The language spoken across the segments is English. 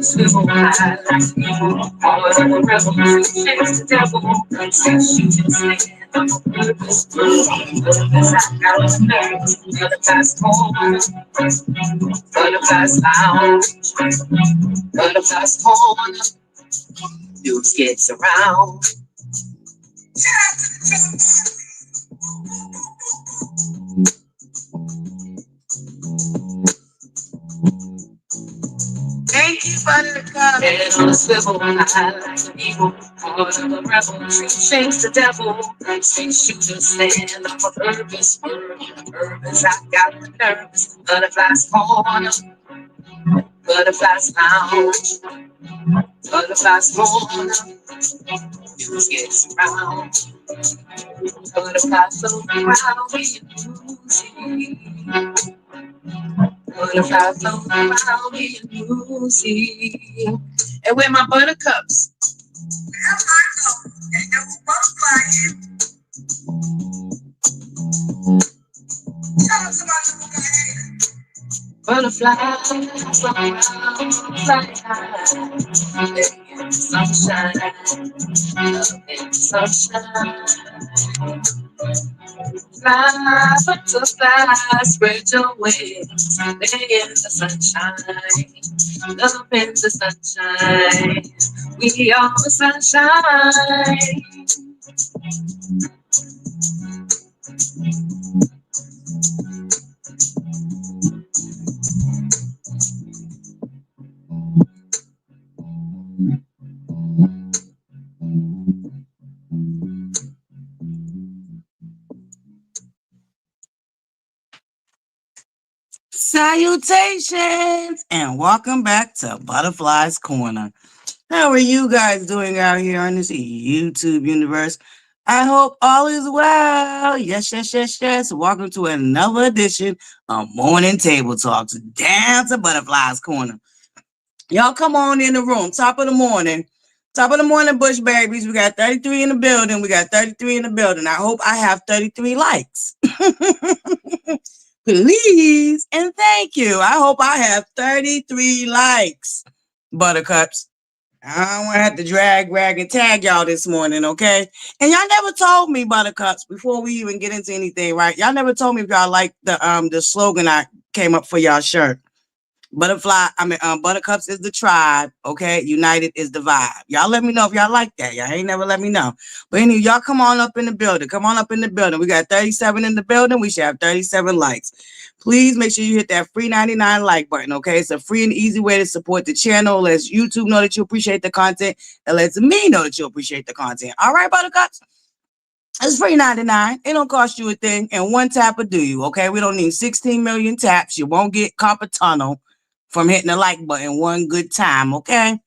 Civil high like evil, all of the revolution, the devil, since you just stand on purpose, purpose, I got the nerve, butterflies corner, butterflies lounge, butterflies corner, news gets around. Thank you, ButterCups. Head on a swivel, I like an eagle. Heart of a rebel, change the devil. Since you just stand up for purpose, purpose, I got the nerves. Butterflies corner, butterflies lounge, butterflies corner, news gets around. Butterflies float around in music. Butterflies float around in music. And with my ButterCups. Butterflies fly high in the sunshine, up in the sunshine. Fly, butterfly, spread your wings, lay in the sunshine, love in the sunshine. We are the sunshine. Salutations and welcome back to Butterfly's Corner. How are you guys doing out here on this YouTube universe? I hope all is well. Yes, yes, yes, yes. Welcome to another edition of Morning Table Talks. Down to Butterfly's Corner. Y'all come on in the room. Top of the morning. Top of the morning, Bush babies. We got 33 in the building. We got 33 in the building. I hope I have 33 likes. Please and thank you. I hope I have 33 likes, ButterCups. I don't want to have to drag, rag, and tag y'all this morning, okay? And y'all never told me, ButterCups, before we even get into anything, right? Y'all never told me if y'all like the slogan I came up for y'all shirt. ButterCups is the tribe, okay? United is the vibe. Y'all let me know if y'all like that. Y'all ain't never let me know. But anyway, y'all come on up in the building. Come on up in the building. We got 37 in the building. We should have 37 likes. Please make sure you hit that free 99 like button, okay? It's a free and easy way to support the channel. Lets YouTube know that you appreciate the content. It lets me know that you appreciate the content. All right, ButterCups? It's free 99. It don't cost you a thing. And one tap will do you, okay? We don't need 16 million taps. You won't get carpal tunnel from hitting the like button one good time, okay?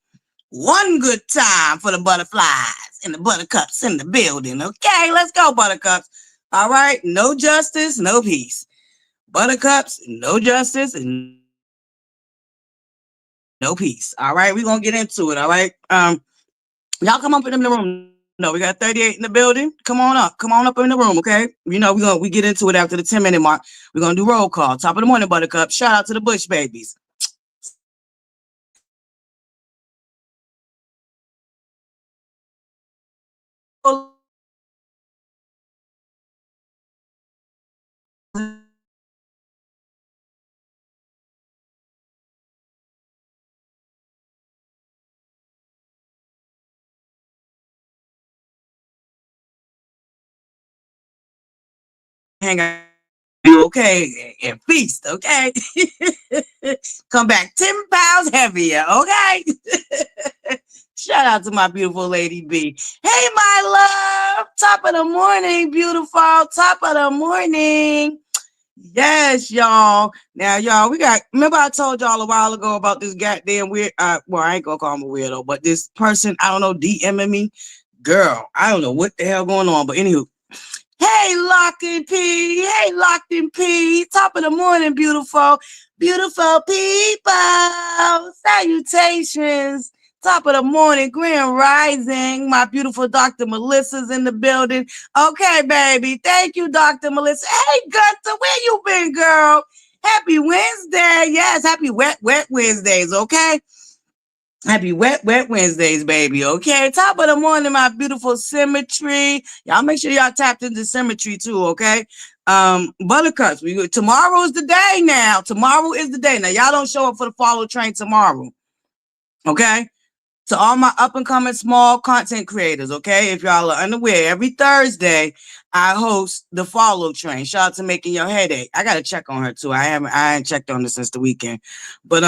One good time for the butterflies and the ButterCups in the building, okay? Let's go, ButterCups. All right? No justice, no peace. ButterCups, no justice and no peace. All right? We're going to get into it, all right? Y'all come up in the room. No, we got 38 in the building. Come on up. Come on up in the room, okay? You know, we get into it after the 10-minute mark. We're going to do roll call. Top of the morning, ButterCups. Shout out to the Bush babies. Hang out. You okay? And feast, okay? Come back 10 pounds heavier, okay? Shout out to my beautiful lady B. Hey, my love. Top of the morning, beautiful. Top of the morning. Yes, y'all. Now, y'all, remember I told y'all a while ago about this goddamn weird, well, I ain't gonna call him a weirdo, but this person, I don't know, DMing me. Girl, I don't know what the hell going on, but anywho. Hey, Hey, Locked in P. Hey, Locked in P. Top of the morning, beautiful, beautiful people. Salutations. Top of the morning, Grand Rising. My beautiful Dr. Melissa's in the building. Okay, baby. Thank you, Dr. Melissa. Hey, Gunther, where you been, girl? Happy Wednesday. Yes, happy wet Wednesdays, okay? Happy wet Wednesdays, baby. Okay. Top of the morning, my beautiful Symmetry. Y'all make sure y'all tapped into Symmetry too. Okay. Buttercups. Tomorrow is the day now. Tomorrow is the day. Now, y'all don't show up for the follow train tomorrow. Okay. To all my up and coming small content creators. Okay. If y'all are unaware, every Thursday, I host the follow train. Shout out to Making Your Headache. I got to check on her too. I ain't checked on her since the weekend, but,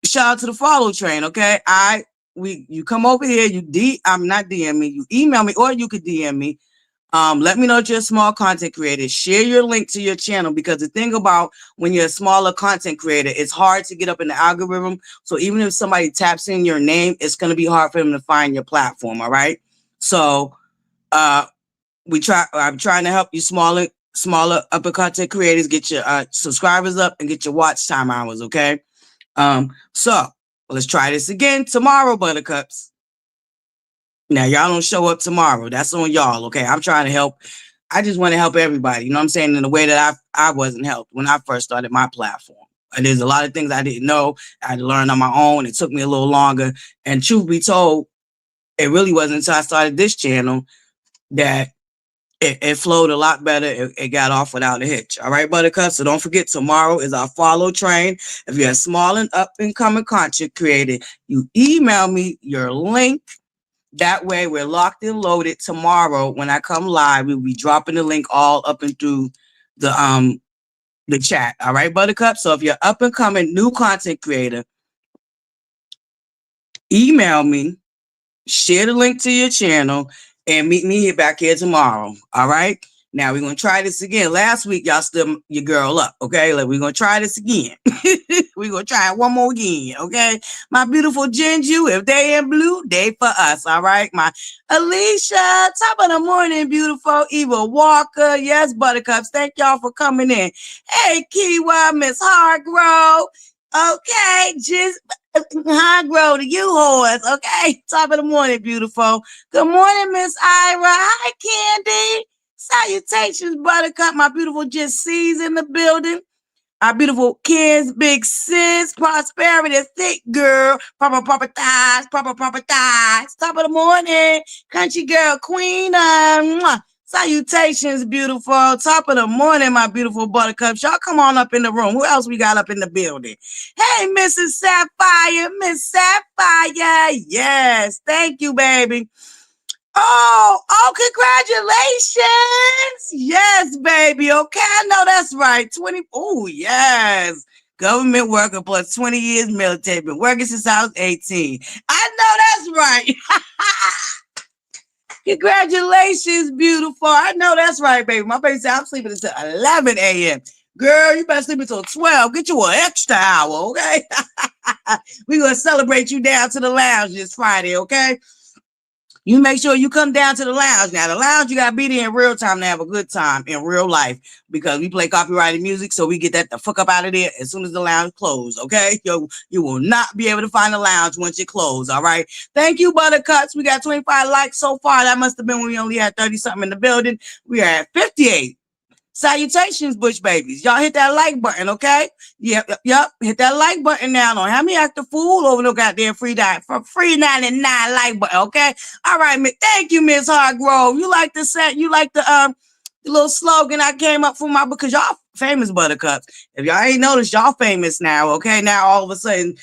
shout out to the follow train, okay? You come over here, I'm not DM me, you email me, or you could DM me. Let me know that you're a small content creator. Share your link to your channel, because the thing about when you're a smaller content creator, it's hard to get up in the algorithm. So even if somebody taps in your name, it's going to be hard for them to find your platform, all right? So I'm trying to help you smaller upper content creators get your subscribers up and get your watch time hours, okay? So let's try this again tomorrow, Buttercups. Now, y'all don't show up tomorrow. That's on y'all, okay? I'm trying to help. I just want to help everybody, you know what I'm saying, in a way that I wasn't helped when I first started my platform. And there's a lot of things I didn't know. I had to learn on my own. It took me a little longer. And truth be told, it really wasn't until I started this channel that it flowed a lot better. It got off without a hitch. All right, Buttercup. So don't forget, tomorrow is our follow train. If you're a small and up and coming content creator, you email me your link. That way we're locked and loaded. Tomorrow when I come live, we'll be dropping the link all up and through the chat. All right, Buttercup. So if you're up and coming new content creator, email me, share the link to your channel, and meet me back here tomorrow. All right. Now we're gonna try this again. Last week, y'all stood your girl up. Okay, like we're gonna try this again. We're gonna try it one more again. Okay, my beautiful Jinju. If they in blue, they for us. All right, my Alicia, top of the morning, beautiful Eva Walker. Yes, Buttercups. Thank y'all for coming in. Hey, Kiwa, Miss Hargrove. Okay, just Hargrove to you, horse. Okay, top of the morning, beautiful. Good morning, Miss Ira. Hi, Candy. Salutations, Buttercup. My beautiful Just C's in the building. Our beautiful kids, big sis, prosperity, thick girl, proper thighs, proper thighs. Top of the morning, country girl, queen. Salutations, beautiful. Top of the morning, my beautiful Buttercups. Y'all come on up in the room. Who else we got up in the building? Hey, Mrs. Sapphire, Miss Sapphire. Yes, thank you, baby. Oh, congratulations. Yes, baby. Okay, I know that's right. 20. Oh, yes. Government worker plus 20 years military. Been working since I was 18. I know that's right. Congratulations, beautiful. I know that's right, baby. My baby said I'm sleeping until 11 a.m. Girl, you better sleep until 12. Get you an extra hour, okay? We're going to celebrate you down to the lounge this Friday, okay? You make sure you come down to the lounge. Now, the lounge, you got to be there in real time to have a good time in real life, because we play copyrighted music, so we get that the fuck up out of there as soon as the lounge closes, okay? You will not be able to find the lounge once you close, all right? Thank you, Buttercups. We got 25 likes so far. That must have been when we only had 30-something in the building. We are at 58. Salutations, Bush babies. Y'all hit that like button, okay? Yep. Hit that like button now. Don't have me act a fool over no goddamn free 99 like button, okay? All right, thank you, Miss Hargrove. You like the set? You like the little slogan I came up for my, because y'all famous, Buttercups. If y'all ain't noticed, y'all famous now, okay? Now all of a sudden,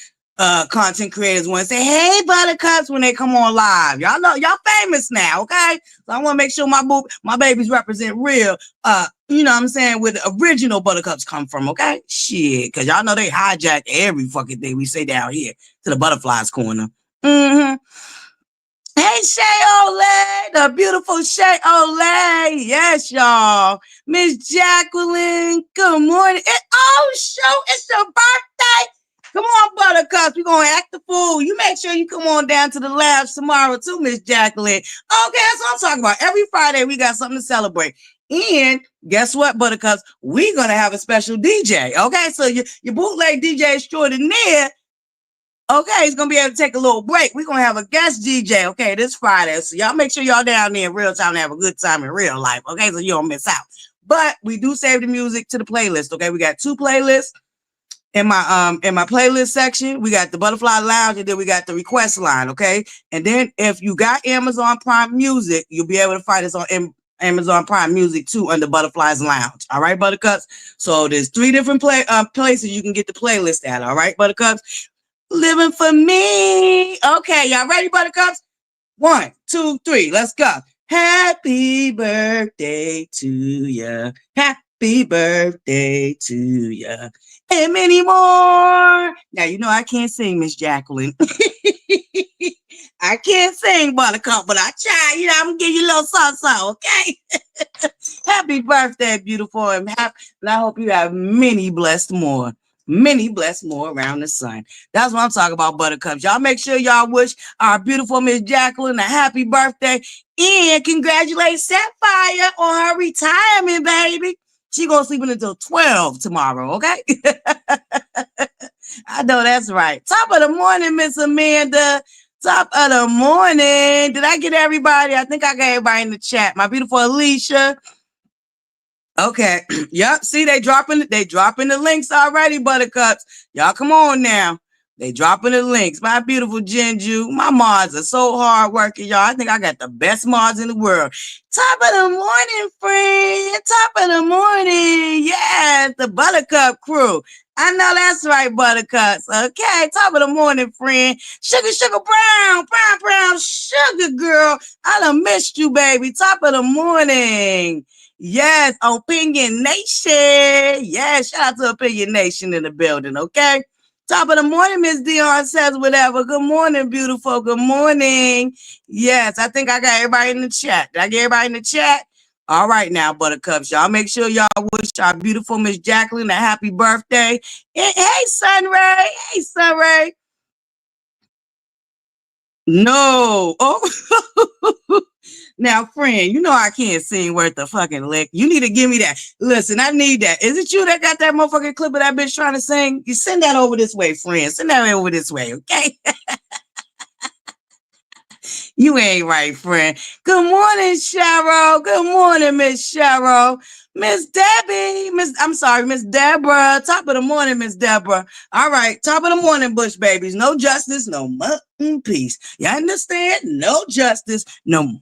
content creators want to say, hey, Buttercups, when they come on live. Y'all know y'all famous now, okay? So I want to make sure my babies represent real, you know what I'm saying, where the original Buttercups come from, okay? Shit, because y'all know they hijack every fucking thing we say down here to the Butterflies corner. Mm-hmm. Hey, Shay Olay, the beautiful Shay Olay. Yes, y'all. Miss Jacqueline, good morning. It's your birthday. Come on, Buttercups. We're going to act the fool. You make sure you come on down to the labs tomorrow too, Miss Jacqueline. Okay, that's what I'm talking about. Every Friday, we got something to celebrate. And guess what, Buttercups? We're going to have a special DJ. Okay, so your bootleg DJ extraordinaire, okay, he's going to be able to take a little break. We're going to have a guest DJ, okay, this Friday. So y'all make sure y'all down there in real time and have a good time in real life, okay, so you don't miss out. But we do save the music to the playlist, okay? We got 2 playlists. In my playlist section, we got the ButterFlii Lounge, and then we got the request line, okay? And then if you got Amazon Prime Music, you'll be able to find us on Amazon Prime Music too under ButterFlii's Lounge. All right, Buttercups? So there's 3 different places you can get the playlist at. All right, Buttercups? Living for me. Okay, y'all ready, Buttercups? 1, 2, 3, let's go. Happy birthday to ya. Happy birthday to ya. And many more. Now, you know I can't sing, Miss Jacqueline. I can't sing, Buttercup, but I try. You know, I'm going to give you a little something, okay? Happy birthday, beautiful. And I hope you have many blessed more. Many blessed more around the sun. That's what I'm talking about, Buttercups. Y'all make sure y'all wish our beautiful Miss Jacqueline a happy birthday and congratulate Sapphire on her retirement, baby. She gonna sleep until 12 tomorrow, okay? I know that's right. Top of the morning, Miss Amanda. Top of the morning. Did I get everybody? I think I got everybody in the chat. My beautiful Alicia. Okay. Yep. See, they dropping the links already, Buttercups. Y'all come on now. They dropping the links. My beautiful Jinju. My mods are so hard working, y'all. I think I got the best mods in the world. Top of the morning, friend. Top of the morning. Yes, the Buttercup crew. I know that's right, Buttercups. Okay, top of the morning, friend. Sugar brown, sugar girl. I done missed you, baby. Top of the morning. Yes, Opinion Nation. Yes, shout out to Opinion Nation in the building, okay? Top of the morning, Miss Dion says whatever. Good morning, beautiful. Good morning. Yes, I think I got everybody in the chat. Did I get everybody in the chat? All right now, Buttercups. Y'all make sure y'all wish our beautiful Miss Jacqueline a happy birthday. And hey, Sunray. Hey, Sunray. No. Oh. Now, friend, you know I can't sing worth the fucking lick. You need to give me that. Listen, I need that. Is it you that got that motherfucking clip of that bitch trying to sing? You send that over this way, friend. Send that over this way, okay? You ain't right, friend. Good morning, Cheryl. Good morning, Miss Cheryl. Miss Debbie. Miss Deborah. Top of the morning, Miss Deborah. All right, top of the morning, Bush babies. No justice, no peace. You understand? No justice, no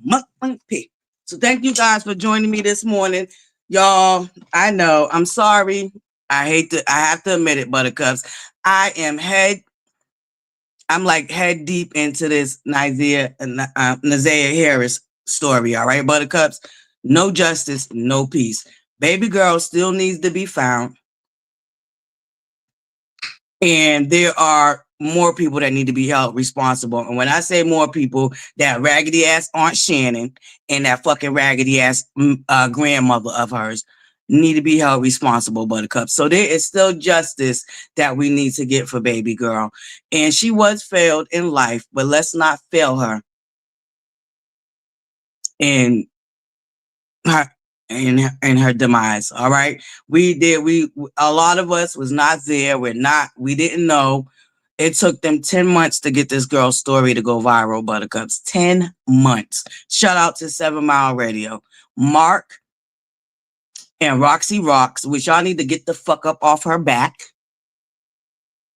peace. So thank you guys for joining me this morning. Y'all, I know, I'm sorry. I have to admit it, Buttercups. I'm like head deep into this Naiah Harris story. All right, Buttercups. No justice, no peace. Baby girl still needs to be found. And there are more people that need to be held responsible. And when I say more people, that raggedy ass Aunt Shannon and that fucking raggedy ass grandmother of hers need to be held responsible, Buttercup. So there is still justice that we need to get for baby girl. And she was failed in life, but let's not fail her in her demise. All right. A lot of us was not there. We didn't know. It took them 10 months to get this girl's story to go viral, Buttercups. 10 months. Shout out to 7 Mile Radio. Mark and Roxy Rocks, which y'all need to get the fuck up off her back.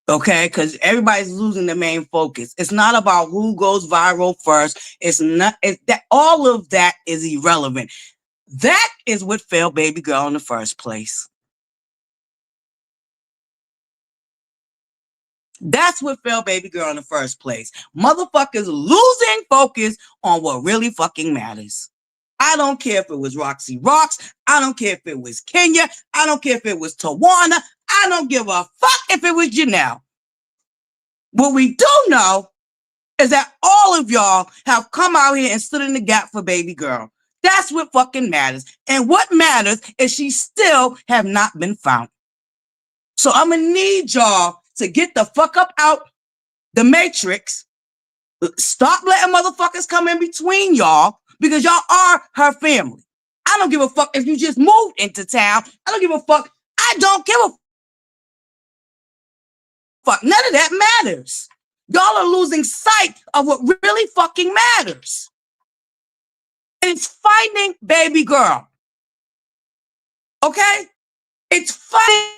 Okay, because everybody's losing the main focus. It's not about who goes viral first. All of that is irrelevant. That is what failed baby girl in the first place. That's what failed baby girl in the first place. Motherfuckers losing focus on what really fucking matters. I don't care if it was Roxy Rocks. I don't care if it was Kenya. I don't care if it was Tawana. I don't give a fuck if it was Janelle. What we do know is that all of y'all have come out here and stood in the gap for baby girl. That's what fucking matters. And what matters is she still have not been found. So I'm going to need y'all to get the fuck up out the matrix. Stop letting motherfuckers come in between y'all because y'all are her family. I don't give a fuck if you just moved into town. I don't give a fuck. I don't give a fuck. None of that matters. Y'all are losing sight of what really fucking matters. And it's finding baby girl. Okay? It's finding.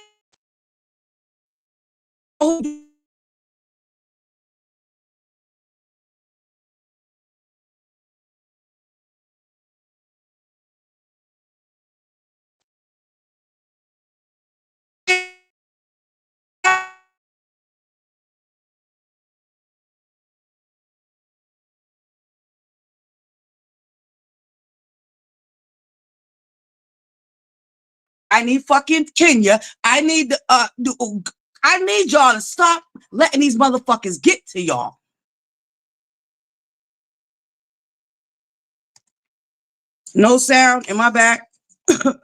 I need fucking Kenya. I need y'all to stop letting these motherfuckers get to y'all. No sound in my back.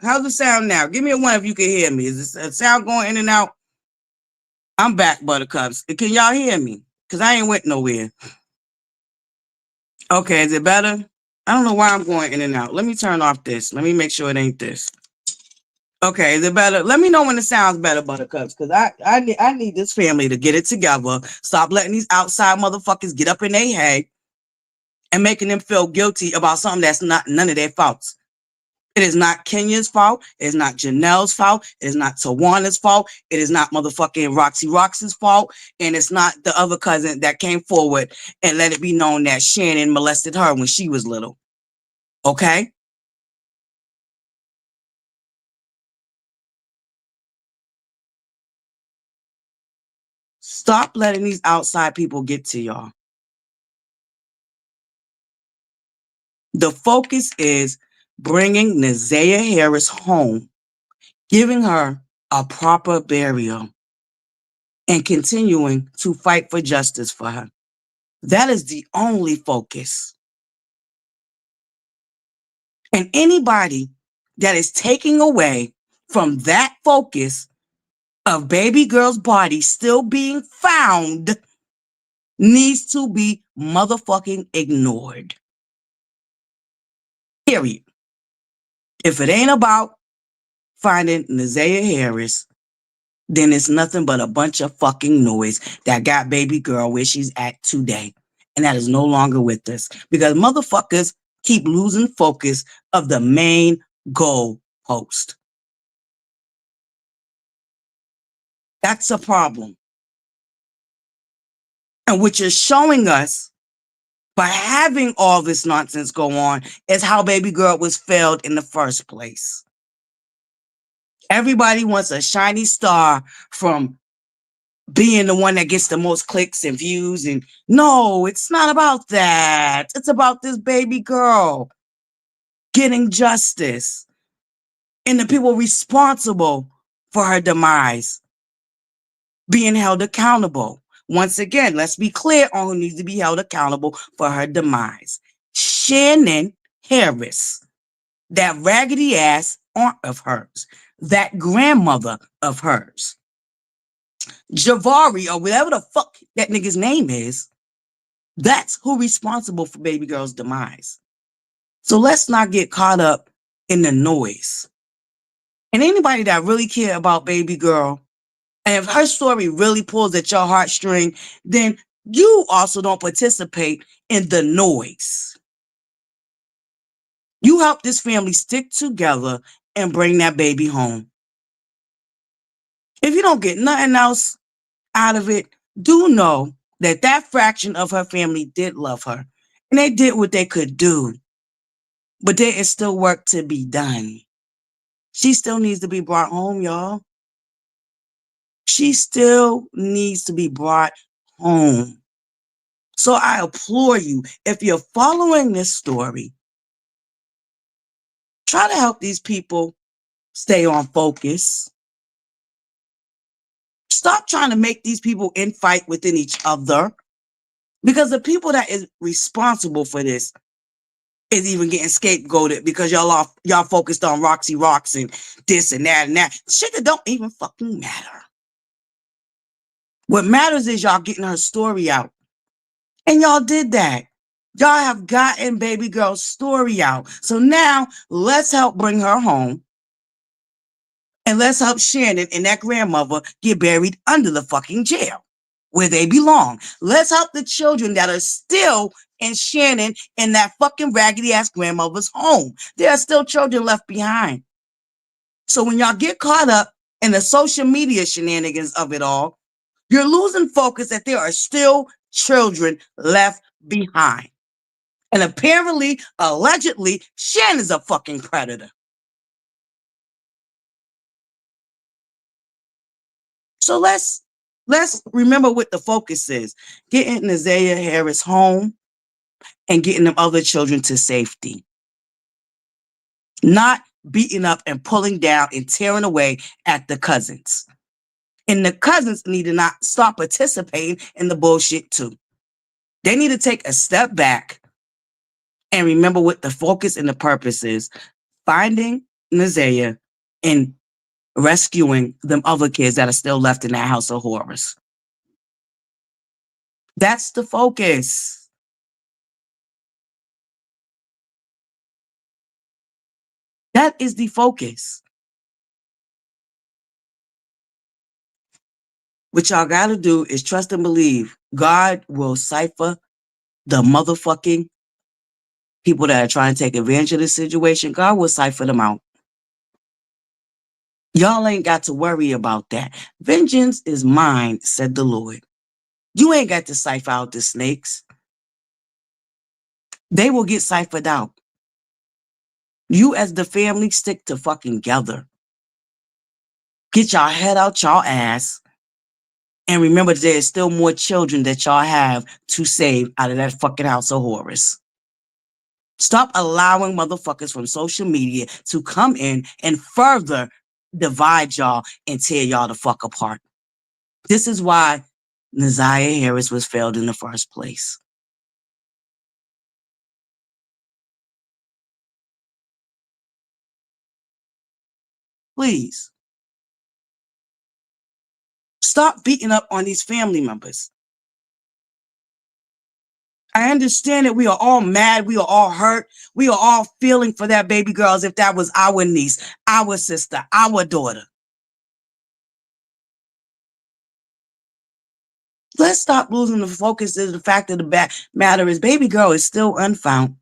How's the sound now? Give me a one if you can hear me. Is the sound going in and out? I'm back, Buttercups. Can y'all hear me? Because I ain't went nowhere. Okay, is it better? I don't know why I'm going in and out. Let me turn off this. Let me make sure it ain't this. Okay, is it better? Let me know when it sounds better, Buttercups, because I need this family to get it together. Stop letting these outside motherfuckers get up in their head and making them feel guilty about something that's not none of their faults. It is not Kenya's fault. It is not Janelle's fault. It is not Tawana's fault. It is not motherfucking Roxy Rox's fault. And it's not the other cousin that came forward and let it be known that Shannon molested her when she was little. Okay? Stop letting these outside people get to y'all. The focus is bringing Naiah Harris home, giving her a proper burial, and continuing to fight for justice for her. That is the only focus. And anybody that is taking away from that focus of baby girl's body still being found needs to be motherfucking ignored. Period. If it ain't about finding Naiah Harris, then it's nothing but a bunch of fucking noise that got baby girl where she's at today. And that is no longer with us because motherfuckers keep losing focus of the main goal post. That's a problem. And what you're showing us by having all this nonsense go on is how baby girl was failed in the first place. Everybody wants a shiny star from being the one that gets the most clicks and views. And no, it's not about that. It's about this baby girl getting justice and the people responsible for her demise being held accountable. Once again, let's be clear on who needs to be held accountable for her demise. Shannon Harris, that raggedy ass aunt of hers, that grandmother of hers, Javari, or whatever the fuck that nigga's name is, that's who responsible for baby girl's demise. So let's not get caught up in the noise. And anybody that really care about baby girl, and if her story really pulls at your heartstring, then you also don't participate in the noise. You help this family stick together and bring that baby home. If you don't get nothing else out of it, do know that that fraction of her family did love her. And they did what they could do. But there is still work to be done. She still needs to be brought home, y'all. She still needs to be brought home. So I implore you, if you're following this story, try to help these people stay on focus. Stop trying to make these people infight within each other, because the people that is responsible for this is even getting scapegoated because y'all focused on Roxy Rocks and this and that and that. Shit that don't even fucking matter. What matters is y'all getting her story out. And y'all did that. Y'all have gotten baby girl's story out. So now let's help bring her home. And let's help Shannon and that grandmother get buried under the fucking jail where they belong. Let's help the children that are still in Shannon and that fucking raggedy ass grandmother's home. There are still children left behind. So when y'all get caught up in the social media shenanigans of it all, you're losing focus that there are still children left behind. And apparently, allegedly, Shannon's a fucking predator. So let's remember what the focus is. Getting Naiah Harris home and getting them other children to safety. Not beating up and pulling down and tearing away at the cousins. And the cousins need to not stop participating in the bullshit too. They need to take a step back and remember what the focus and the purpose is. Finding Naiah and rescuing them other kids that are still left in that house of horrors. That's the focus. That is the focus. What y'all got to do is trust and believe God will cipher the motherfucking people that are trying to take advantage of this situation. God will cipher them out. Y'all ain't got to worry about that. Vengeance is mine, said the Lord. You ain't got to cipher out the snakes. They will get ciphered out. You as the family stick to fucking together. Get y'all head out y'all ass. And remember, there's still more children that y'all have to save out of that fucking house of horrors. Stop allowing motherfuckers from social media to come in and further divide y'all and tear y'all the fuck apart. This is why Naiah Harris was failed in the first place. Please. Stop beating up on these family members. I understand that we are all mad. We are all hurt. We are all feeling for that baby girl as if that was our niece, our sister, our daughter. Let's stop losing the focus of the fact of the matter is baby girl is still unfound.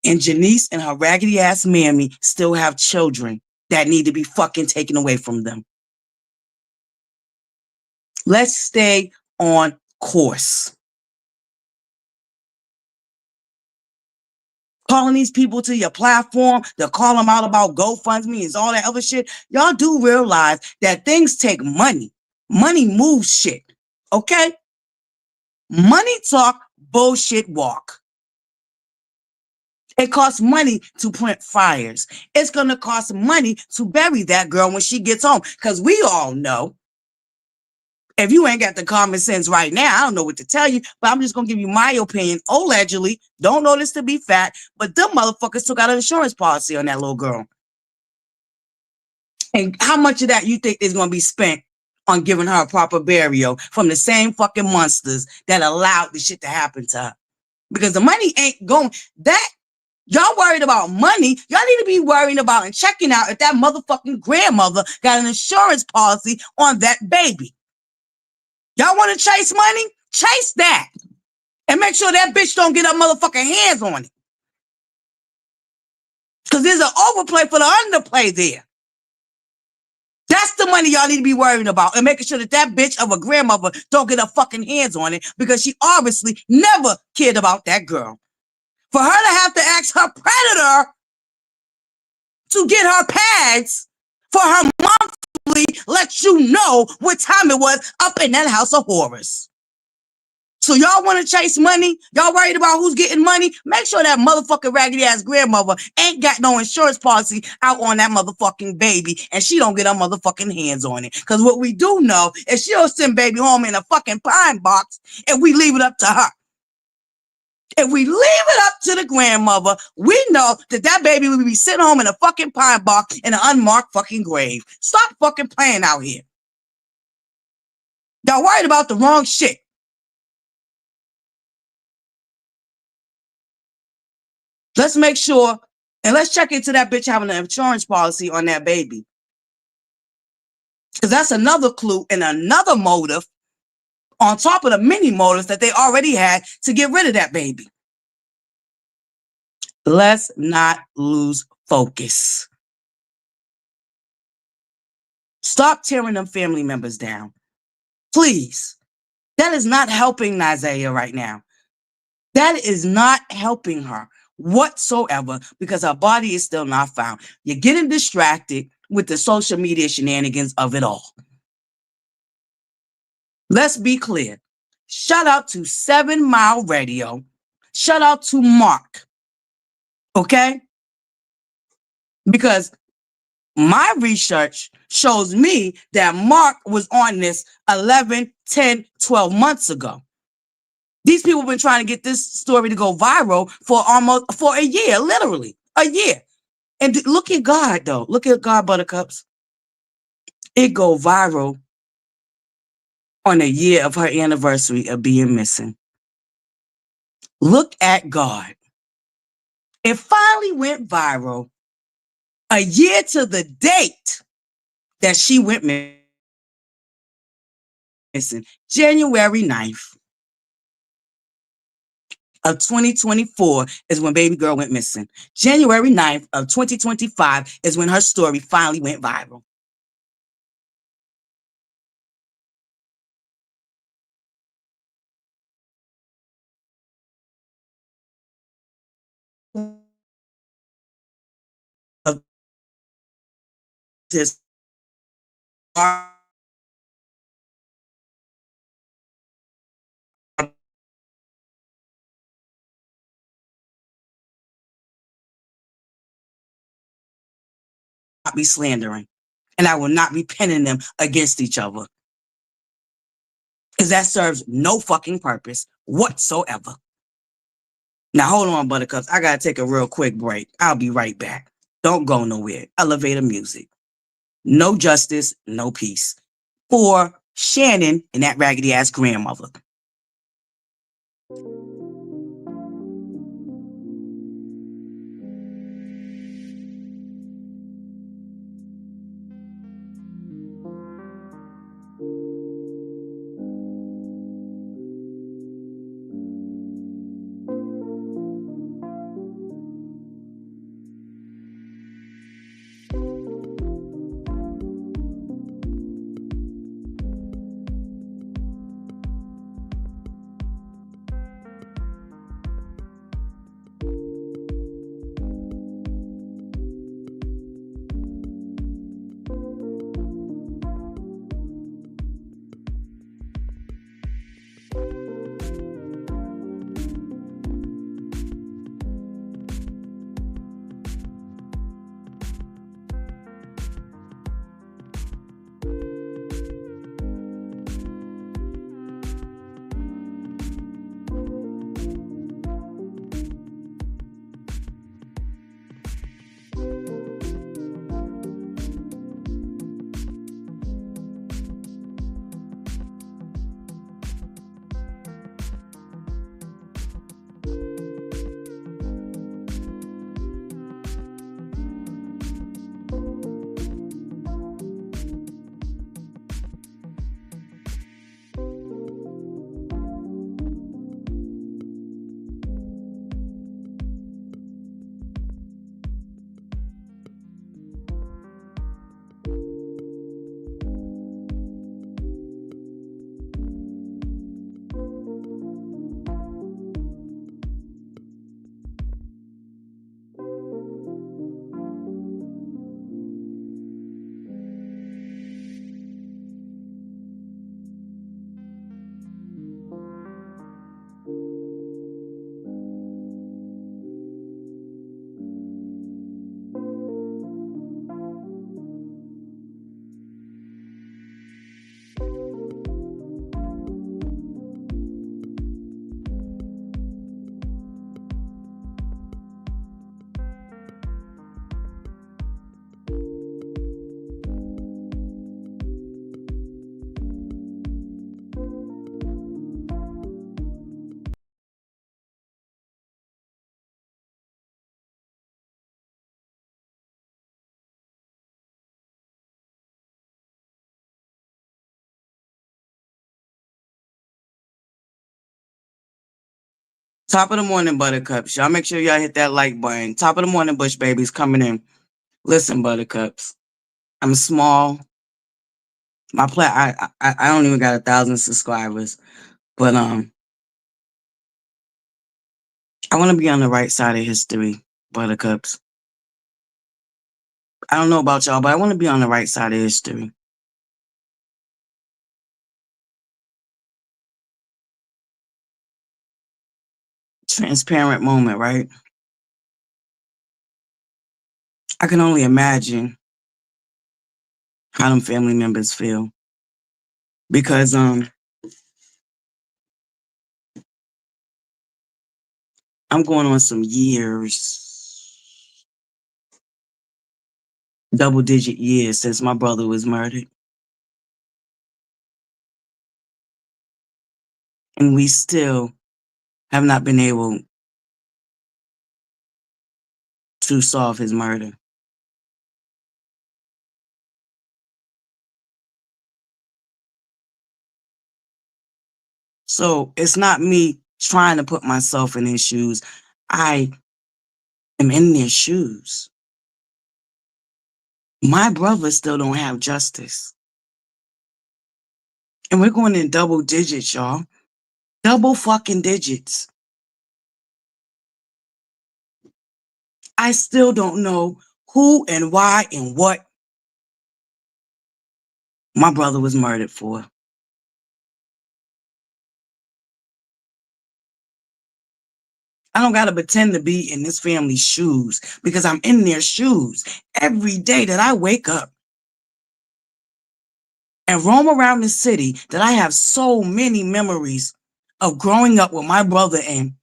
And Janice and her raggedy ass mammy still have children that need to be fucking taken away from them. Let's stay on course. Calling these people to your platform to call them out about GoFundMe and all that other shit. Y'all do realize that things take money. Money moves shit. Okay? Money talk, bullshit walk. It costs money to print fires. It's going to cost money to bury that girl when she gets home. Because we all know, if you ain't got the common sense right now, I don't know what to tell you, but I'm just going to give you my opinion. Allegedly, don't know this to be fact, but them motherfuckers took out an insurance policy on that little girl. And how much of that you think is going to be spent on giving her a proper burial from the same fucking monsters that allowed this shit to happen to her? Because the money ain't going. That y'all worried about money. Y'all need to be worrying about and checking out if that motherfucking grandmother got an insurance policy on that baby. Y'all want to chase money? Chase that. And make sure that bitch don't get her motherfucking hands on it. Because there's an overplay for the underplay there. That's the money y'all need to be worrying about and making sure that that bitch of a grandmother don't get her fucking hands on it because she obviously never cared about that girl. For her to have to ask her predator to get her pads for her monthly lets you know what time it was up in that house of horrors. So y'all want to chase money? Y'all worried about who's getting money? Make sure that motherfucking raggedy ass grandmother ain't got no insurance policy out on that motherfucking baby and she don't get her motherfucking hands on it. Because what we do know is she'll send baby home in a fucking pine box if we leave it up to her. If we leave it up to the grandmother, we know that that baby will be sitting home in a fucking pine box in an unmarked fucking grave. Stop fucking playing out here. Y'all worried about the wrong shit. Let's make sure, and let's check into that bitch having an insurance policy on that baby. Because that's another clue and another motive on top of the many motives that they already had to get rid of that baby. Let's not lose focus. Stop tearing them family members down. Please. That is not helping Naiah right now. That is not helping her whatsoever because her body is still not found. You're getting distracted with the social media shenanigans of it all. Let's be clear. Shout out to 7 Mile Radio. Shout out to Mark. Okay? Because my research shows me that Mark was on this 11, 10, 12 months ago. These people have been trying to get this story to go viral for a year, literally a year. And look at God, though. Look at God, Buttercups. It go viral on a year of her anniversary of being missing. Look at God. It finally went viral a year to the date that she went missing, January 9th of 2024 is when baby girl went missing. January 9th of 2025 is when her story finally went viral. Of this not be slandering, and I will not be pinning them against each other because that serves no fucking purpose whatsoever. Now, hold on, Buttercups. I got to take a real quick break. I'll be right back. Don't go nowhere. Elevator music. No justice, no peace. For Shannon and that raggedy ass grandmother. Top of the morning, Buttercups. Y'all make sure y'all hit that like button. Top of the morning, Bush babies coming in. Listen, Buttercups. I'm small. I don't even got 1,000 subscribers, but I want to be on the right side of history, Buttercups. I don't know about y'all, but I want to be on the right side of history. Transparent moment, right? I can only imagine how them family members feel because I'm going on some years, double-digit years since my brother was murdered. And we still have not been able to solve his murder. So it's not me trying to put myself in his shoes. I am in their shoes. My brothers still don't have justice. And we're going in double digits, y'all. Double fucking digits. I still don't know who and why and what my brother was murdered for. I don't got to pretend to be in this family's shoes because I'm in their shoes every day that I wake up and roam around the city that I have so many memories of growing up with my brother in.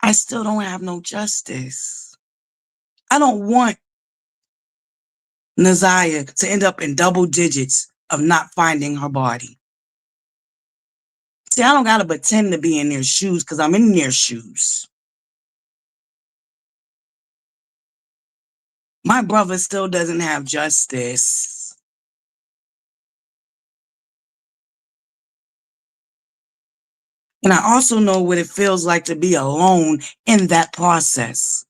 I still don't have no justice. I don't want Naiah to end up in double digits of not finding her body. See, I don't got to pretend to be in their shoes because I'm in their shoes. My brother still doesn't have justice. And I also know what it feels like to be alone in that process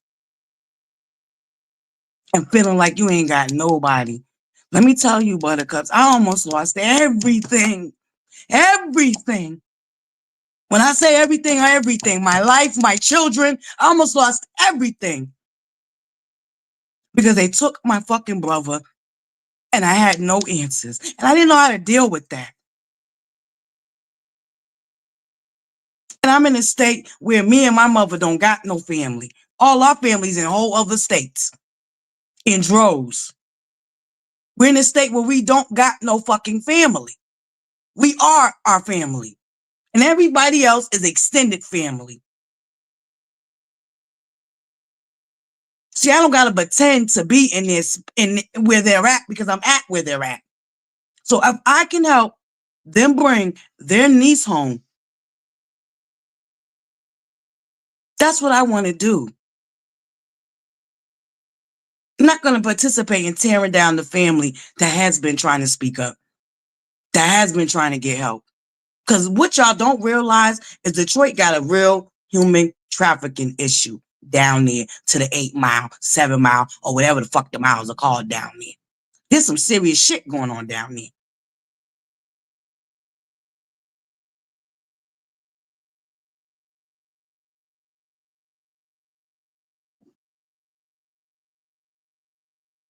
and feeling like you ain't got nobody. Let me tell you, Buttercups, I almost lost everything. Everything. When I say everything, everything, my life, my children, I almost lost everything because they took my fucking brother and I had no answers. And I didn't know how to deal with that. And I'm in a state where me and my mother don't got no family. All our families in whole other states, in droves. We're in a state where we don't got no fucking family. We are our family. And everybody else is extended family. See, I don't gotta pretend to be in this, in where they're at because I'm at where they're at. So if I can help them bring their niece home, that's what I want to do. I'm not going to participate in tearing down the family that has been trying to speak up, that has been trying to get help. Because what y'all don't realize is Detroit got a real human trafficking issue down there to the 8 mile, 7 mile, or whatever the fuck the miles are called down there. There's some serious shit going on down there.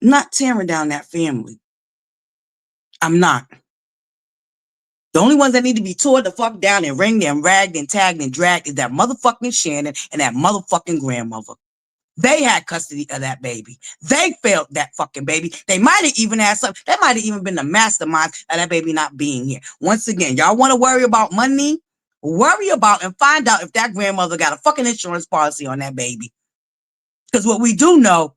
I'm not tearing down that family. I'm not. The only ones that need to be tore the fuck down and ringed and ragged and tagged and dragged is that motherfucking Shannon and that motherfucking grandmother. They had custody of that baby. They failed that fucking baby. They might have even had something. They might have even been the mastermind of that baby not being here. Once again, y'all want to worry about money? Worry about and find out if that grandmother got a fucking insurance policy on that baby. Because what we do know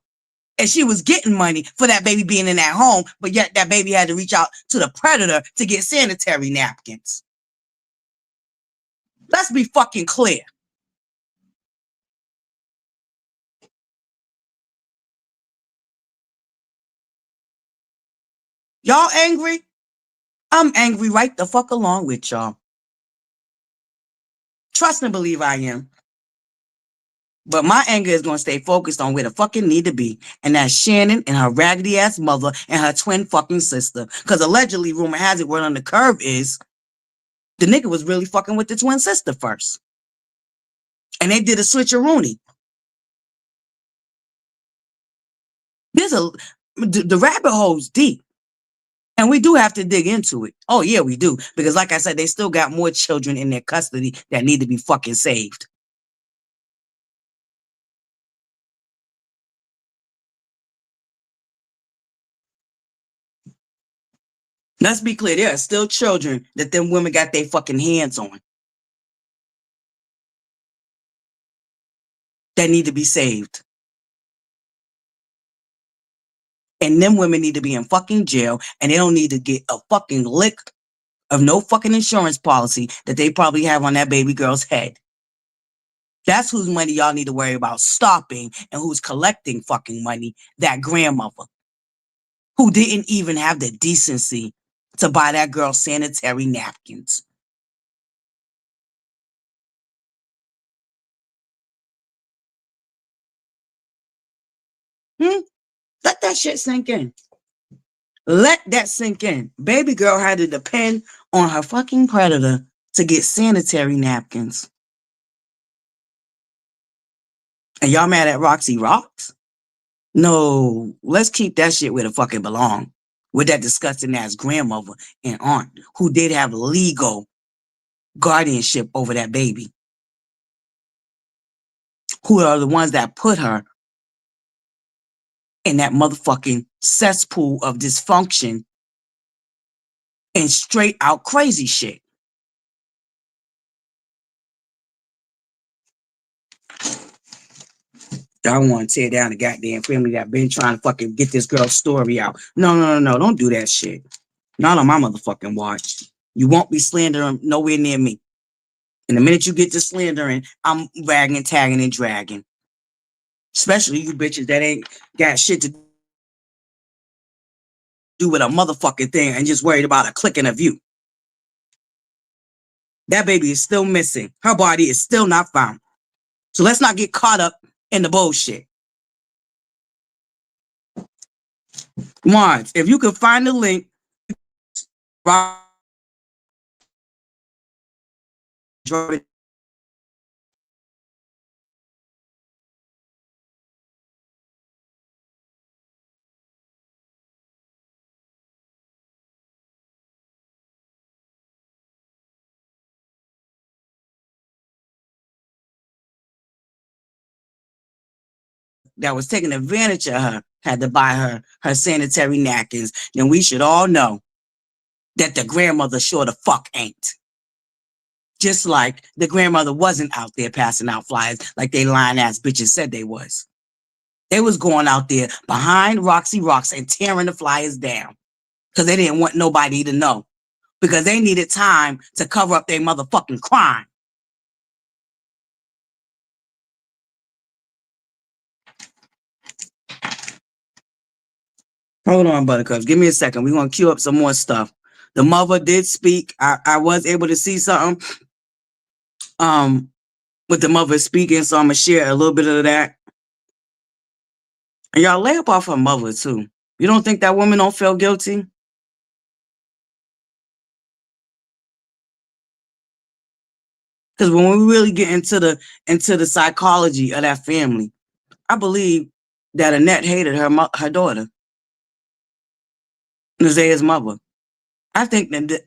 is she was getting money for that baby being in that home, but yet that baby had to reach out to the predator to get sanitary napkins. Let's be fucking clear. Y'all angry? I'm angry right the fuck along with y'all. Trust and believe I am. But my anger is going to stay focused on where the fucking need to be. And that's Shannon and her raggedy ass mother and her twin fucking sister. Because allegedly, rumor has it, word on the curve is the nigga was really fucking with the twin sister first. And they did a switcheroony. The rabbit hole's deep. And we do have to dig into it. Oh, yeah, we do. Because like I said, they still got more children in their custody that need to be fucking saved. Let's be clear, there are still children that them women got their fucking hands on that need to be saved. And them women need to be in fucking jail, and they don't need to get a fucking lick of no fucking insurance policy that they probably have on that baby girl's head. That's whose money y'all need to worry about stopping and who's collecting fucking money, that grandmother who didn't even have the decency to buy that girl sanitary napkins. Let that shit sink in. Let that sink in. Baby girl had to depend on her fucking predator to get sanitary napkins. And y'all mad at Roxy Rocks? No, let's keep that shit where the fuck it belong. With that disgusting ass grandmother and aunt who did have legal guardianship over that baby. Who are the ones that put her in that motherfucking cesspool of dysfunction and straight out crazy shit. Y'all want to tear down the goddamn family that been trying to fucking get this girl's story out. No. Don't do that shit. Not on my motherfucking watch. You won't be slandering nowhere near me. And the minute you get to slandering, I'm ragging, tagging, and dragging. Especially you bitches that ain't got shit to do with a motherfucking thing and just worried about a click and a view. That baby is still missing. Her body is still not found. So let's not get caught up in the bullshit. Mons, if you could find the link, that was taking advantage of her had to buy her sanitary napkins, then we should all know that the grandmother sure the fuck ain't. Just like the grandmother wasn't out there passing out flyers like they lying ass bitches said they was. They was going out there behind Roxy Rocks and tearing the flyers down because they didn't want nobody to know, because they needed time to cover up their motherfucking crime. Hold on, Buttercups. Give me a second. We're going to queue up some more stuff. The mother did speak. I was able to see something with the mother speaking, so I'm going to share a little bit of that. And y'all lay up off her mother, too. You don't think that woman don't feel guilty? Because when we really get into the psychology of that family, I believe that Annette hated her daughter, Naiah's mother. I think that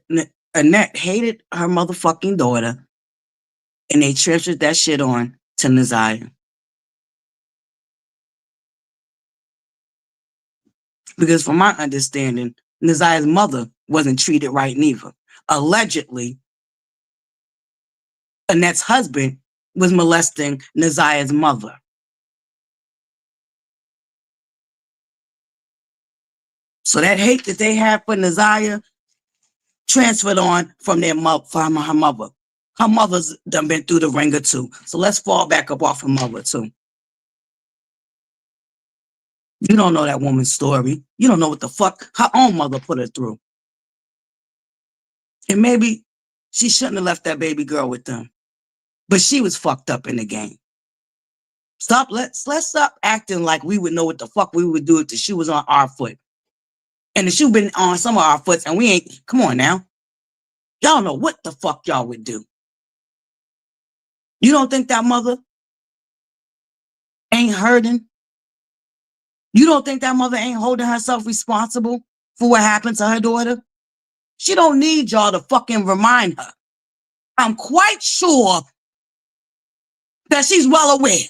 Annette hated her motherfucking daughter, and they transferred that shit on to Naiah. Because from my understanding, Naiah's mother wasn't treated right neither. Allegedly, Annette's husband was molesting Naiah's mother. So that hate that they had for Naiah transferred on from her mother. Her mother's done been through the ringer too. So let's fall back up off her mother too. You don't know that woman's story. You don't know what the fuck her own mother put her through. And maybe she shouldn't have left that baby girl with them. But she was fucked up in the game. Let's stop acting like we would know what the fuck we would do if the shoe was on our foot. And the shoe been on some of our foots and we ain't, come on now. Y'all know what the fuck y'all would do. You don't think that mother ain't hurting? You don't think that mother ain't holding herself responsible for what happened to her daughter? She don't need y'all to fucking remind her. I'm quite sure that she's well aware.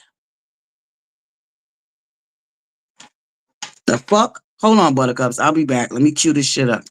The fuck? Hold on, Buttercups. I'll be back. Let me cue this shit up.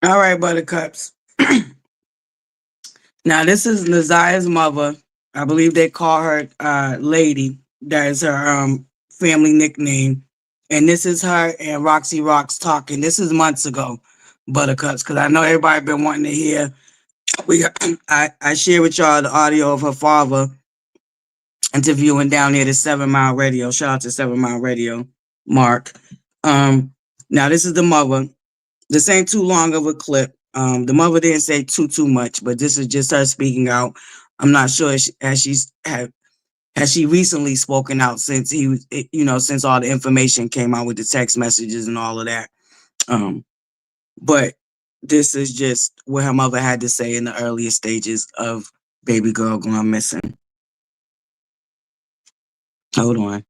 All right, Buttercups. Now, this is Naiah's mother. I believe they call her Lady. That is her family nickname. And this is her and Roxy Rocks talking. This is months ago, Buttercups, because I know everybody been wanting to hear. I shared with y'all the audio of her father interviewing down there at 7 Mile Radio. Shout out to 7 Mile Radio, Mark. Now, this is the mother. This ain't too long of a clip. The mother didn't say too much, but this is just her speaking out. I'm not sure has she recently spoken out since since all the information came out with the text messages and all of that. But this is just what her mother had to say in the earliest stages of baby girl going missing. Hold on.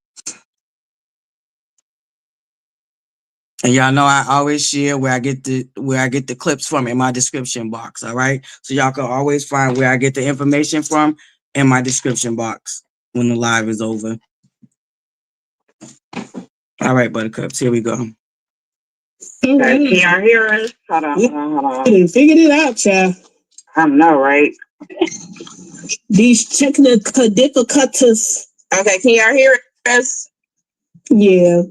And y'all know I always share where I get the clips from in my description box. All right. So y'all can always find where I get the information from in my description box when the live is over. All right, Buttercups, here we go. Can y'all hear us? Hold on. You figured it out, child. I know, right? These technical difficulties. Okay, can y'all hear us? Yeah.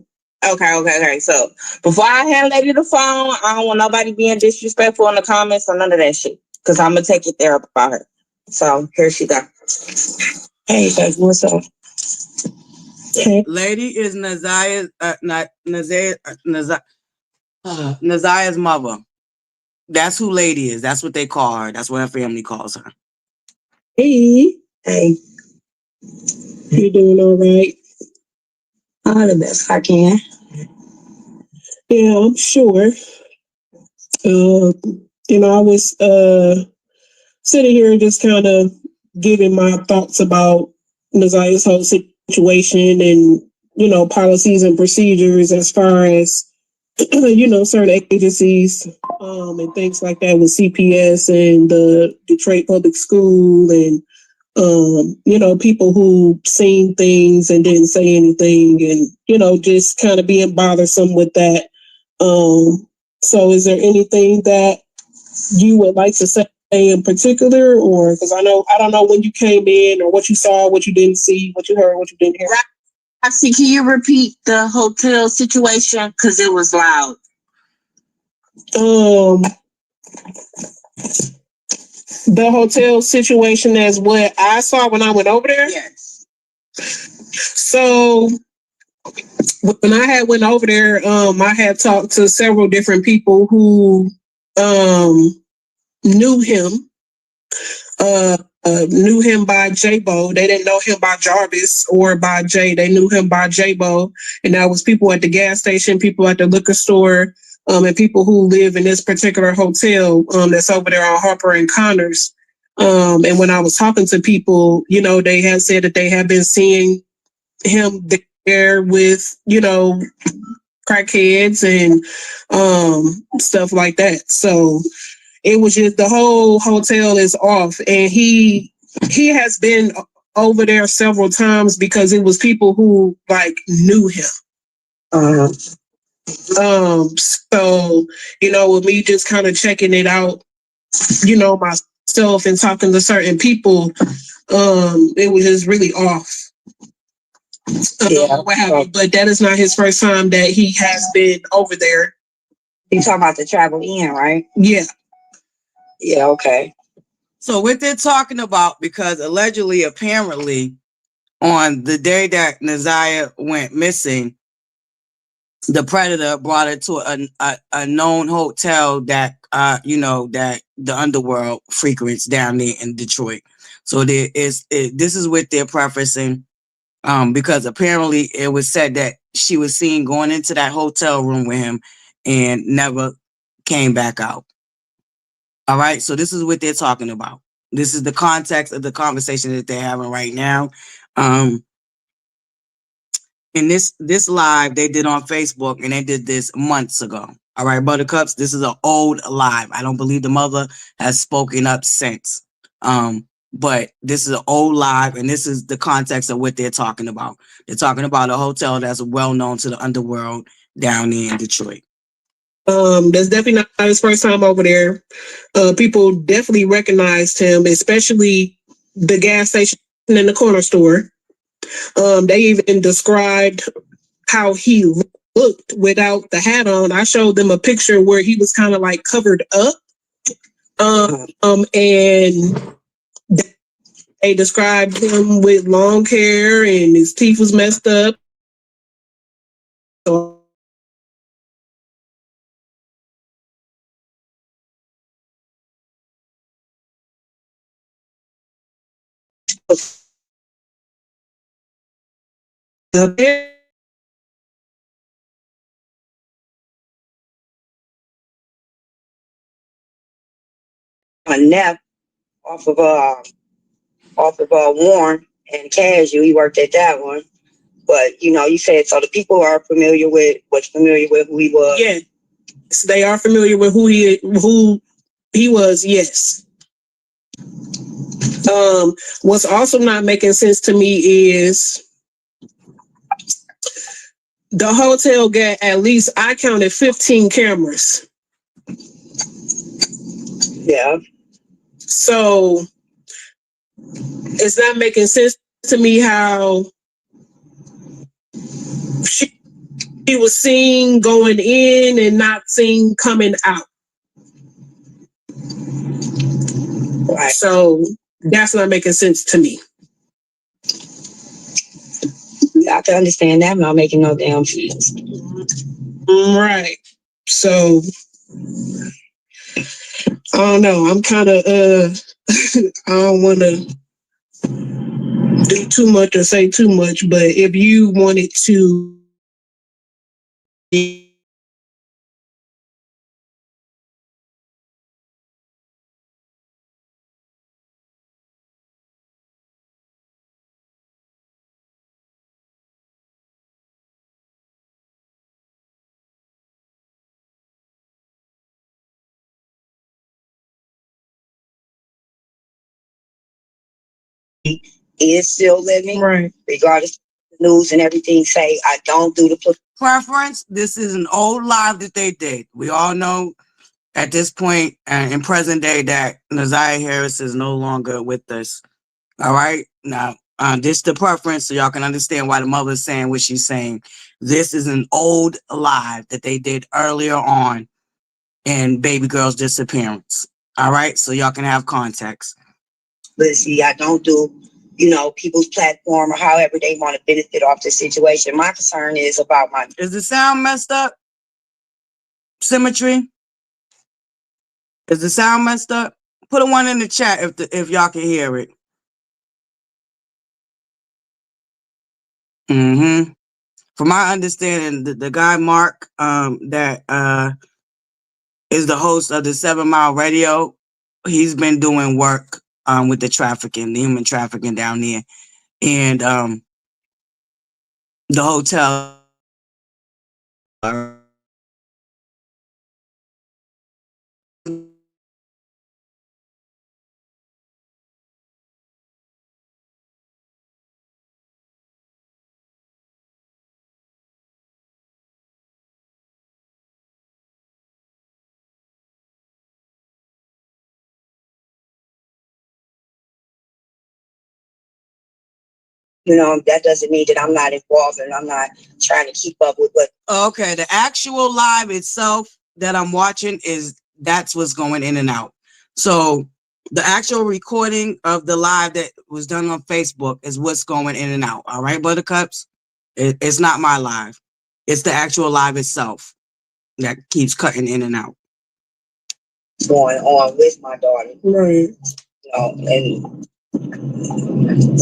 Okay. So before I hand Lady the phone, I don't want nobody being disrespectful in the comments or none of that shit. Because I'm going to take it there about her. So here she go. Hey, guys, what's up? Lady is Naiah's mother. That's who Lady is. That's what they call her. That's what her family calls her. Hey, you doing all right? The best I can. Yeah, I'm sure. I was sitting here just kind of giving my thoughts about Naiah's whole situation and, policies and procedures as far as, certain agencies and things like that with CPS and the Detroit Public School and, people who seen things and didn't say anything and, just kind of being bothersome with that. So is there anything that you would like to say in particular, or because I don't know when you came in or what you saw, what you didn't see, what you heard, what you didn't hear. Roxy, can you repeat the hotel situation because it was loud? The hotel situation is what I saw when I went over there. Yes. So when I went over there, I had talked to several different people who knew him. Knew him by J-Bo. They didn't know him by Jarvis or by Jay. They knew him by J-Bo. And that was people at the gas station, people at the liquor store, and people who live in this particular hotel that's over there on Harper and Connors. And when I was talking to people, they had said that they had been seeing him there with, crackheads and stuff like that. So it was just the whole hotel is off, and he has been over there several times because it was people who knew him. So with me just kind of checking it out, myself and talking to certain people, it was just really off. What happened? But that is not his first time that he has been over there. You talking about the travel in, right? Yeah. Yeah, okay. So what they're talking about, because allegedly, apparently, on the day that Naiah went missing, the predator brought her to a known hotel that that the underworld frequents down there in Detroit. So this is what they're prefacing, because apparently it was said that she was seen going into that hotel room with him and never came back out. All right, so this is what they're talking about. This is the context of the conversation that they're having right now. In this live they did on Facebook, and they did this months ago. All right, Buttercups, this is an old live. I don't believe the mother has spoken up since. But this is an old live, and this is the context of what they're talking about. They're talking about a hotel that's well known to the underworld down there in Detroit. That's definitely not his first time over there. People definitely recognized him, especially the gas station and the corner store. They even described how he looked without the hat on. I showed them a picture where he was kind of covered up. And they described him with long hair and his teeth was messed up. So a nap off of Warren and Casual. He worked at that one. But you said so the people are familiar with who he was. Yeah, so they are familiar with who he was. Yes. What's also not making sense to me is the hotel got, at least I counted, 15 cameras. Yeah. So it's not making sense to me how she was seen going in and not seen coming out. Right. So that's not making sense to me. I can understand that. I'm not making no damn fees. Right. So I don't know. I'm kind of I don't want to do too much or say too much, but if you wanted to Is still living, right, regardless of the news and everything say I don't do the Preference, this is an old live that they did. We all know at this point in present day that Naiah Harris is no longer with us. All right. Now, this the preference so y'all can understand why the mother is saying what she's saying. This is an old live that they did earlier on in baby girl's disappearance. All right. So y'all can have context. But see, I don't do, people's platform or however they want to benefit off the situation. My concern is about my. Is the sound messed up? Symmetry? Is the sound messed up? Put a one in the chat if y'all can hear it. Mm-hmm. From my understanding, the guy Mark, that is the host of the 7 Mile Radio, he's been doing work with the trafficking, the human trafficking down there. And the hotel That doesn't mean that I'm not involved and I'm not trying to keep up with what. Okay, the actual live itself that I'm watching that's what's going in and out. So the actual recording of the live that was done on Facebook is what's going in and out. All right, Buttercups? It's not my live. It's the actual live itself that keeps cutting in and out. Going on with my daughter. right.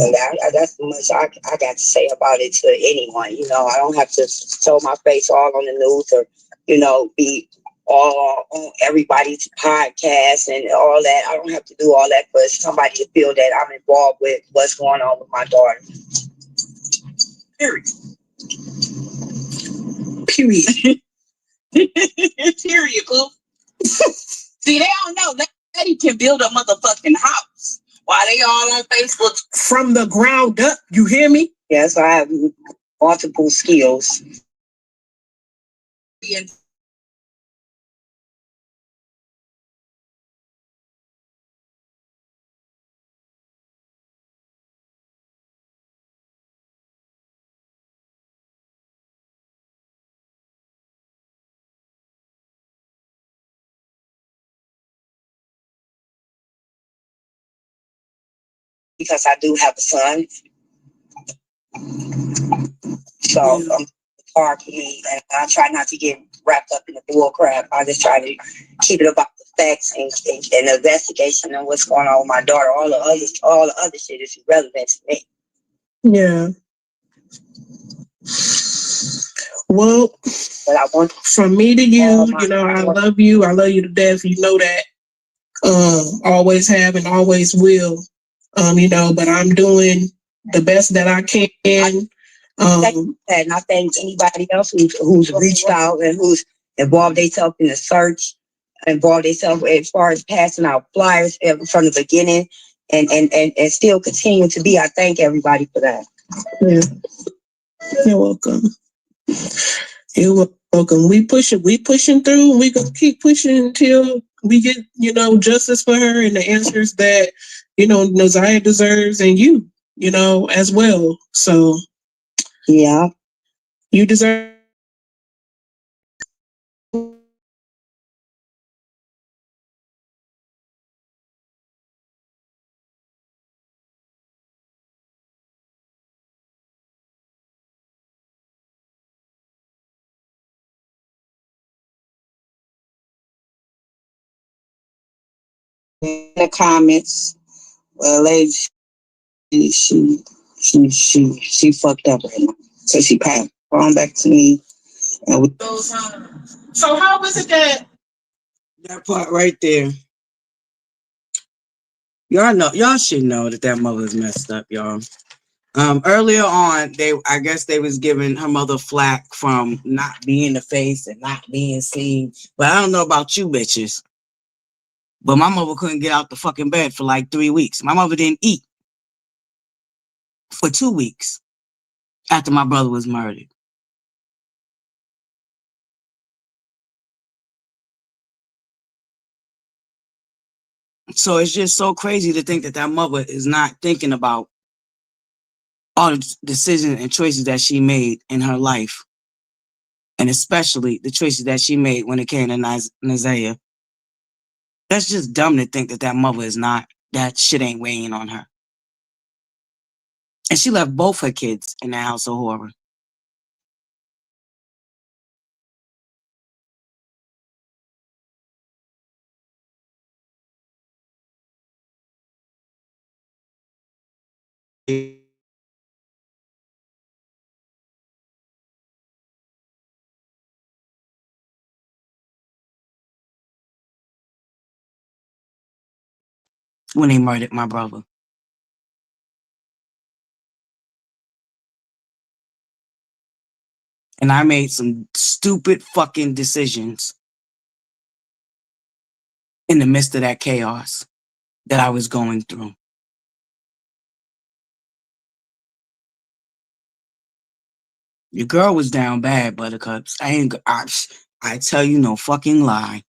And that's the much I got to say about it to anyone. I don't have to show my face all on the news or, be all on everybody's podcast and all that. I don't have to do all that for somebody to feel that I'm involved with what's going on with my daughter. Period. Period. Period, boo. See, they don't know that Eddie can build a motherfucking house while they all on Facebook. From the ground up. You hear me? Yes, I have multiple skills. Because I do have a son. So it's hard for me, and I try not to get wrapped up in the bull crap. I just try to keep it about the facts and the investigation and what's going on with my daughter. All the other shit is irrelevant to me. Yeah. Well, but I want from me to you, I love you. I love you to death. You know that. Always have and always will. But I'm doing the best that I can. And I thank anybody else who's reached out and who's involved themselves in the search, involved themselves as far as passing out flyers from the beginning and still continue to be. I thank everybody for that. Yeah. You're welcome. You're welcome. We pushing through. We gonna keep pushing until we get, justice for her and the answers that, Naiah deserves and you, as well. So yeah, you deserve in the comments, well, lady, she fucked up right now. So she passed on back to me. And we, So how was it that part right there. Y'all should know that mother's messed up, y'all. Earlier on, I guess they was giving her mother flack from not being the face and not being seen. But I don't know about you bitches. But my mother couldn't get out the fucking bed for like 3 weeks. My mother didn't eat for 2 weeks after my brother was murdered. So it's just so crazy to think that mother is not thinking about all the decisions and choices that she made in her life. And especially the choices that she made when it came to Naiah. That's just dumb to think that mother is not, that shit ain't weighing on her. And she left both her kids in that house of horror. When they murdered my brother. And I made some stupid fucking decisions in the midst of that chaos that I was going through. Your girl was down bad, Buttercups. I tell you no fucking lie.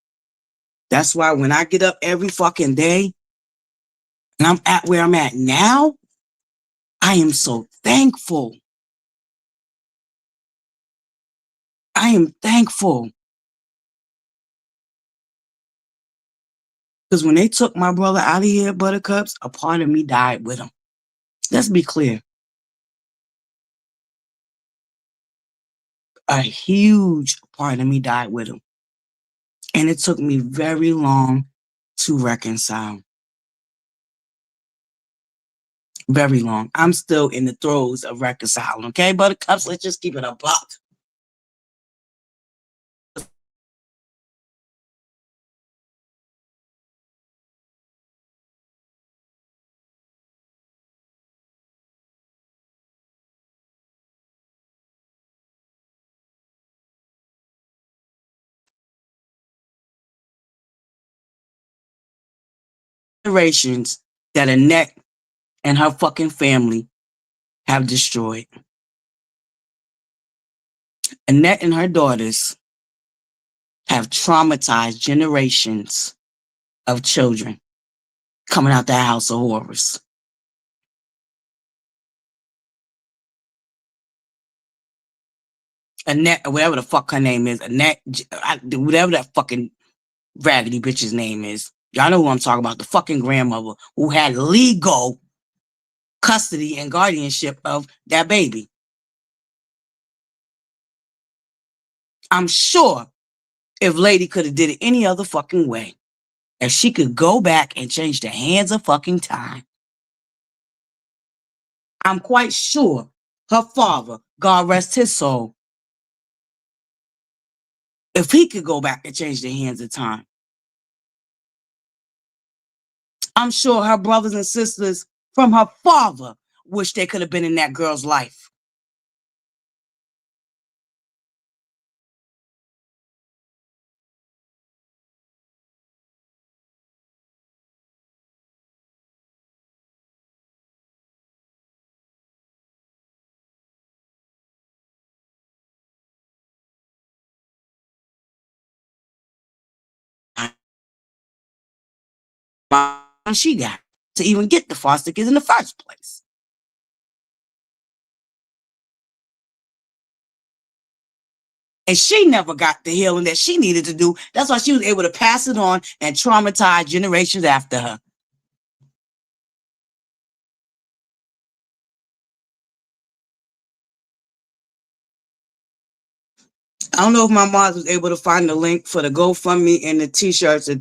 That's why when I get up every fucking day and I'm at where I'm at now, I am so thankful. I am thankful. Because when they took my brother out of here, Buttercups, a part of me died with him. Let's be clear. A huge part of me died with him. And it took me very long to reconcile. Very long. I'm still in the throes of reconciling, okay, Buttercups? Let's just keep it a buck. Generations that Annette and her fucking family have destroyed. Annette and her daughters have traumatized generations of children coming out that house of horrors. Annette, whatever the fuck her name is, Annette, whatever that fucking raggedy bitch's name is. Y'all know who I'm talking about. The fucking grandmother who had legal custody and guardianship of that baby. I'm sure if Lady could have did it any other fucking way, if she could go back and change the hands of fucking time, I'm quite sure her father, God rest his soul, if he could go back and change the hands of time, I'm sure her brothers and sisters from her father wish they could have been in that girl's life. She got to even get the foster kids in the first place. And she never got the healing that she needed to do. That's why she was able to pass it on and traumatize generations after her. I don't know if my mom was able to find the link for the GoFundMe and the T-shirts that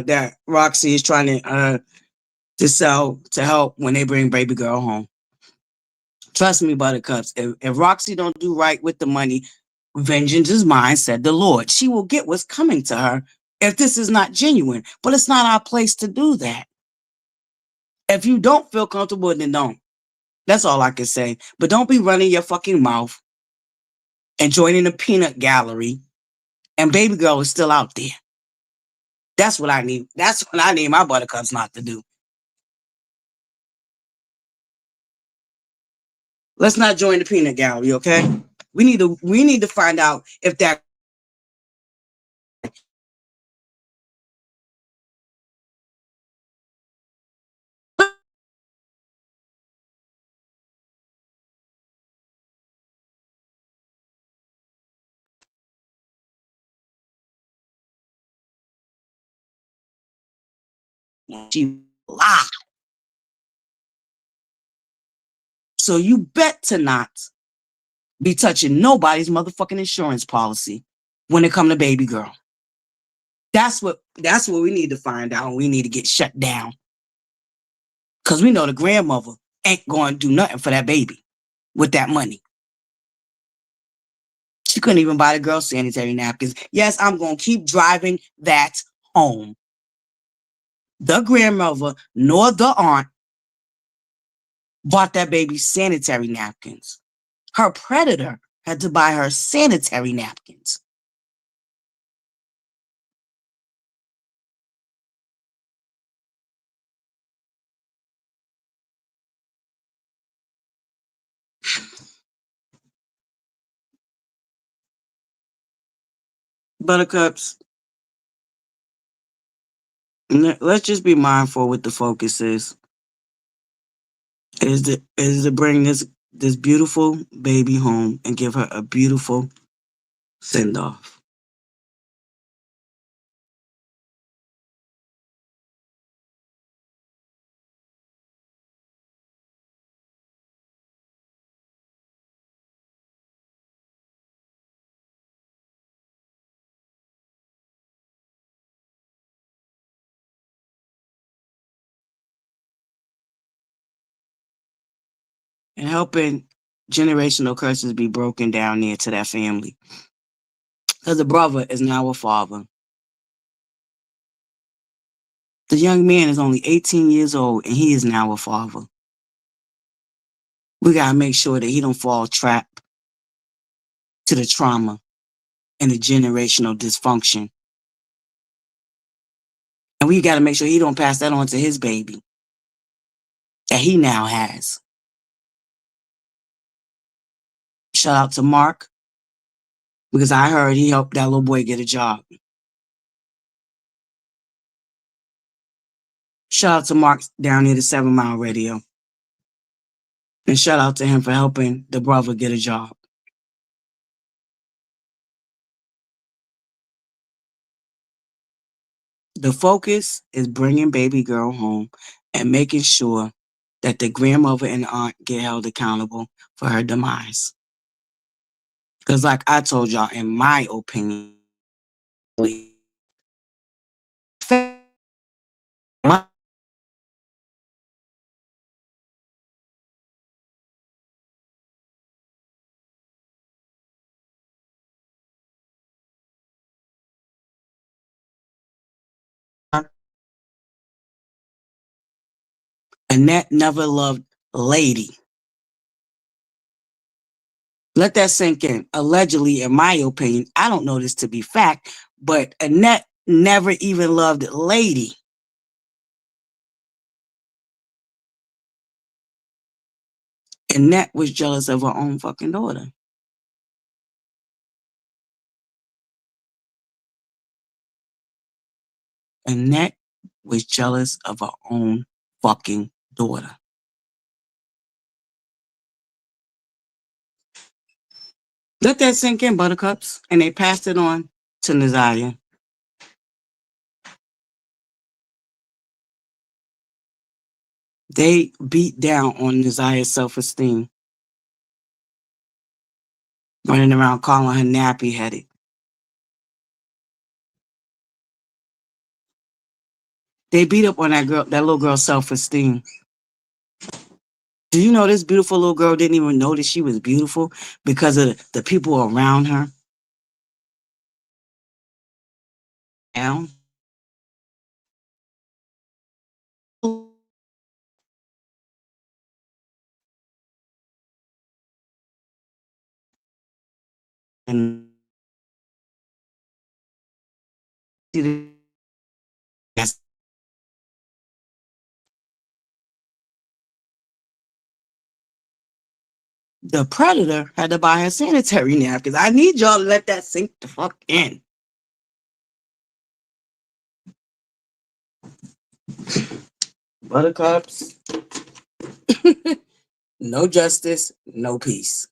that Roxy is trying to sell to help when they bring baby girl home. Trust me, Buttercups. If Roxy don't do right with the money, vengeance is mine, said the Lord. She will get what's coming to her if this is not genuine. But it's not our place to do that. If you don't feel comfortable, then don't. That's all I can say. But don't be running your fucking mouth and joining the peanut gallery. And baby girl is still out there. That's what I need. That's what I need my Buttercups not to do. Let's not join the peanut gallery, okay? We need to find out if that she lied. So you bet to not be touching nobody's motherfucking insurance policy when it come to baby girl. That's what we need to find out, and we need to get shut down. Because we know the grandmother ain't going to do nothing for that baby with that money. She couldn't even buy the girl sanitary napkins. Yes, I'm going to keep driving that home. The grandmother nor the aunt bought that baby sanitary napkins. Her predator had to buy her sanitary napkins. Buttercups, let's just be mindful what the focus is. Is to bring this beautiful baby home and give her a beautiful send off. And helping generational curses be broken down there to that family. Because the brother is now a father. The young man is only 18 years old and he is now a father. We gotta make sure that he don't fall trap to the trauma and the generational dysfunction. And we gotta make sure he don't pass that on to his baby that he now has. Shout out to Mark, because I heard he helped that little boy get a job. Shout out to Mark down here at 7 Mile Radio. And shout out to him for helping the brother get a job. The focus is bringing baby girl home and making sure that the grandmother and aunt get held accountable for her demise. Because like I told y'all, in my opinion, Annette never loved Lady. Let that sink in. Allegedly, in my opinion, I don't know this to be fact, but Annette never even loved Lady. Annette was jealous of her own fucking daughter. Annette was jealous of her own fucking daughter. Let that sink in, Buttercups. And they passed it on to Naiah. They beat down on Naiah's self-esteem, running around calling her nappy-headed. They beat up on that little girl's self-esteem. Do you know this beautiful little girl didn't even know that she was beautiful because of the people around her? Now, and the predator had to buy her sanitary napkins. I need y'all to let that sink the fuck in. Buttercups, no justice, no peace.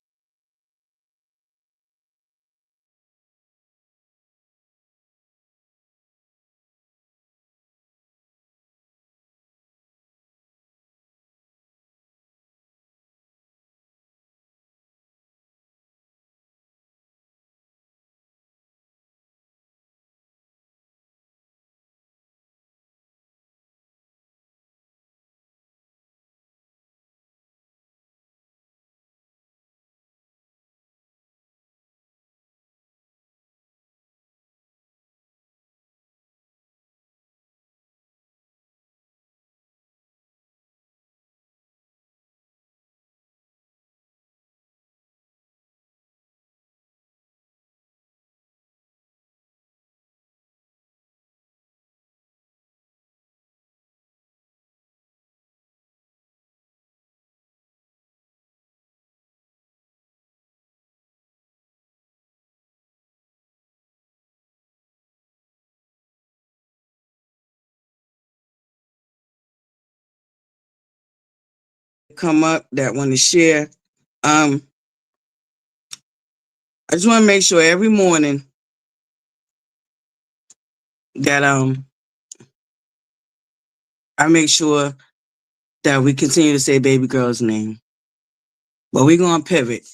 Come up that want to share. Um, I just want to make sure every morning that I make sure that we continue to say baby girl's name. But we're gonna pivot.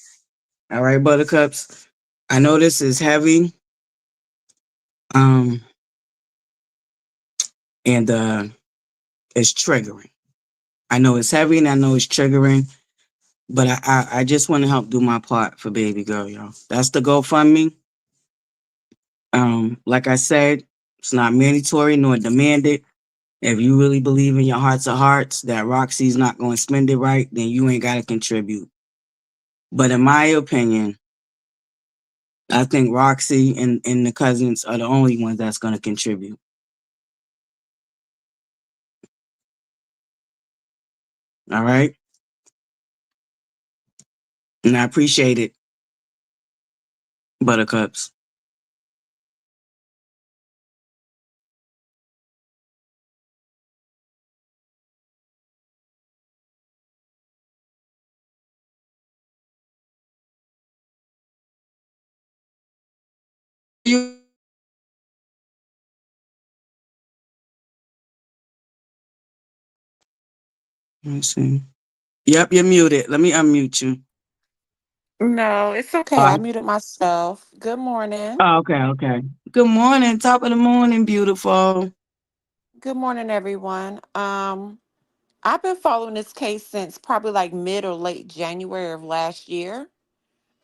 All right, buttercups. I know this is heavy. Um, and it's triggering. I know it's heavy and I know it's triggering, but I just want to help do my part for baby girl, y'all. That's the GoFundMe. Like I said, it's not mandatory nor demanded. If you really believe in your hearts of hearts that Roxy's not going to spend it right, then you ain't got to contribute. But in my opinion, I think Roxy and the cousins are the only ones that's going to contribute. All right. And I appreciate it, buttercups. You, let me see. Yep, you're muted. Let me unmute you. No, it's okay. I muted myself. Good morning. Oh, okay, okay. Good morning, top of the morning, beautiful. Good morning, everyone. I've been following this case since probably like mid or late January of last year.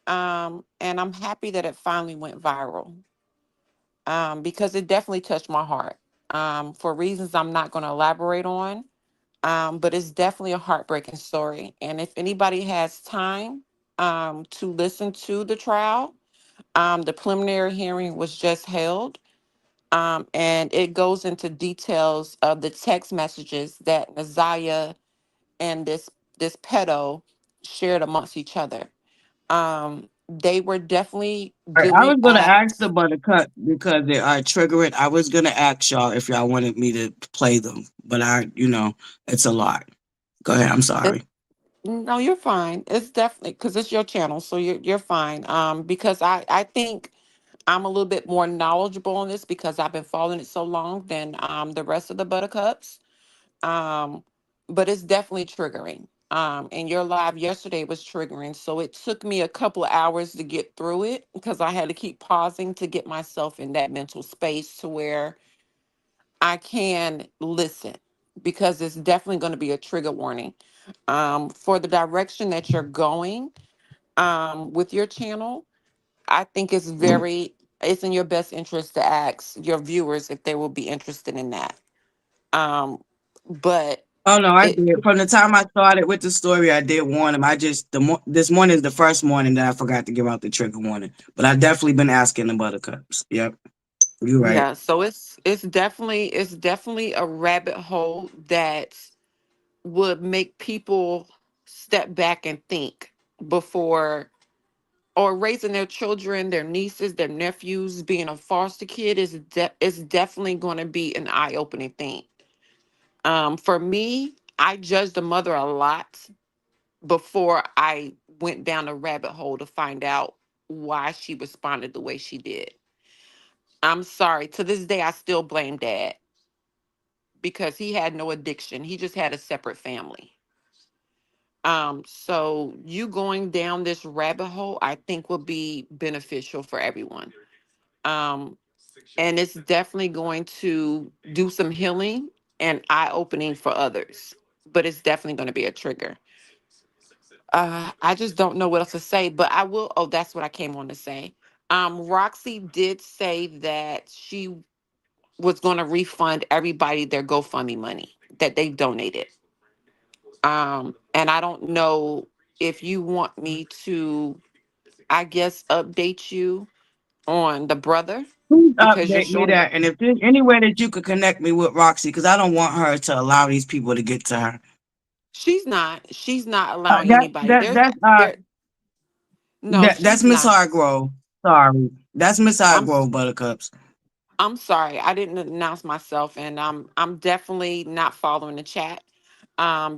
And I'm happy that it finally went viral. Because it definitely touched my heart. For reasons I'm not going to elaborate on. But it's definitely a heartbreaking story. And if anybody has time to listen to the trial, the preliminary hearing was just held. And it goes into details of the text messages that Naiah and this pedo shared amongst each other. They were definitely All right, I doing was gonna ask the acts. buttercup because they are triggering. I was gonna ask y'all if y'all wanted me to play them, but it's a lot. Go ahead. I'm It, sorry. no, you're fine. It's definitely because it's your channel, so you're fine. Because I think I'm a little bit more knowledgeable on this because I've been following it so long than the rest of the buttercups. Um, but it's definitely triggering. And your live yesterday was triggering. So it took me a couple of hours to get through it because I had to keep pausing to get myself in that mental space to where I can listen because it's definitely going to be a trigger warning. For the direction that you're going with your channel, I think it's in your best interest to ask your viewers if they will be interested in that. Um, but Oh no, I it, did. From the time I started with the story, I did warn him. I just this morning is the first morning that I forgot to give out the trigger warning. But I definitely been asking the buttercups. Yep, you're right. yeah, so it's definitely a rabbit hole that would make people step back and think before, or raising their children, their nieces, their nephews, being a foster kid is definitely going to be an eye-opening thing. For me, I judged the mother a lot before I went down a rabbit hole to find out why she responded the way she did. I'm sorry. To this day, I still blame dad because he had no addiction. He just had a separate family. So you going down this rabbit hole, I think will be beneficial for everyone. Um, and it's definitely going to do some healing and eye opening for others. But it's definitely going to be a trigger. I just don't know what else to say, but I will. Oh, that's what I came on to say. Roxy did say that she was going to refund everybody their GoFundMe money that they donated. And I don't know if you want me to, I guess, update you on the brother Please because you're update me showing it. that, and if there's any way that you could connect me with Roxy, because I don't want her to allow these people to get to her. She's not allowing That anybody. that There's that's there no, that's she's Miss not. Hargrove. Sorry, that's Miss I'm Hargrove. Buttercups. I'm sorry, I didn't announce myself, and I'm definitely not following the chat,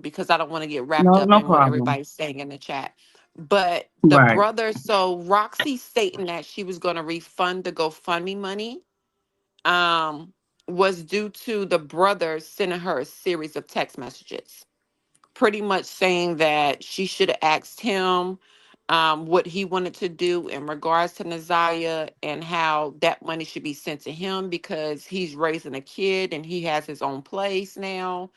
because I don't want to get wrapped No, up no in what problem. everybody's saying in the chat. But the Right. brother, so Roxy stating that she was going to refund the GoFundMe money, um, was due to the brother sending her a series of text messages, pretty much saying that she should have asked him what he wanted to do in regards to Naiah and how that money should be sent to him because he's raising a kid and he has his own place now.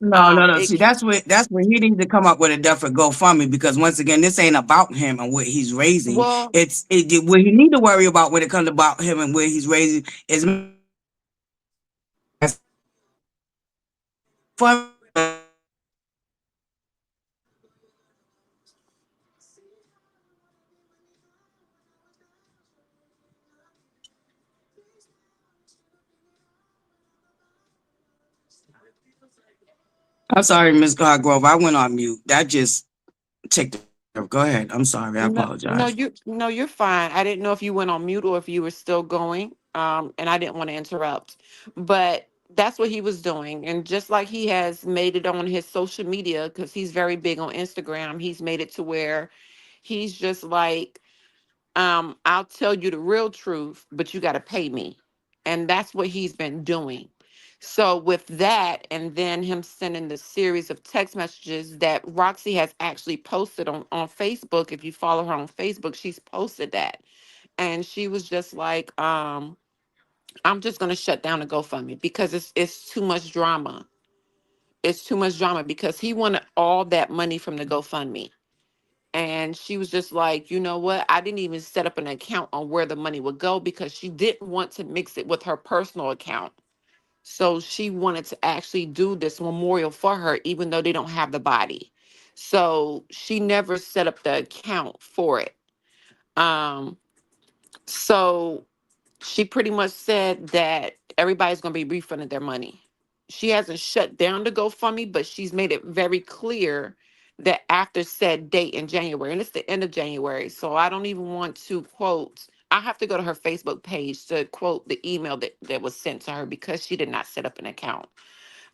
No, no, no. It See, that's where he needs to come up with a different GoFundMe, because once again, this ain't about him and what he's raising. well, What he need to worry about when it comes about him and where he's raising is fun. I'm sorry, Miss Gargrove. I went on mute. That just ticked. Go ahead. I'm sorry. I no, no, apologize. you're fine. I didn't know if you went on mute or if you were still going. And I didn't want to interrupt, but that's what he was doing. And just like he has made it on his social media, because he's very big on Instagram, he's made it to where he's just like, I'll tell you the real truth, but you got to pay me. And that's what he's been doing. So, with that, and then him sending the series of text messages that Roxy has actually posted on Facebook. If you follow her on Facebook, she's posted that. And she was just like, I'm just going to shut down the GoFundMe because it's too much drama. It's too much drama because he wanted all that money from the GoFundMe. And she was just like, you know what? I didn't even set up an account on where the money would go because she didn't want to mix it with her personal account. So she wanted to actually do this memorial for her, even though they don't have the body. So she never set up the account for it. Um, so she pretty much said that everybody's going to be refunded their money. She hasn't shut down the GoFundMe, but she's made it very clear that after said date in January, and it's the end of January, so I don't even want to quote. I have to go to her Facebook page to quote the email that was sent to her because she did not set up an account.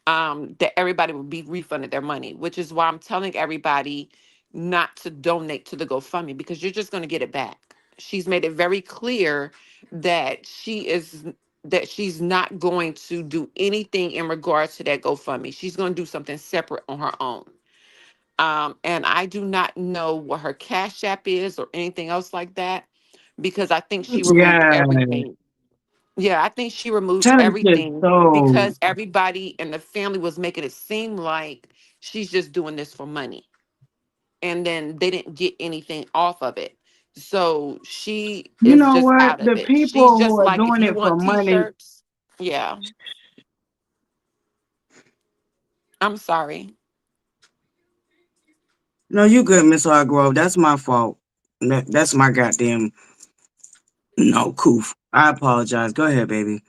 That everybody would be refunded their money, which is why I'm telling everybody not to donate to the GoFundMe because you're just going to get it back. She's made it very clear that she's not going to do anything in regards to that GoFundMe. She's going to do something separate on her own. And I do not know what her Cash App is or anything else like that because I think she removed Yeah. everything. Yeah, I think she removed Tell them shit everything so. because everybody in the family was making it seem like she's just doing this for money. And then they didn't get anything off of it. So she You is know just what? out of The it. She's people who just are like, if doing you it for want money. t-shirts, yeah, I'm sorry. No, you good, Miss Hargrove. That's my fault. That's my goddamn no coof. I apologize. Go ahead, baby.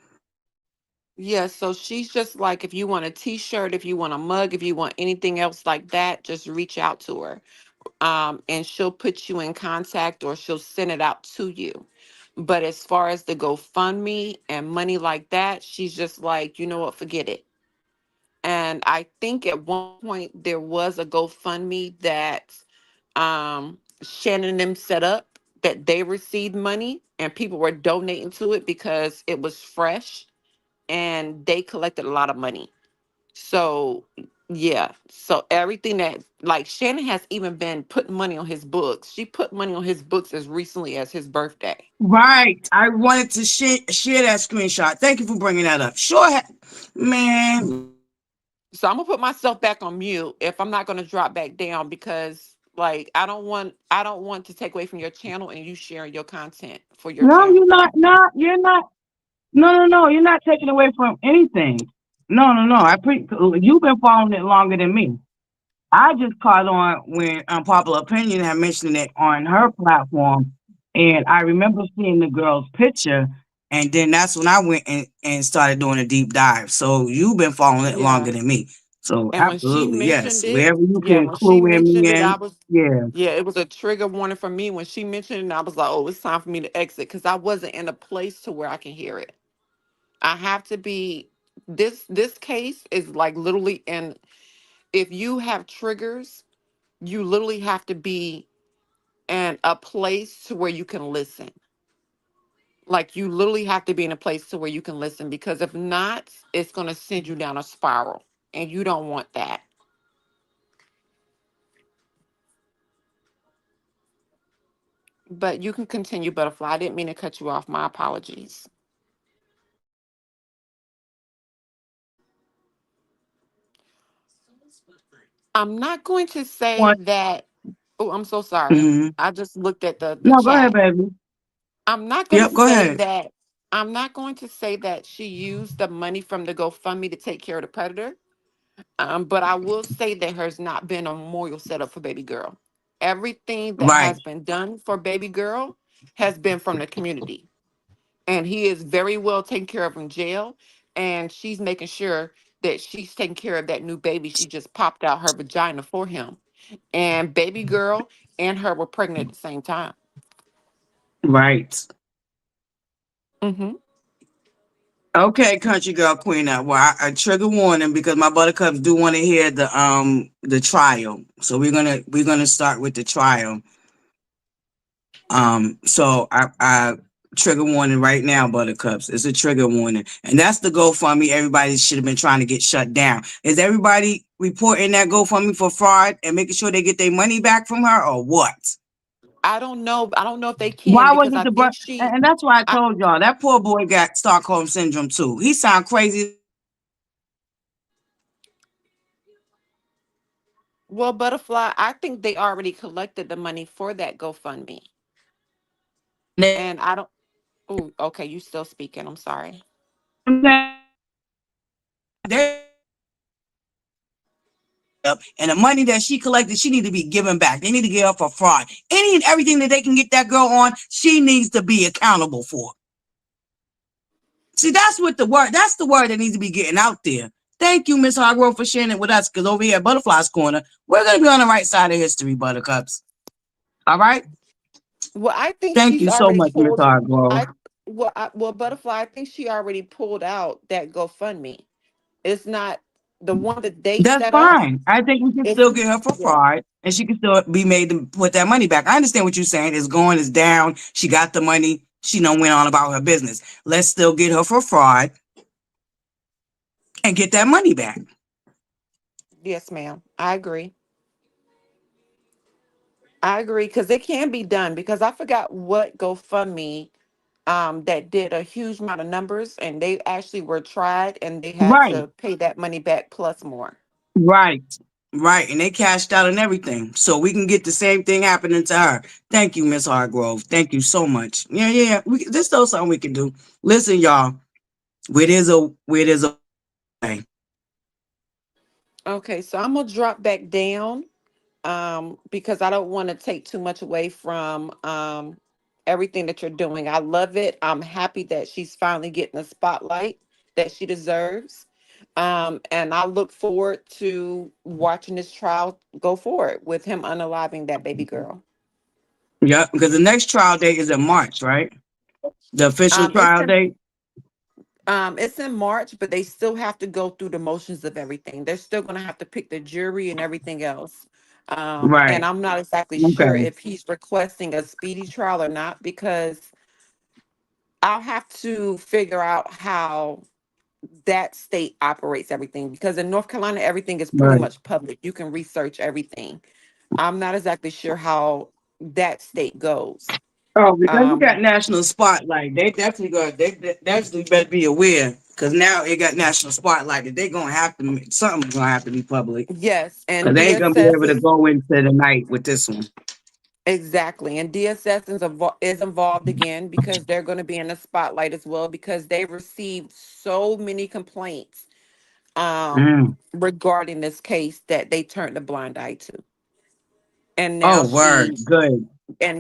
Yeah, so she's just like, if you want a t-shirt, if you want a mug, if you want anything else like that, just reach out to her. And she'll put you in contact or she'll send it out to you. But as far as the GoFundMe and money like that, she's just like, you know what, forget it. And I think at one point there was a GoFundMe that Shannon and them set up, that they received money and people were donating to it because it was fresh and they collected a lot of money. So yeah, so everything that, like, Shannon has even been putting money on his books. She put money on his books as recently as his birthday. Right. I wanted to share that screenshot. Thank you for bringing that up. Sure, man. So I'm gonna put myself back on mute if I'm not gonna drop back down, because like I don't want to take away from your channel and you sharing your content for your No, you're channel. not. Not. You're not. No, no, no. You're not taking away from anything. No, no, no. You've been following it longer than me. I just caught on when Popular Opinion had mentioned it on her platform, and I remember seeing the girl's picture, and then that's when I went and started doing a deep dive. So you've been following it Yeah. longer than me. So And when she absolutely, yes. mentioned it, Wherever you yeah, can when she clue in mentioned me it, I in, was, yeah. yeah, it was a trigger warning for me. When she mentioned it, I was like, oh, it's time for me to exit because I wasn't in a place to where I can hear it. I have to be, this case is like literally, and if you have triggers, you literally have to be in a place to where you can listen. Like, you literally have to be in a place to where you can listen, because if not, it's going to send you down a spiral and you don't want that. But you can continue, Butterfly. I didn't mean to cut you off. My apologies. I'm not going to say One. that. Oh, I'm so sorry. Mm-hmm. I just looked at the No, go ahead, chat. baby. I'm not going to Yep, go say ahead. that. I'm not going to say that she used the money from the GoFundMe to take care of the predator. But I will say that there's not been a memorial set up for baby girl. Everything that Right, has been done for baby girl has been from the community. And he is very well taken care of in jail. And she's making sure that she's taking care of that new baby. She just popped out her vagina for him. And baby girl and her were pregnant at the same time. right. Hmm. Okay, country girl queen. Now, well, I trigger warning because my buttercups do want to hear the trial. So we're gonna start with the trial. So I trigger warning right now, buttercups. It's a trigger warning, and that's the GoFundMe. Everybody should have been trying to get shut down. Is everybody reporting that GoFundMe for fraud and making sure they get their money back from her, or what? I don't know. I don't know if they can, Why was because it I the bro? think she, And that's why I I, told y'all that poor boy got Stockholm syndrome too. He sound crazy. well, Butterfly, I think they already collected the money for that GoFundMe. And I don't, oh, okay, you still speaking. I'm sorry. And the money that she collected, she need to be given back. They need to get her for fraud. Any and everything that they can get that girl on, she needs to be accountable for. See, that's what the word. That's the word that needs to be getting out there. Thank you, Miss Hargrove, for sharing it with us. Because over here at Butterfly's Corner, we're gonna be on the right side of history, Buttercups. All right. Well, I think Thank she's you so already much, Miss pulled. Hargrove. I well, Butterfly. I think she already pulled out that GoFundMe. It's not the one that they That's set up. fine. I think we can It's still get her for yeah, fraud, and she can still be made to put that money back. I understand what you're saying. It's going, it's down. She got the money. She done went on about her business. Let's still get her for fraud and get that money back. yes, ma'am. I agree. I agree, because it can be done. Because I forgot what GoFundMe. that did a huge amount of numbers, and they actually were tried and they had Right. to pay that money back plus more. Right. Right. And they cashed out and everything. So we can get the same thing happening to her. Thank you, Miss Hargrove. Thank you so much. Yeah, yeah. This is something we can do. Listen, y'all. Where there's a way. Okay, so I'm gonna drop back down because I don't want to take too much away from everything that you're doing. I love it. I'm happy that she's finally getting the spotlight that she deserves. And I look forward to watching this trial go forward with him unaliving that baby girl. Yeah, because the next trial date is in March, right? The official Um, it's trial in date. it's in March, but they still have to go through the motions of everything. They're still going to have to pick the jury and everything else. And Right. I'm not exactly sure Okay. if he's requesting a speedy trial or not, because I'll have to figure out how that state operates everything. Because in North Carolina, everything is pretty Right. much public. You can research everything. I'm not exactly sure how that state goes. Oh, because you got Um, national spotlight. They definitely got. They definitely better be aware because now it got national spotlight. That they gonna have to. Something's gonna have to be public yes, and because they ain't gonna be DSS able to is go into the night with this one. exactly, and DSS is involved again because they're going to be in the spotlight as well because they received so many complaints Mm. regarding this case that they turned a blind eye to, and Oh, word. Good.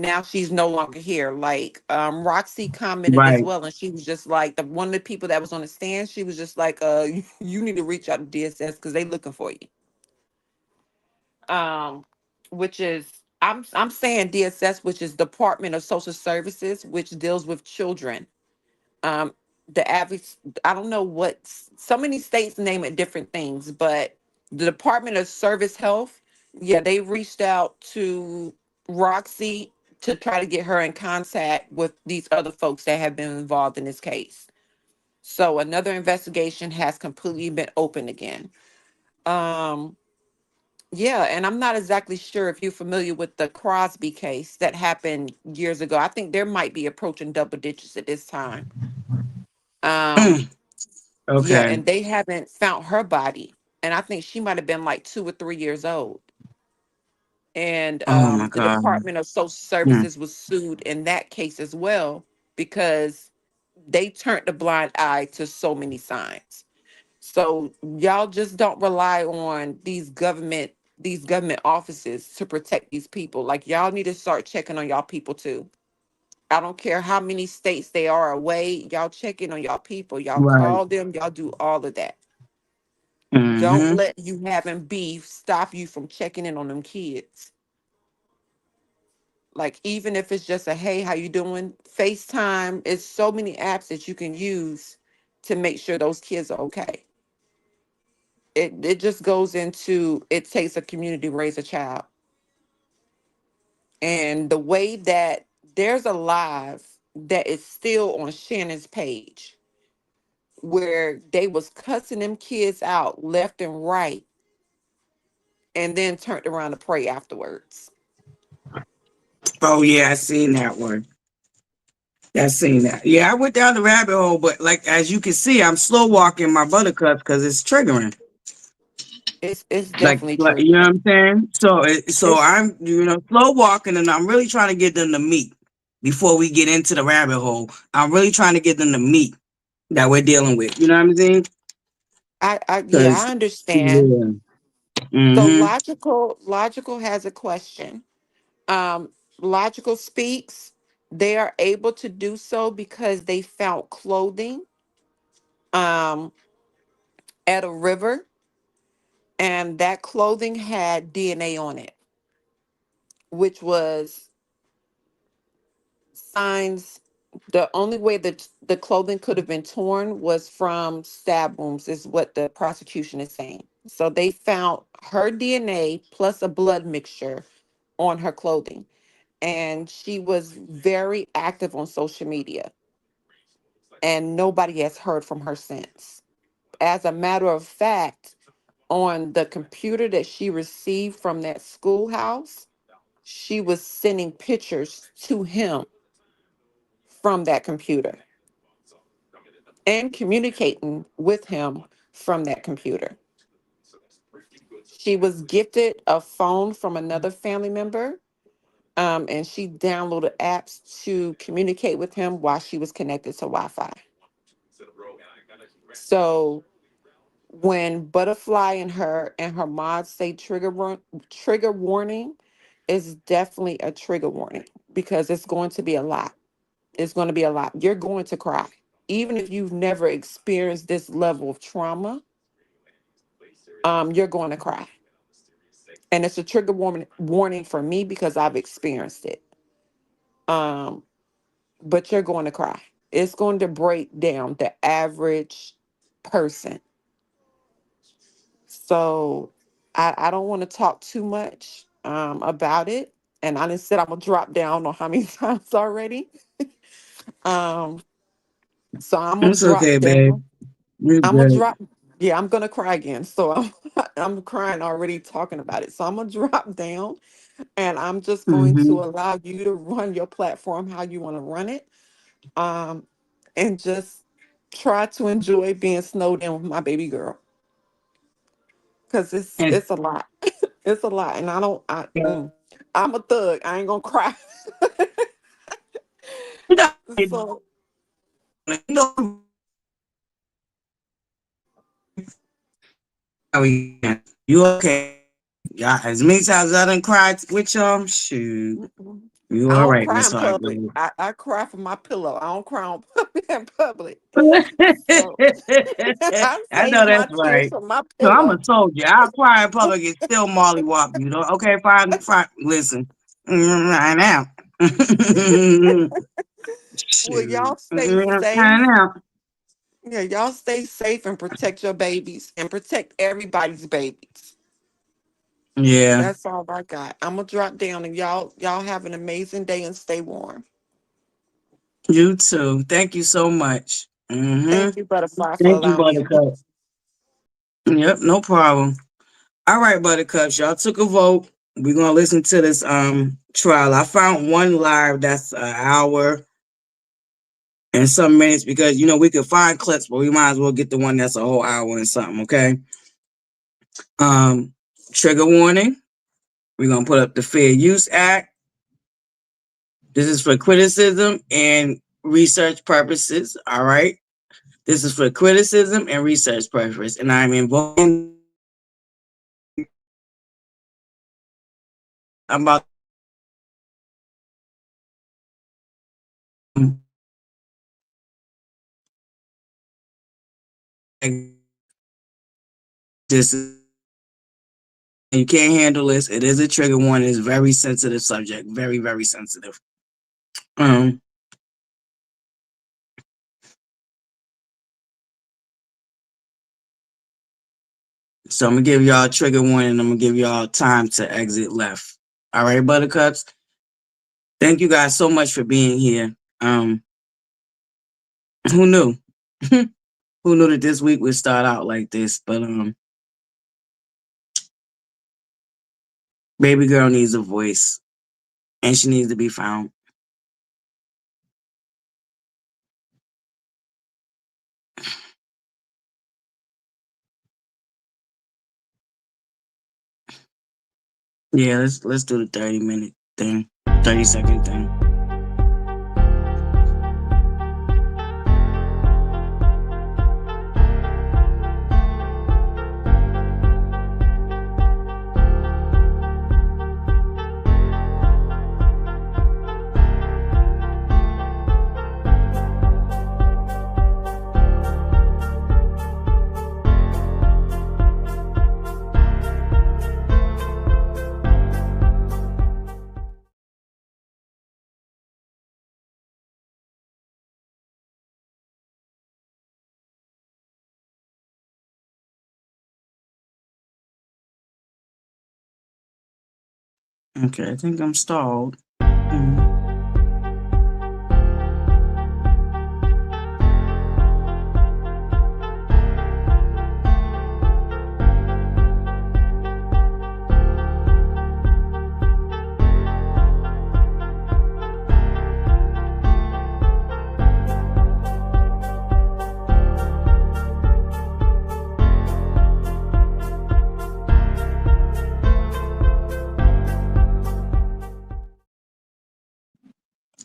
now she's no longer here. Like Roxy commented as Right. well, and she was just like the one of the people that was on the stand. She was just like, you need to reach out to DSS because they looking for you." um, which is I'm saying DSS, which is Department of Social Services, which deals with children. Um, the average, I don't know what, so many states name it different things, but the Department of Service Health, yeah, they reached out to Roxy to try to get her in contact with these other folks that have been involved in this case. So another investigation has completely been opened again. Um, yeah, and I'm not exactly sure if you're familiar with the Crosby case that happened years ago. I think there might be approaching double digits at this time. Um, Mm. yeah, Okay. and they haven't found her body. And I think she might have been like 2 or 3 years old. And Oh my the God. Department of Social Mm. Services was sued in that case as well because they turned a blind eye to so many signs. So y'all just don't rely on these government offices to protect these people. Like y'all need to start checking on y'all people too. I don't care how many states they are away. Y'all check in on y'all people. Y'all Right. call them. Y'all do all of that. Don't Mm-hmm. let you having beef stop you from checking in on them kids. Like even if it's just a hey, how you doing? FaceTime. It's so many apps that you can use to make sure those kids are okay. It just goes into it takes a community to raise a child. And the way that there's a live that is still on Shannon's page where they was cussing them kids out left and right and then turned around to pray afterwards. Oh yeah, I seen that one. I seen that. Yeah, I went down the rabbit hole, but like as you can see, I'm slow walking my buttercups because it's triggering. It's Like, definitely you know what triggering. I'm saying? So It's I'm slow walking, and I'm really trying to get them to meet before we get into the rabbit hole. I'm really trying to get them to meet that we're dealing with. You know what I'm saying? I yeah, Because I understand. yeah, So mm-hmm, logical has a question. Um Logical speaks, they are able to do so because they found clothing um at a river, and that clothing had DNA on it, which was signs. The only way that the clothing could have been torn was from stab wounds, is what the prosecution is saying. So they found her DNA plus a blood mixture on her clothing. And she was very active on social media, and nobody has heard from her since. As a matter of fact, on the computer that she received from that schoolhouse, she was sending pictures to him from that computer and communicating with him from that computer. She was gifted a phone from another family member, and she downloaded apps to communicate with him while she was connected to Wi-Fi. So when ButterFlii and her mods say trigger warning, it's definitely a trigger warning because it's going to be a lot. It's going to be a lot. You're going to cry. Even if you've never experienced this level of trauma, you're going to cry. And it's a trigger warning for me because I've experienced it. Um, but you're going to cry. It's going to break down the average person. So I don't want to talk too much about it. And I just said I'm gonna drop down on how many times already. um, so I'm gonna It's drop okay, babe. down. You're I'm gonna good. drop. Yeah, I'm gonna cry again. So I'm crying already talking about it. So I'm gonna drop down, and I'm just going Mm-hmm. to allow you to run your platform how you want to run it, um, and just try to enjoy being snowed in with my baby girl because And it's a lot. It's a lot, and I don't. I'm a thug. I ain't gonna cry. So you know, you okay? Yeah, as many times as I done cried with y'all, shoot, mm-mm. you I all don't right, cry Miss in public. Heartbreak. I cry for my pillow. I don't cry in public. So I I know save my that's tears right. for my So I'm a pillow. soldier. I'll cry in public and still mollywop you. Know? Okay, fine, fine. Listen, right now. Well, Shoot, y'all stay right safe. now. Yeah, y'all stay safe and protect your babies and protect everybody's babies. Yeah, That's all I got. I'm gonna drop down and y'all have an amazing day and stay warm. you too. Thank you so much. Thank you, Butterfly, for Thank you, allowing me to. Buttercup. Yep, no problem. All right, Buttercups, y'all took a vote. We're gonna listen to this trial. I found one live that's an hour and some minutes because we could find clips, but we might as well get the one that's a whole hour and something, okay? Um, Trigger warning. We're gonna put up the Fair Use Act. This is for criticism and research purposes. All right. This is for criticism and research purposes, and I'm invoking. I'm about this. You can't handle this. It is a trigger warning. It's a very sensitive subject. Very, very sensitive. Um. So I'm gonna give y'all a trigger warning. I'm gonna give y'all time to exit left. All right, Buttercups. Thank you guys so much for being here. Who knew? Who knew that this week would start out like this? But baby girl needs a voice, and she needs to be found. Yeah, let's do the 30-minute thing, 30-second thing. Okay, I think I'm stalled.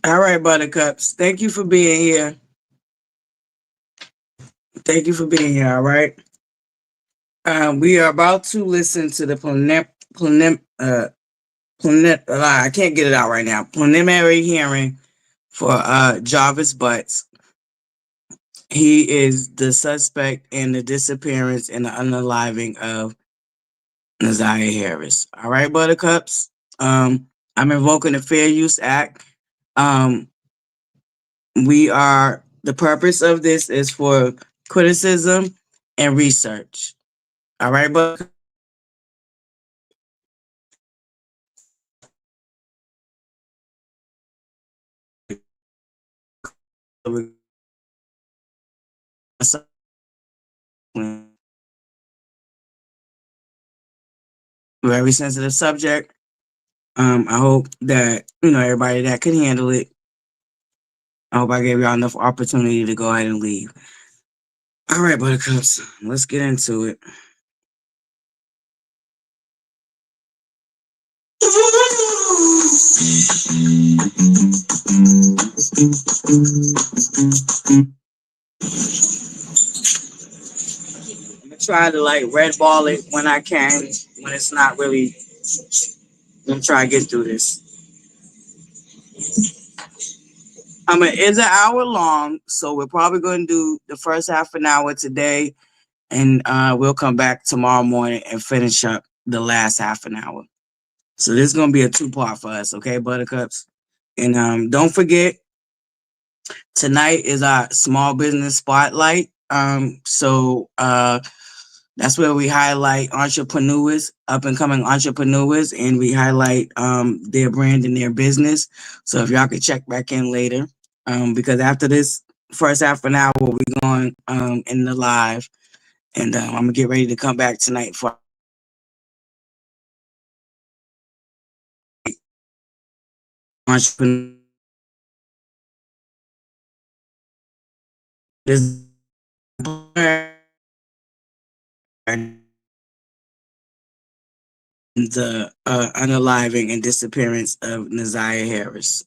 All right, Buttercups. Thank you for being here. Thank you for being here. All right. We are about to listen to the I can't get it out right now. Preliminary hearing for Jarvis Butts. He is the suspect in the disappearance and the unaliving of Naiah Harris. All right, Buttercups. I'm invoking the Fair Use Act. The purpose of this is for criticism and research. All right, Buttercups. Very sensitive subject. I hope that everybody that can handle it. I hope I gave y'all enough opportunity to go ahead and leave. All right, Buttercups, let's get into it. I'm gonna try to red ball it when I can, when it's not really. I'm gonna try to get through this. It's an hour long, so we're probably gonna do the first half an hour today, and we'll come back tomorrow morning and finish up the last half an hour. So this is gonna be a 2-part for us, okay, Buttercups? And don't forget, tonight is our small business spotlight. So that's where we highlight entrepreneurs, up and coming entrepreneurs, and we highlight their brand and their business. So if y'all could check back in later, because after this first half an hour, we're going in the live, and I'm gonna get ready to come back tonight for entrepreneurs. The unaliving and disappearance of Naiah Harris.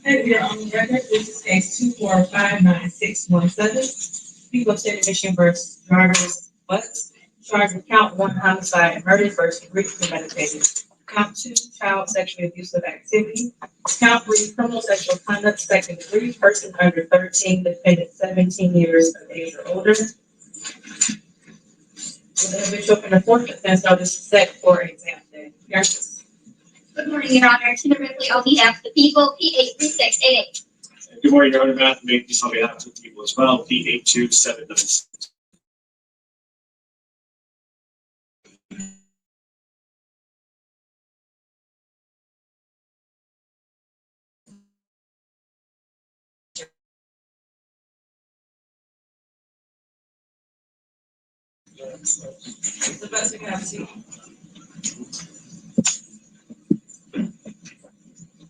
Hey, we are on the record. This is case 2459617. People of State of Michigan versus Jarvis Butts. Charged with count 1 homicide and murder versus 3 premeditated. Count 2 child sexually abusive activity. Count 3 criminal sexual conduct, second degree, person under 13, defendant 17 years of age or older. Will the individual from the fourth defense notice set for exam day? Yes. Good morning, Your Honor. Tina Ripley on behalf of the people, P83688. Good morning, Your Honor. Matthew Makepeace on behalf of the people as well, P82796. The best we can have seen.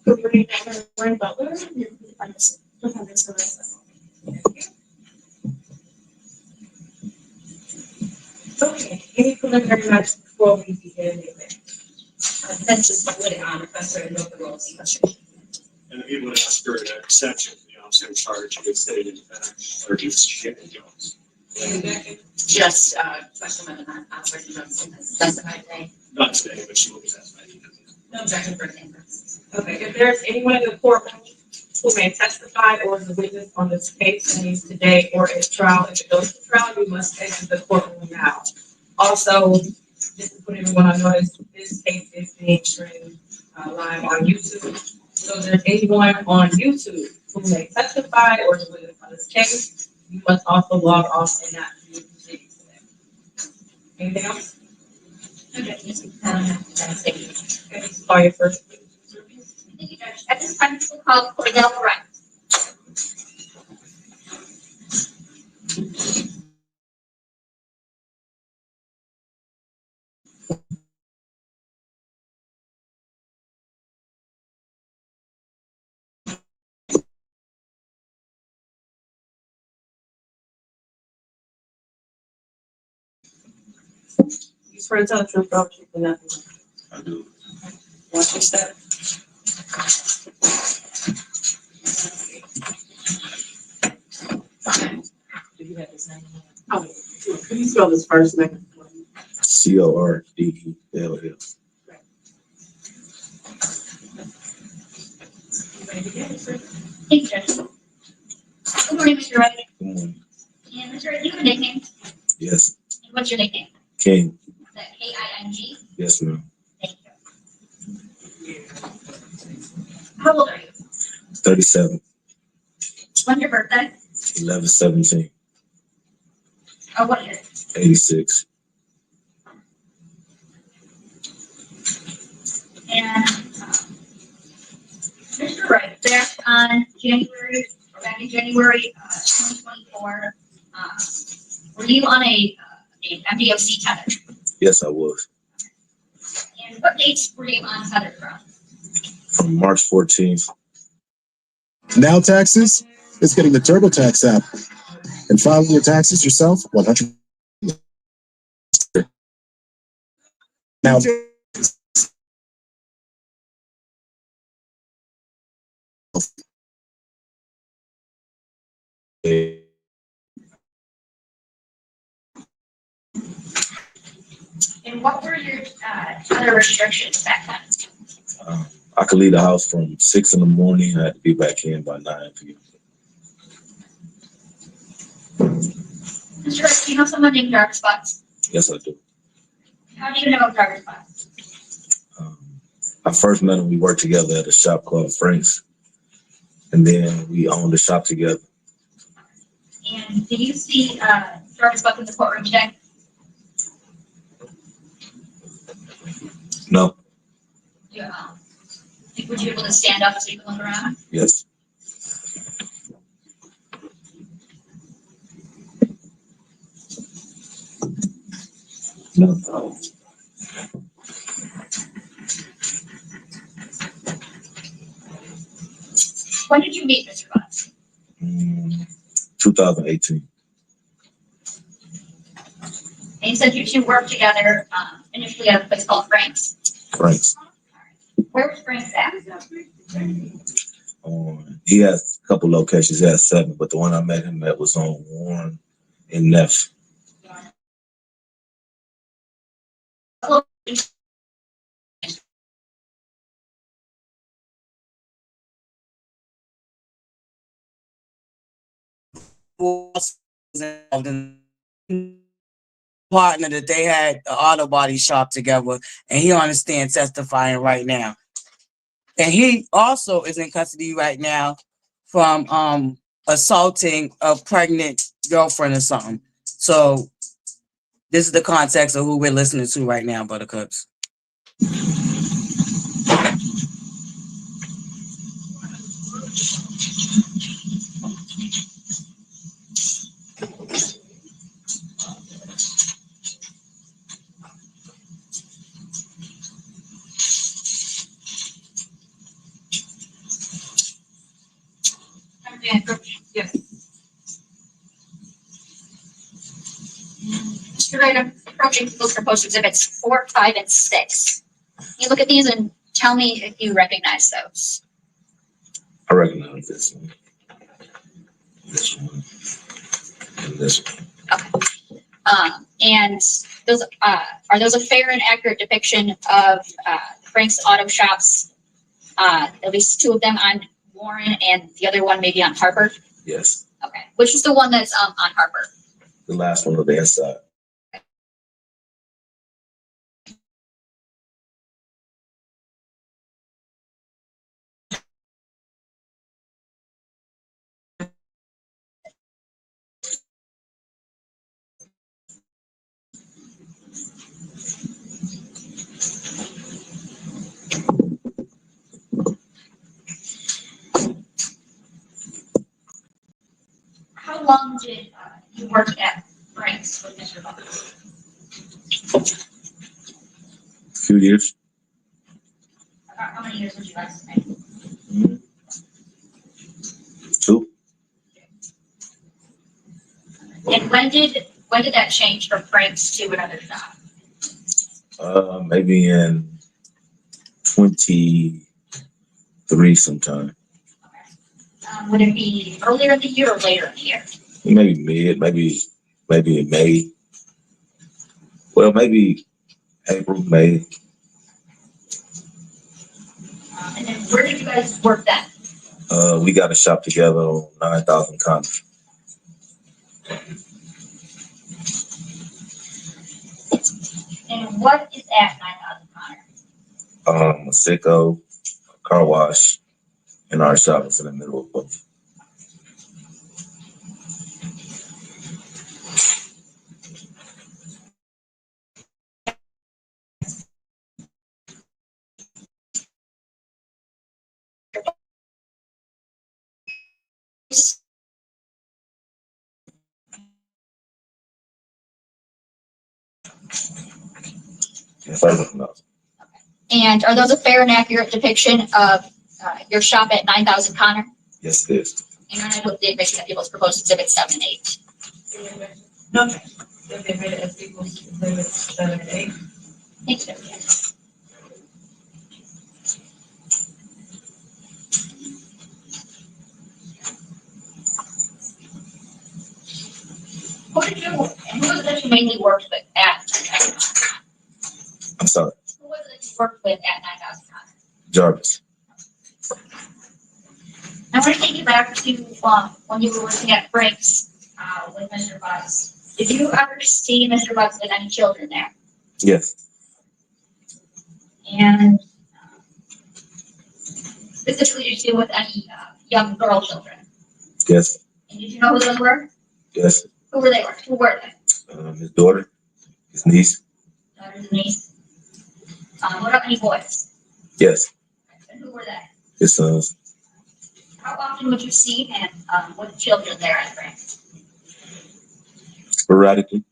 Good morning, Warren Butler. Okay, any preliminary matters before we begin the event? That's just what it on, Professor and Dr. Rossi. And the people would ask for an exception for the officer in charge who would state in fact, or just shit and jobs. Just, Special Amendment Officer Johnson has specified today. Not today, but she will be testified. No objection for example. Okay, if there's anyone in the courtroom who may testify or is a witness on this case, means today or at trial, if it goes to trial, you must exit the courtroom now. Also, just to put everyone on notice, this case is being streamed live on YouTube. So if there's anyone on YouTube who may testify or is a witness on this case, you must also log off and not view the proceedings today. Anything else? Call your first. Thank you, Judge. At this time, we'll call Cordell Wright. You swear to tell the truth, don't you? Nothing. I do. Watch your step. Do you have his name? Oh, can you spell his first name? Cordell. Thank you, Judge. Good morning, Mr. Wright. Good morning. And Mr. Wright, do you have a nickname? Yes. And what's your nickname? King. Is that K-I-N-G? Yes, ma'am. Thank you. How old are you? 37. When's your birthday? 11/17. Oh, what year? 86. And Mr. Wright, back in January 2024, were you on a MDOC tether? Yes, I was. And what dates were you on tether from? From March 14th. Now Taxes is getting the TurboTax app and filing your taxes yourself 100. Now. And what were your other restrictions back then? I could leave the house from 6 in the morning. I had to be back in by 9 p.m. Mr. Wright, do you know someone named Dark Spots? Yes, I do. How do you know Dark Spots? I first met him. We worked together at a shop called Frank's. And then we owned the shop together. And did you see Dark Spots in the courtroom today? No. Yeah. Would you be able to stand up so you can look around? Yes. No. When did you meet Mr. Butts? 2018. And you said you two worked together initially at a place called Frank's. Frank's. Where was Frank's at? He has a couple locations. He has 7, but the one I met him at was on Warren and Neff. Was involved in partner that they had an auto body shop together, and he on the stand testifying right now. And he also is in custody right now from assaulting a pregnant girlfriend or something. So this is the context of who we're listening to right now, Buttercups. Yes. Mr. Wright, I'm approaching those proposed exhibits 4, 5, and 6. Can you look at these and tell me if you recognize those? I recognize this one. This one. And this one. Okay. And those are those a fair and accurate depiction of Frank's Auto Shops? At least 2 of them on Warren and the other one maybe on Harper? Yes. Okay. Which is the one that's on Harper? The last one on the inside. long did you work at Frank's with Mr. Buck? A few years. About how many years would you estimate? 2. And when did that change from Frank's to another shop? Maybe in 23 sometime. Would it be earlier in the year or later in the year? Maybe maybe in May. Well, maybe April, May. And then where did you guys work then? We got a shop together on 9,000 Connors. And what is at 9,000 Connor? A sicko, a car wash, and our shop is in the middle of both. Yes, I don't know. And are those a fair and accurate depiction of your shop at 9,000 Connor? Yes, it is. And I put the admission that people's proposed exhibit 7 and 8. No, they made it as equals to exhibit 7 and 8. Thanks, Vivian. Who was it that you mainly worked with at 9,000 Connor? I'm sorry. Who was it that you worked with at 9,000 Connor? Jarvis. I want to take you back to when you were working at Frank's with Mr. Butts. Did you ever see Mr. Butts with any children there? Yes. And specifically, did you see with any young girl children? Yes. And did you know who those were? Yes. Who were they? Who were they? His daughter, his niece. Daughters and niece. What about any boys? Yes. And who were they? His sons. How often would you see him with children there at Frank's? Sporadically.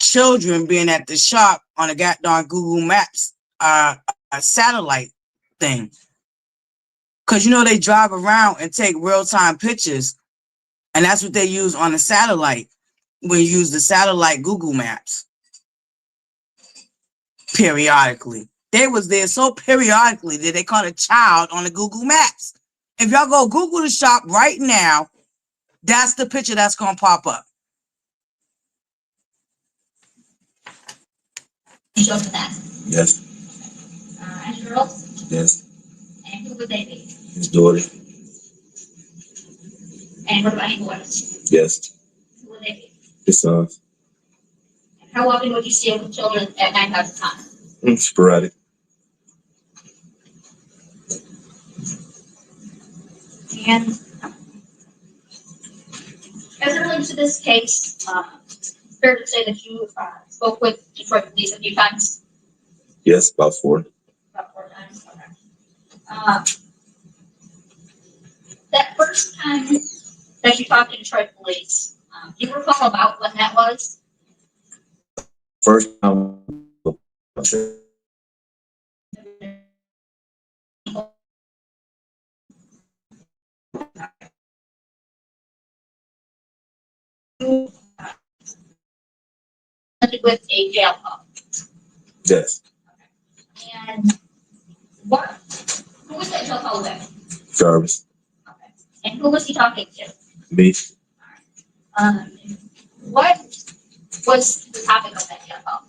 Children being at the shop on a goddamn Google Maps a satellite thing. Because, they drive around and take real-time pictures, and that's what they use on a satellite when you use the satellite Google Maps. Periodically. They was there so periodically that they caught a child on the Google Maps. If y'all go Google the shop right now, that's the picture that's going to pop up. And children that? Yes. And girls? Yes. And who would they be? His daughter. And what about any boys? Yes. Who would they be? His sons. And how often would you see him with children at 9,000 Connor? Sporadic. And as it relates to this case, fair to say that you spoke with Detroit police a few times? Yes, about 4. About 4 times? Okay. That first time that you talked to Detroit police, do you recall about when that was? First time. With a jail call. Yes. And who was that jail call with? Jarvis. Okay. And who was he talking to? Me. What was the topic of that jail call?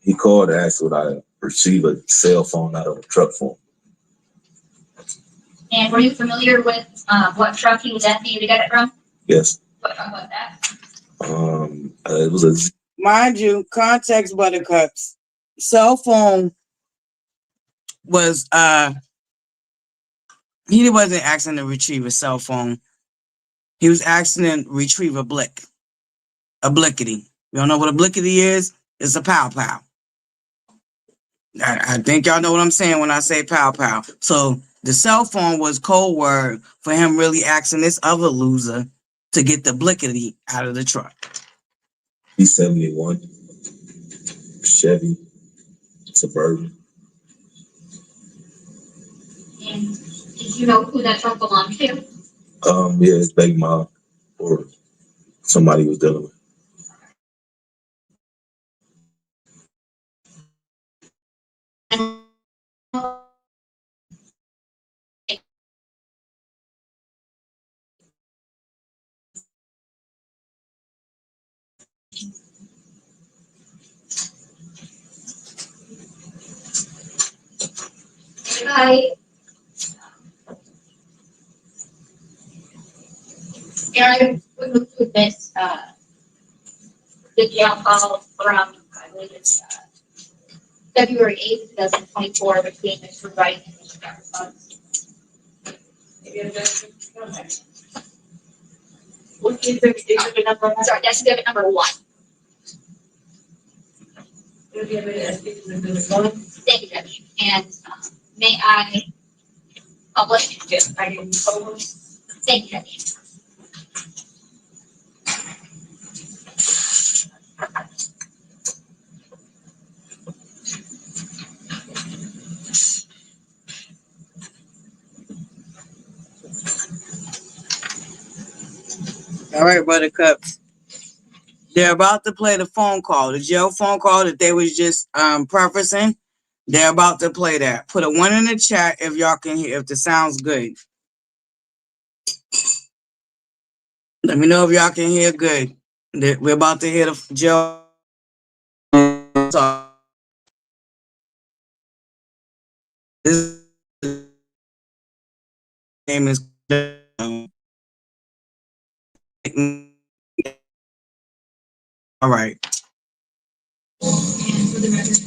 He called and asked would I receive a cell phone out of a truck for him. And were you familiar with what truck he was at for you to get it from? Yes. What truck was that? It was a. Mind you, context ButterCups. Cell phone was he wasn't asking to retrieve a cell phone. He was asking him to retrieve a blick. A blickety. You don't know what a blickety is? It's a pow pow. I think y'all know what I'm saying when I say pow pow. So the cell phone was code word for him really asking this other loser to get the blickety out of the truck. B71, Chevy, Suburban. And did you know who that truck belonged to? Yeah, it's Baby Mom or somebody was dealing with. I would include this, the jail call from, I believe it's, February 8th, 2024, between Mr. Wright and Mr. Jefferson. What is the number? Sorry, that's exhibit number 1. Thank you, Judge. And may I publish? Yes, I can publish. Thank you, Judge. All right, Buttercups. They're about to play the phone call, the jail phone call that they was just preferencing. They're about to play that. Put a 1 in the chat if y'all can hear, if the sound's good. Let me know if y'all can hear good. We're about to hear the jail talk. This name is all right. And for the record,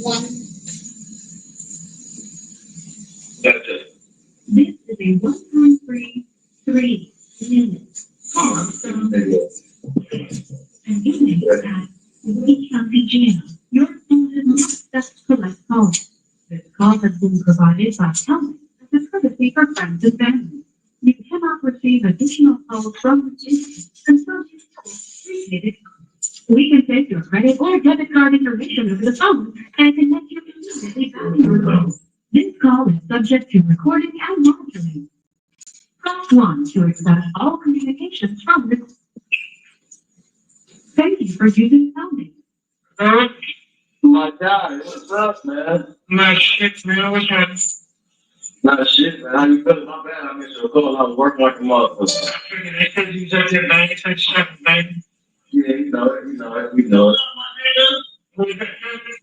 1. This is a 1.33 minutes call from an inmate at Lee County Jail. Your phone is not set to collect calls. This call has been provided by Kelly as a courtesy for friends and family. You cannot receive additional calls from this inmate until you appreciate it. We can take your credit or debit card information over the phone and connect you immediately back to your phone. This call is subject to recording and monitoring. Press 1 to accept all communications from the. Thank you for using Sounding. My God, what's up, man? My shit, man, what's happening? Nah, shit, man. How you feeling? My bad. I missed your call. I was working like a motherfucker. They said you said your name, you said something, man. Yeah, you know it. We know it.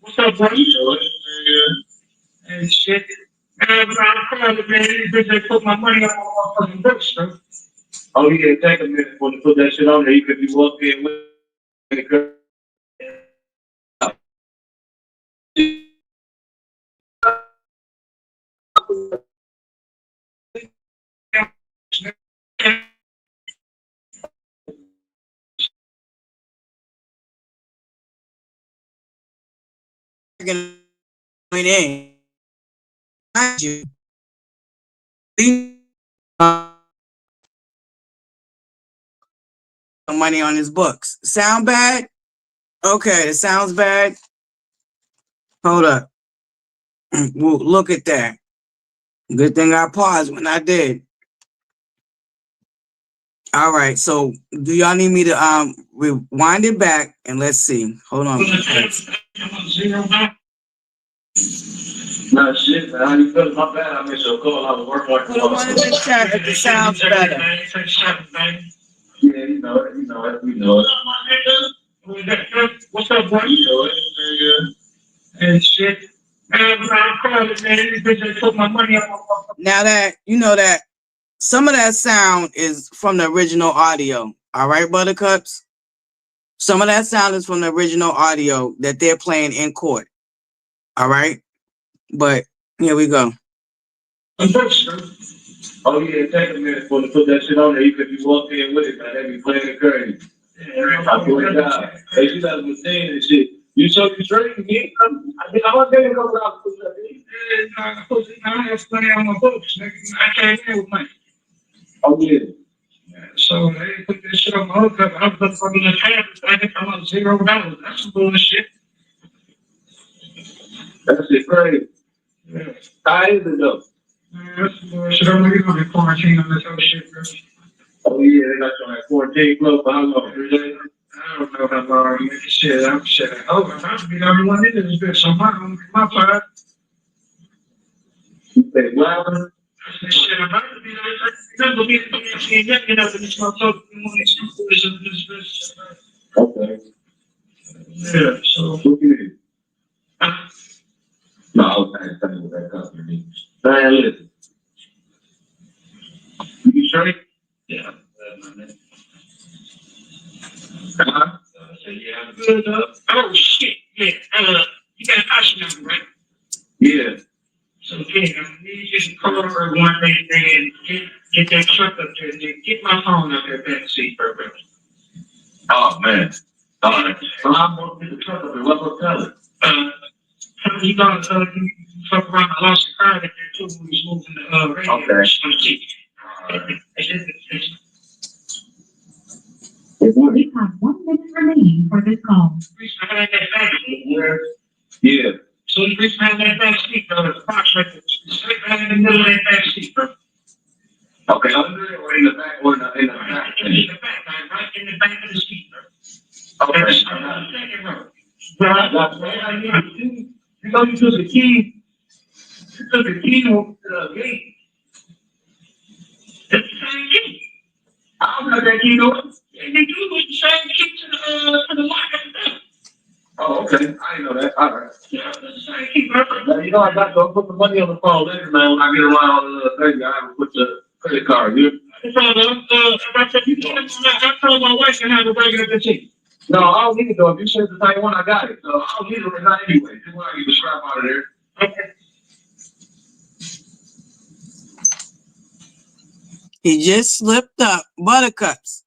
What's up, bro? You know it. Yeah. And shit. Man, bro, I'm calling, man. These bitches put my money on my fucking books, bro. Oh, yeah, take a minute for to put that shit on there. You could be walking with the in. Money on his books. Sound bad? Okay, it sounds bad. Hold up. Well, look at that. Good thing I paused when I did. All right, so do y'all need me to rewind it back and let's see. Hold on. Nah, shit, man. How you feeling? My bad. I missed your call. I was working like a Put a 1 in the chat if it sounds better. Yeah, you know it. We know it. What's up, bro? You know it. Yeah. And shit. Man, bro, I'm calling, man. These bitches put my money on my fucking. Now that you know that some of that sound is from the original audio. All right, Buttercups? Some of that sound is from the original audio that they're playing in court. All right? But here we go. Oh yeah, take a minute for to put that shit on there. Even if you walk in with it, man, they be playing it crazy. Yeah, I swear to God. Hey, you got a machine and shit. You show you trading me? I was getting a couple hours. I have money on my books. I came in with money. Oh yeah. So they put this shit on my hookup. I was up on the tab. I get I'm on $0. That's some bullshit. That's it, crazy. Yeah. How is it though? That's some bullshit. I'm really gonna be quarantined on this whole shit, bro. Oh yeah, they got you on that 14 club for how long? 3 days? I don't know how long. Shit, I'm shit. Oh, I'm about to be the only one in this bitch. So my part. You say, well, shit, I'm about to be the only person in this motherfucker. Okay. Yeah, so what you need? No, I was trying to tell you what that customer needs. Man, listen. You straight? Yeah. I said, yeah, I'm good. Oh, shit. Yeah. You got a passion number, right? Yeah. So, yeah, I need you to call her one day and get that truck up there and get my phone up there back seat, perfect. Oh, man. All right. So I'm going to get the truck up there. What will tell it? You gonna fuck around and lost the car that there too when he's moving the radio. Okay. We have 1 minute remaining for this call. Yeah. So you reach behind that back seat, bro. The box right there. Straight behind the middle of that back seat, bro. Okay, under it or in the back or in the back? In the back, right in the back of the seat, bro. Okay. That's the second row. Bro, you know you took the key. You took the key to the gate. That's the same key. I don't know that key, though. And they do with the same key to the lock at the back. Oh, okay. I didn't know that. All right. Yeah, that's the same key, bro. Now, you know, I got to put the money on the phone later, man. When I get around Thursday, I have to put the credit card. You? I said, you can't. I told my wife and have to break it up the key. No, I don't need it, though. If you said the same one, I got it. So I don't need it right now anyway. Just want to get the scrap out of there. Okay. He just slipped up. ButterCups.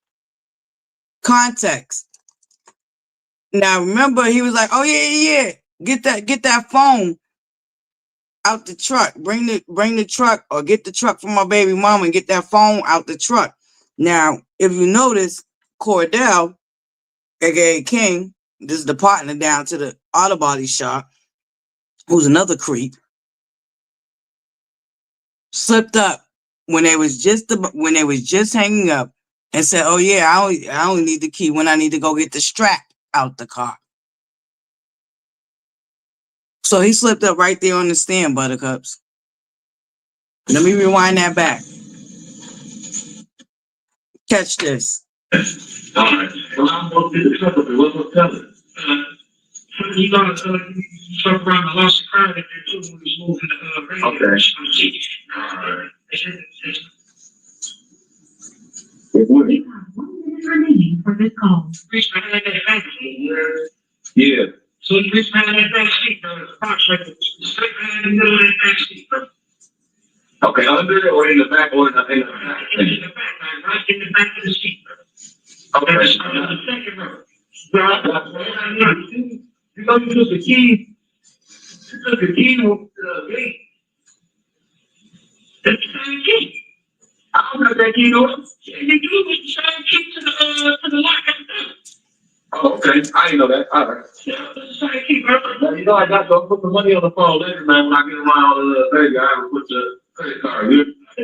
Context. Now remember, he was like, "Oh yeah. Get that phone out the truck. Bring the truck or get the truck from my baby mama and get that phone out the truck." Now, if you notice, Cordell, aka King, this is the partner down to the auto body shop, who's another creep, slipped up when they was just hanging up and said, "Oh yeah, I only need the key when I need to go get the strap out the car." So he slipped up right there on the stand, ButterCups. Let me rewind that back. Catch this. All right. Well, I'm going to get the truck up there. What will tell it? You gonna fuck around and lost the car that there too when he's moving the radio. Okay. We have 1 minute remaining for this call. Reach behind that back seat. Yeah. So you reach behind that back seat, bro. The box right there. Straight behind the middle of that back seat, bro. Okay, under it or in the back or in the back? In the back, right in the back of the seat, bro. Okay. That's the second row. Bro, you know you took the key. You took the key to the gate. That's the same key. I don't know that key, though. Yeah, you do with the same key to the lock at the back. Oh, okay. I didn't know that. All right. Yeah, that's the same key, bro. Now, you know, I got to put the money on the phone later, man. When I get around Thursday, I have to put the credit card. You? I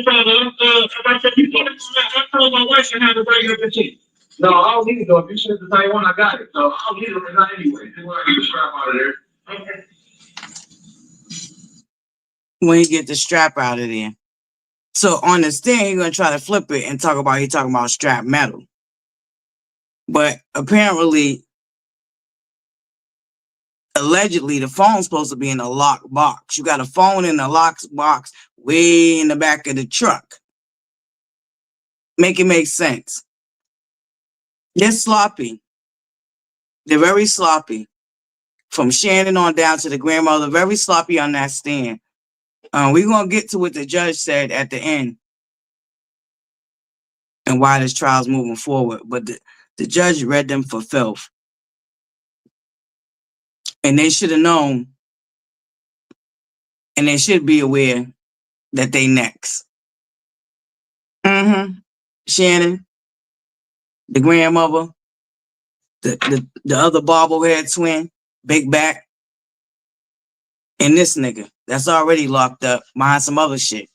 said, you can't. I told my wife and have to break it up the key. No, I don't need it, though. If you said the same one, I got it. So I don't need it right now anyway. Just want to get the strap out of there. Okay. When he get the strap out of there. So on the stand, he's gonna try to flip it and talking about strap metal. But apparently, allegedly, the phone's supposed to be in a locked box. You got a phone in a locked box way in the back of the truck. Make it make sense. They're sloppy. They're very sloppy. From Shannon on down to the grandmother, very sloppy on that stand. We're going to get to what the judge said at the end and why this trial's moving forward. But the judge read them for filth. And they should have known, and they should be aware that they next. Shannon, the grandmother, the other bobblehead twin, big back, and this nigga that's already locked up behind some other shit.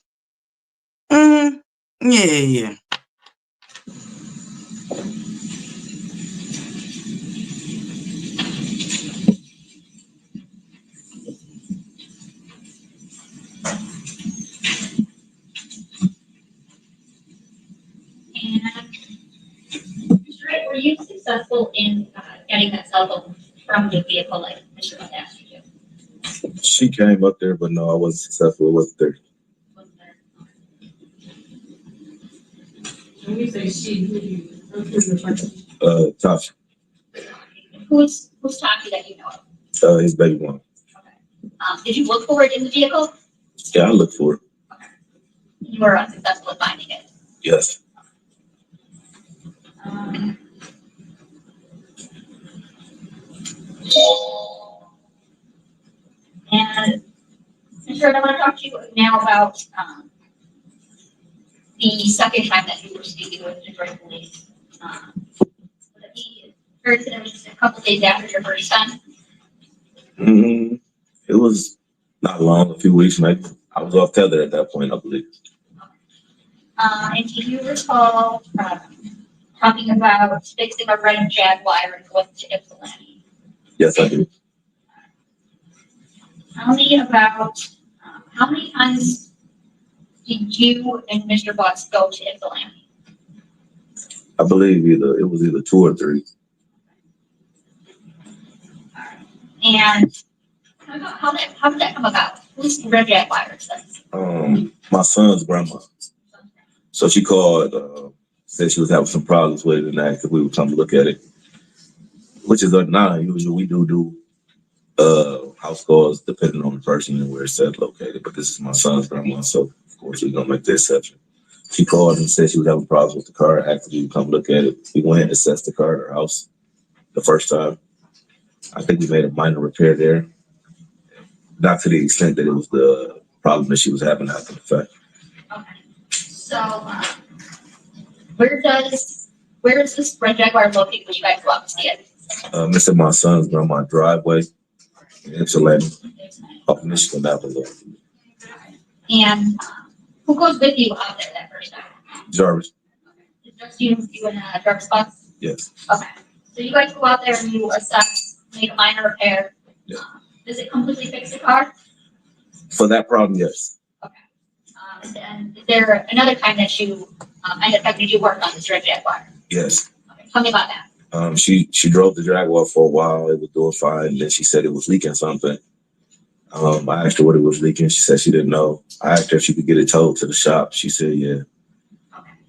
Yeah. And Mr. Wright, were you successful in getting that cell phone from the vehicle like Mr. Butt asked you to? She came up there, but no, I wasn't successful. It wasn't there. When you say she, who's the person? Tasha. Who's Taki that you know of? His baby mom. Okay. Did you look for it in the vehicle? Yeah, I looked for it. Okay. You were unsuccessful in finding it. Yes. And Mr. I want to talk to you now about the second time that you were speaking with the Detroit police. He heard that it was just a couple days after your first time. It was not long, a few weeks maybe. I was off tether at that point, I believe. And do you recall talking about fixing a red Jaguar and going to Ypsilanti? Yes, I do. Tell me about how many times did you and Mr. Butts go to Ypsilanti? I believe it was either 2 or 3. And how did that come about? Who's the red Jaguar? My son's grandma. So she called, said she was having some problems with it and asked if we would come look at it, which is not unusual. We do house calls depending on the person and where it's located. But this is my son's grandma, so of course we're gonna make the exception. She called and said she was having problems with the car, asked if we would come look at it. We went and assessed the car at her house the first time. I think we made a minor repair there. Not to the extent that it was the problem that she was having after the fact. Okay. So where is this red Jaguar located when you guys go out to see it? It's in my son's grandma driveway in Ypsilanti, off Michigan Avenue. And who goes with you out there that first time? Jarvis. Okay. Just you and Jarvis Butts? Yes. Okay. So you guys go out there and you assess, make a minor repair. Yeah. Does it completely fix the car? For that problem, yes. Okay. And is there another time that you ended up having to do work on this red Jaguar? Yes. Okay. Tell me about that. She drove the Jaguar for a while. It was doing fine. And then she said it was leaking something. I asked her what it was leaking. She said she didn't know. I asked her if she could get it towed to the shop. She said, yeah.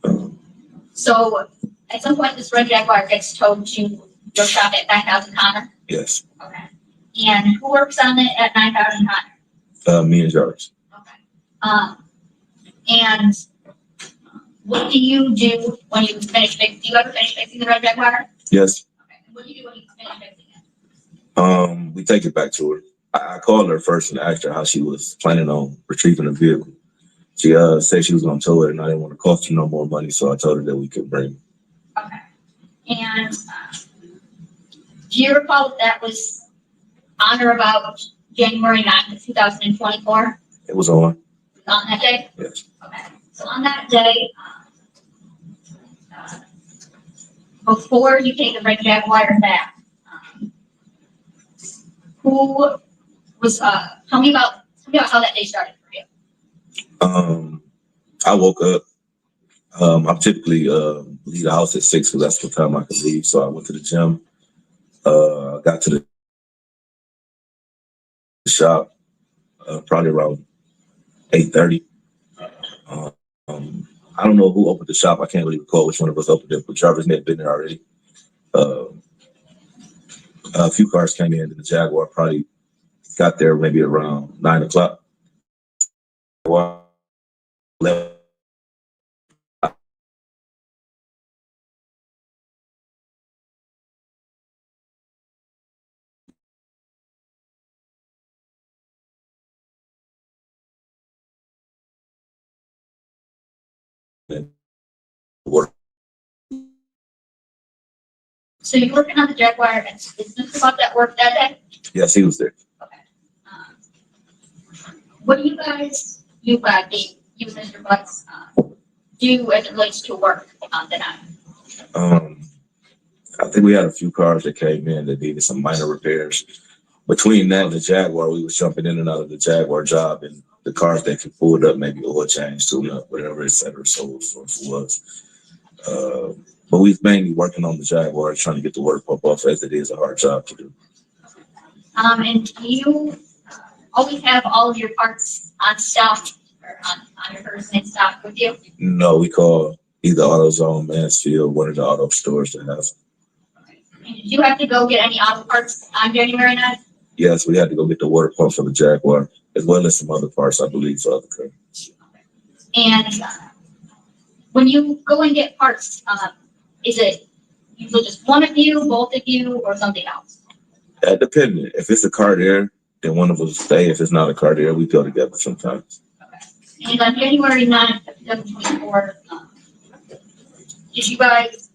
Okay. So at some point, this red Jaguar gets towed to your shop at 9,000 Connor? Yes. Okay. And who works on it at 9,000 Connor? Me and Jarvis. Okay. And what do you do when you finish fixing? Do you ever finish fixing the red Jaguar? Yes. Okay. And what do you do when you finish fixing it? We take it back to her. I called her first and asked her how she was planning on retrieving the vehicle. She said she was going to tow it, and I didn't want to cost you no more money, so I told her that we could bring it. Okay. And do you recall that was on or about January 9th, 2024? It was on. On that day? Yes. Okay. So on that day, before you take the red Jaguar back, who was, tell me about how that day started for you. I woke up. I typically leave the house at 6 because that's the time I can leave. So I went to the gym. Got to the shop probably around 8:30. I don't know who opened the shop. I can't really recall which one of us opened it, but Jarvis may have been there already. A few cars came in, and the Jaguar probably got there maybe around 9 o'clock. and work. So you're working on the Jaguar, and is this about that work that day? Yes, he was there. Okay. What do you guys, you Mr. Butts, do as it relates to work on the night? I think we had a few cars that came in that needed some minor repairs. Between that and the Jaguar, we was jumping in and out of the Jaguar job, and the cars that could pull it up, maybe oil change, tune up, whatever, et cetera, so forth was. But we've mainly working on the Jaguar, trying to get the water pump off, as it is a hard job to do. And do you always have all of your parts on stock or on your person in stock with you? No, we call either AutoZone, Mansfield, one of the auto stores that has. And did you have to go get any auto parts on January 9th? Yes, we had to go get the water pump for the Jaguar, as well as some other parts, I believe, for other cars. And when you go and get parts, is it usually just one of you, both of you, or something else? Depending. If it's a car there, then one of us will stay. If it's not a car there, we go together sometimes. Okay. And on January 9th, 2024, did you guys,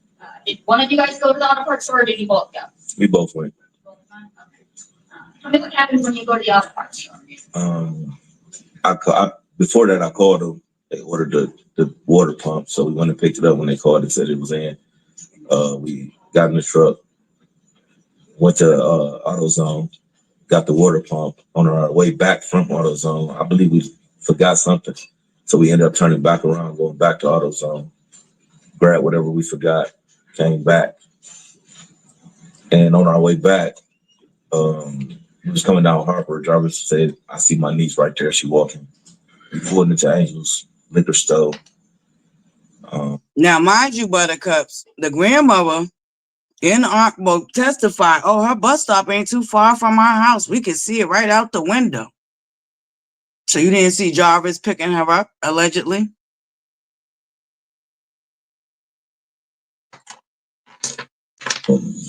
did one of you guys go to the auto parts store, or did you both go? We both went. Tell me what happens when you go to the auto parts store. Before that, I called them. They ordered the water pump, so we went and picked it up when they called and said it was in. We got in the truck, went to AutoZone, got the water pump. On our way back from AutoZone, I believe we forgot something, so we ended up turning back around, going back to AutoZone, grabbed whatever we forgot, came back, and on our way back, we was coming down Harper. Driver said, "I see my niece right there. She walking." We pulled into Angel's liquor store. Now, mind you, Buttercups, the grandmother in the arc will testify, oh, her bus stop ain't too far from our house. We could see it right out the window. So you didn't see Jarvis picking her up, allegedly?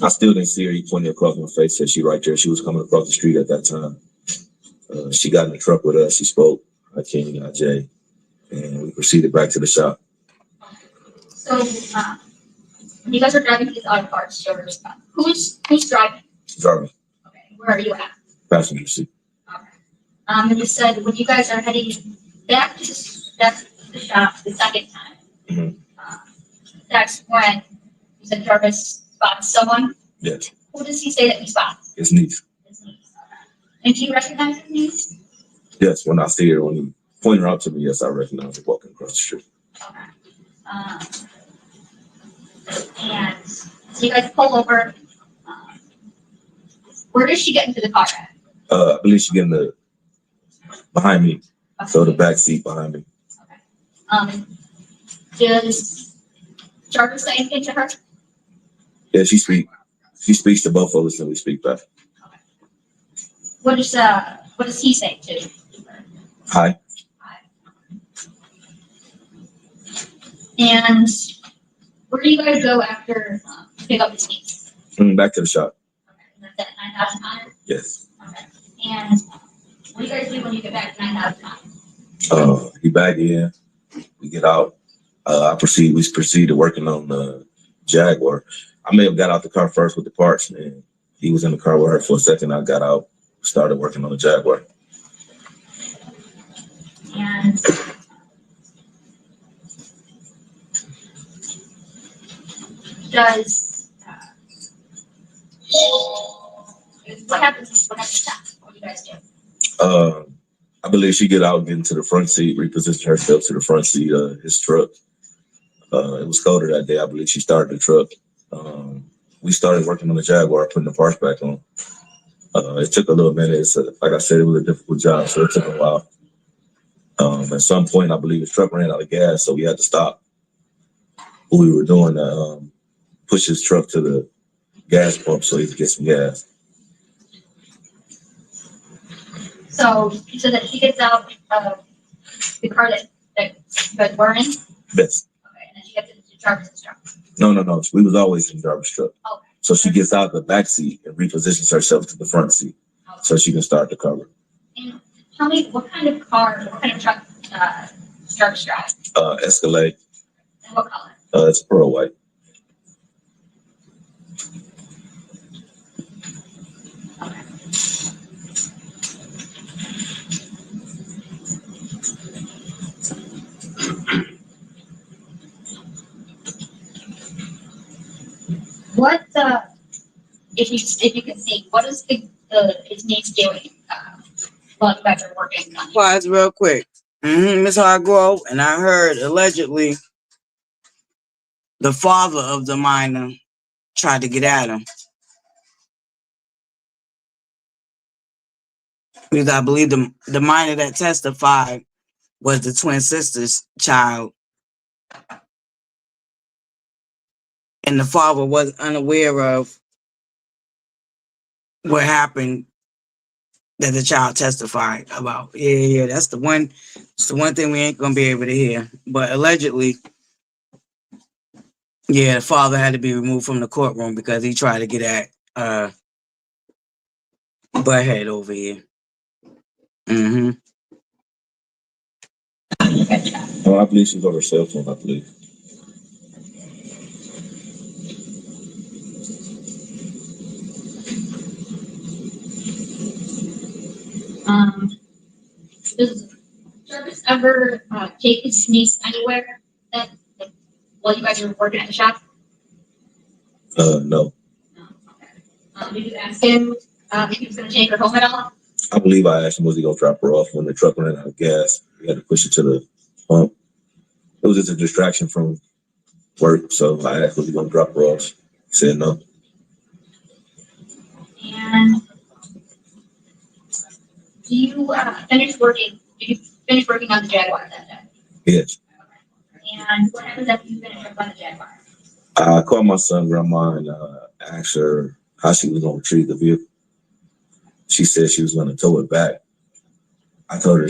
I still didn't see her. He pointed across my face, said she right there. She was coming across the street at that time. She got in the truck with us. She spoke, King, Jay, and we proceeded back to the shop. So, you guys are driving to these auto parts stores. Who's driving? Jarvis. Okay, where are you at? Passenger seat. Okay. And you said when you guys are heading back to the shop the second time, that's when you said Jarvis spots someone? Yes. Who does he say that he spots? His niece. His niece. Okay. And do you recognize his niece? Yes, when I see her, when he pointed her out to me, yes, I recognize her walking across the street. Okay. And so you guys pull over. Where does she get into the car at? I believe she getting behind me. Okay. So the back seat behind me. Okay. Does Jarvis say anything to her? Yeah, she speaks to both of us and we speak back. Okay. What does he say to her? Hi. Hi. And where do you guys go after pick up his niece? Back to the shop. Okay. That's at 9,000 $? Yes. Okay. And what do you guys do when you get back to 9,000 $? He back in. We get out. We proceed to working on the Jaguar. I may have got out the car first with the parts, and he was in the car with her for a second. I got out, started working on the Jaguar. And what happens next? What do you guys do? I believe she get out, get into the front seat, reposition herself to the front seat of his truck. It was colder that day. I believe she started the truck. We started working on the Jaguar, putting the parts back on. It took a little minute. Like I said, it was a difficult job, so it took a while. At some point, I believe his truck ran out of gas, so we had to stop what we were doing to push his truck to the gas pump so he could get some gas. So that he gets out of the car that we're in? Yes. Okay, and then she gets into Jarvis's truck? No. We was always in Jarvis' truck. Okay. So she gets out the back seat and repositions herself to the front seat so she can start the cover. And tell me, what kind of truck Jarvis drives? Escalade. And what color? It's pearl white. What if you could see, what is his niece doing while you guys are working on it? Pause real quick. Miss Hargrove, and I heard allegedly the father of the minor tried to get at him. Because I believe the minor that testified was the twin sister's child. And the father was unaware of what happened that the child testified about. Yeah, that's the one. It's the one thing we ain't gonna be able to hear. But allegedly, yeah, the father had to be removed from the courtroom because he tried to get at butthead over here. Oh, I believe she got her cell phone, I believe. Does Jarvis ever take his niece anywhere that while you guys are working at the shop? No. No. Okay. Did you ask him if he was going to take her home at all? I believe I asked him, was he gonna drop her off when the truck ran out of gas? We had to push it to the pump. It was just a distraction from work, so I asked, was he gonna drop her off? He said no. And do you finish working? Did you finish working on the Jaguar that day? Yes. And what happens after you finish up on the Jaguar? I called my son grandma and asked her how she was gonna retrieve the vehicle. She said she was gonna tow it back. I told her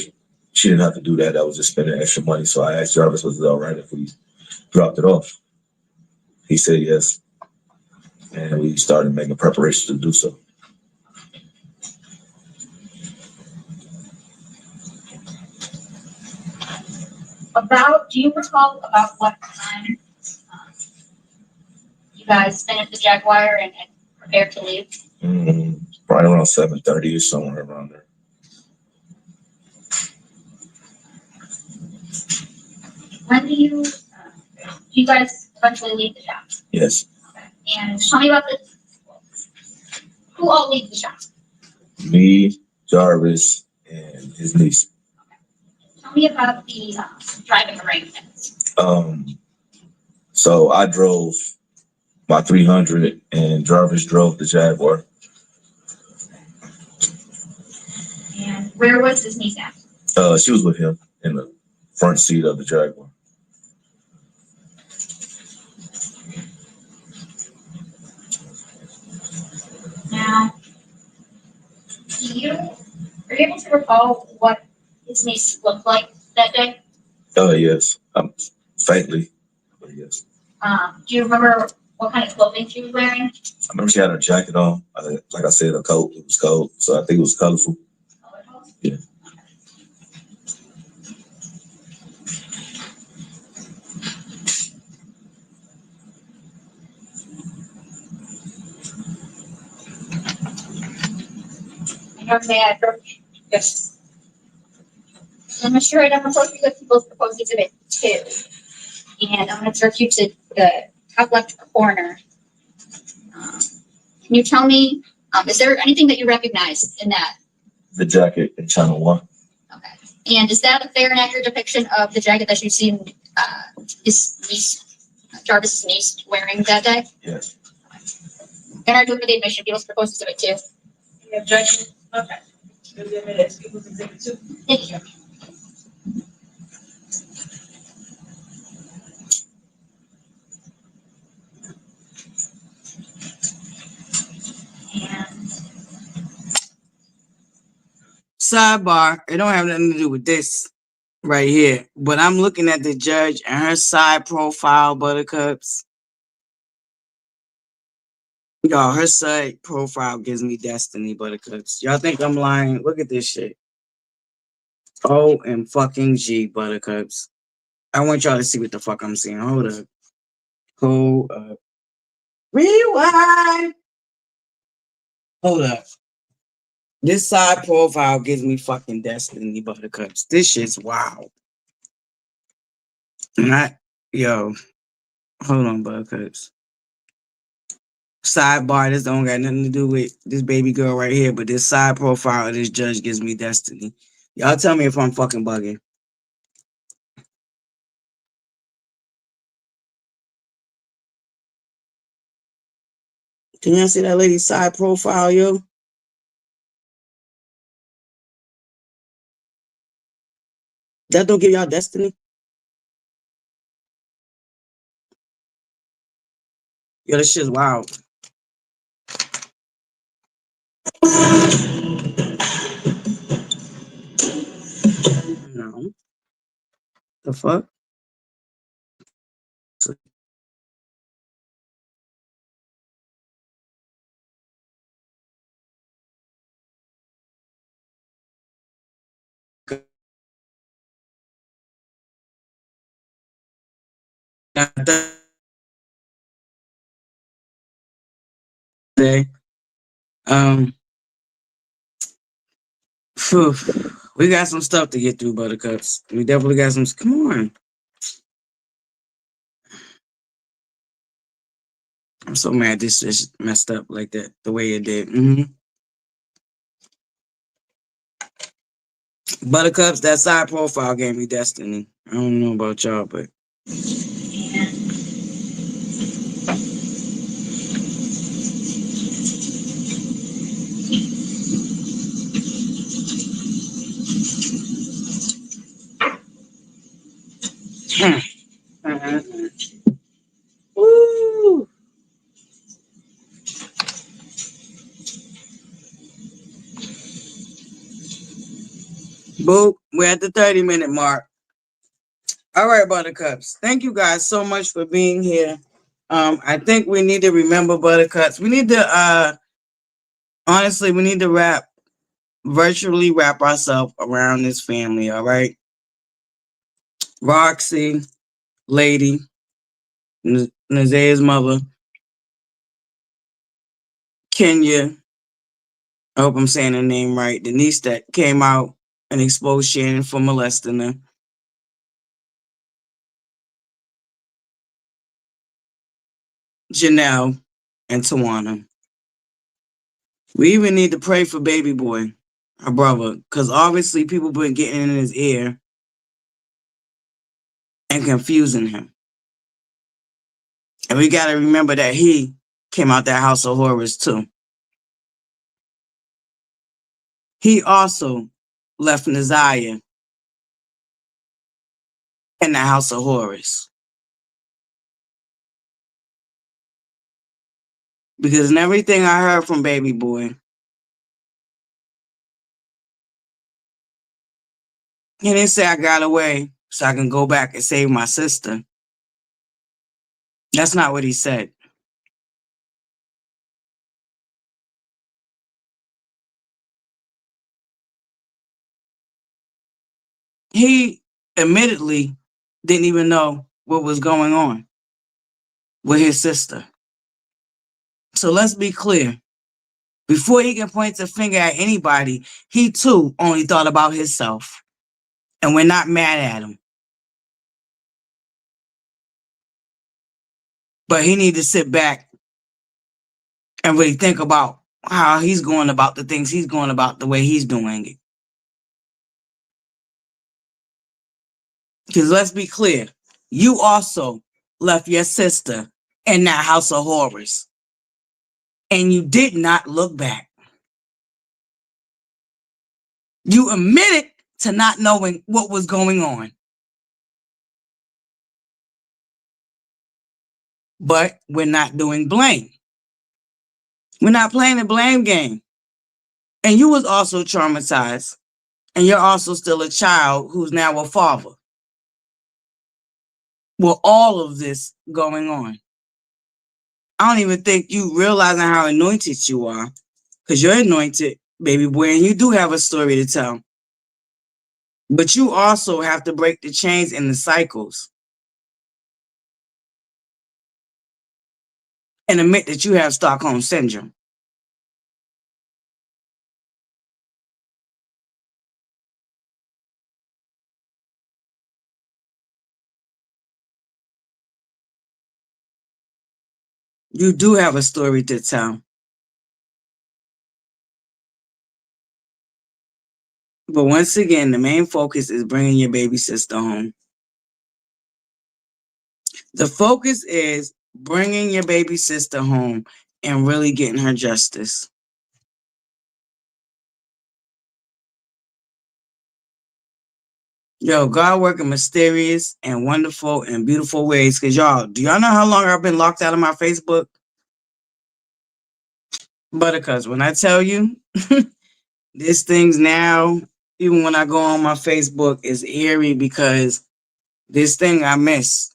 she didn't have to do that. That was just spending extra money. So I asked Jarvis, was it all right if we dropped it off? He said yes. And we started making preparations to do so. Do you recall about what time you guys finished the Jaguar and prepared to leave? Probably around 7:30 or somewhere around there. When do you guys eventually leave the shop? Yes. Okay. And tell me about who all leaves the shop? Me, Jarvis, and his niece. Tell me about the driving arrangements. So I drove my 300 and Jarvis drove the Jaguar. And where was his niece at? She was with him in the front seat of the Jaguar. Now, are you able to recall what his niece looked like that day? Yes. Faintly, but yes. Do you remember what kind of clothing she was wearing? I remember she had a jacket on. Like I said, a coat. It was cold, so I think it was colorful. Yeah. May I approach? Yes. I'm going to straight up approach you with people's proposed exhibit 2. And I'm going to direct you to the top left corner. Can you tell me, is there anything that you recognize in that? The jacket in channel 1. Okay. And is that a fair and accurate depiction of the jacket that you've seen his niece, Jarvis's niece, wearing that day? Yes. And are doing the admission people's proposed exhibit 2? Any objection? Okay. We'll give it as people's exhibit 2. Thank you. Sidebar, it don't have nothing to do with this right here, but I'm looking at the judge and her side profile, Buttercups. Y'all, her side profile gives me destiny, Buttercups. Y'all think I'm lying? Look at this shit. OMG, Buttercups. I want y'all to see what the fuck I'm seeing. Hold up. Hold up. Rewind. Hold up. This side profile gives me fucking destiny, Buttercups. This shit's wild. Yo, hold on, Buttercups. Sidebar, this don't got nothing to do with this baby girl right here, but this side profile of this judge gives me destiny. Y'all tell me if I'm fucking bugging. Can y'all see that lady's side profile, yo? That don't give y'all destiny? Yo, this shit's wild. No. The fuck? Um, phew, we got some stuff to get through, Buttercups. We definitely got some. Come on. I'm so mad this just messed up like that, the way it did. Buttercups, that side profile gave me destiny. I don't know about y'all, but woo. Boop, we're at the 30-minute mark. All right, Buttercups. Thank you guys so much for being here. I think we need to remember, Buttercups. We need to honestly, we need to virtually wrap ourselves around this family, all right? Roxy, Lady, Naiah's mother, Kenya, I hope I'm saying her name right, the niece that came out and exposed Shannon for molesting her. Janelle and Tawana. We even need to pray for baby boy, our brother, because obviously people been getting in his ear and confusing him. And we got to remember that he came out that house of horrors too. He also left Naiah in the house of horrors. Because in everything I heard from baby boy, he didn't say I got away so I can go back and save my sister. That's not what he said. He admittedly didn't even know what was going on with his sister. So let's be clear. Before he can point the finger at anybody, he too only thought about himself. And we're not mad at him. But he needs to sit back and really think about how he's going about the things he's going about the way he's doing it. Because let's be clear, you also left your sister in that house of horrors. And you did not look back. You admitted to not knowing what was going on. But we're not doing blame. We're not playing the blame game. And you was also traumatized. And you're also still a child who's now a father. With all of this going on. I don't even think you realizing how anointed you are. Because you're anointed, baby boy, and you do have a story to tell. But you also have to break the chains and the cycles and admit that you have Stockholm Syndrome. You do have a story to tell. But once again, the main focus is bringing your baby sister home. The focus is bringing your baby sister home and really getting her justice. Yo, God working mysterious and wonderful and beautiful ways. Cause y'all, do y'all know how long I've been locked out of my Facebook? Buttercups, when I tell you, these things now, even when I go on my Facebook, is eerie because this thing I miss.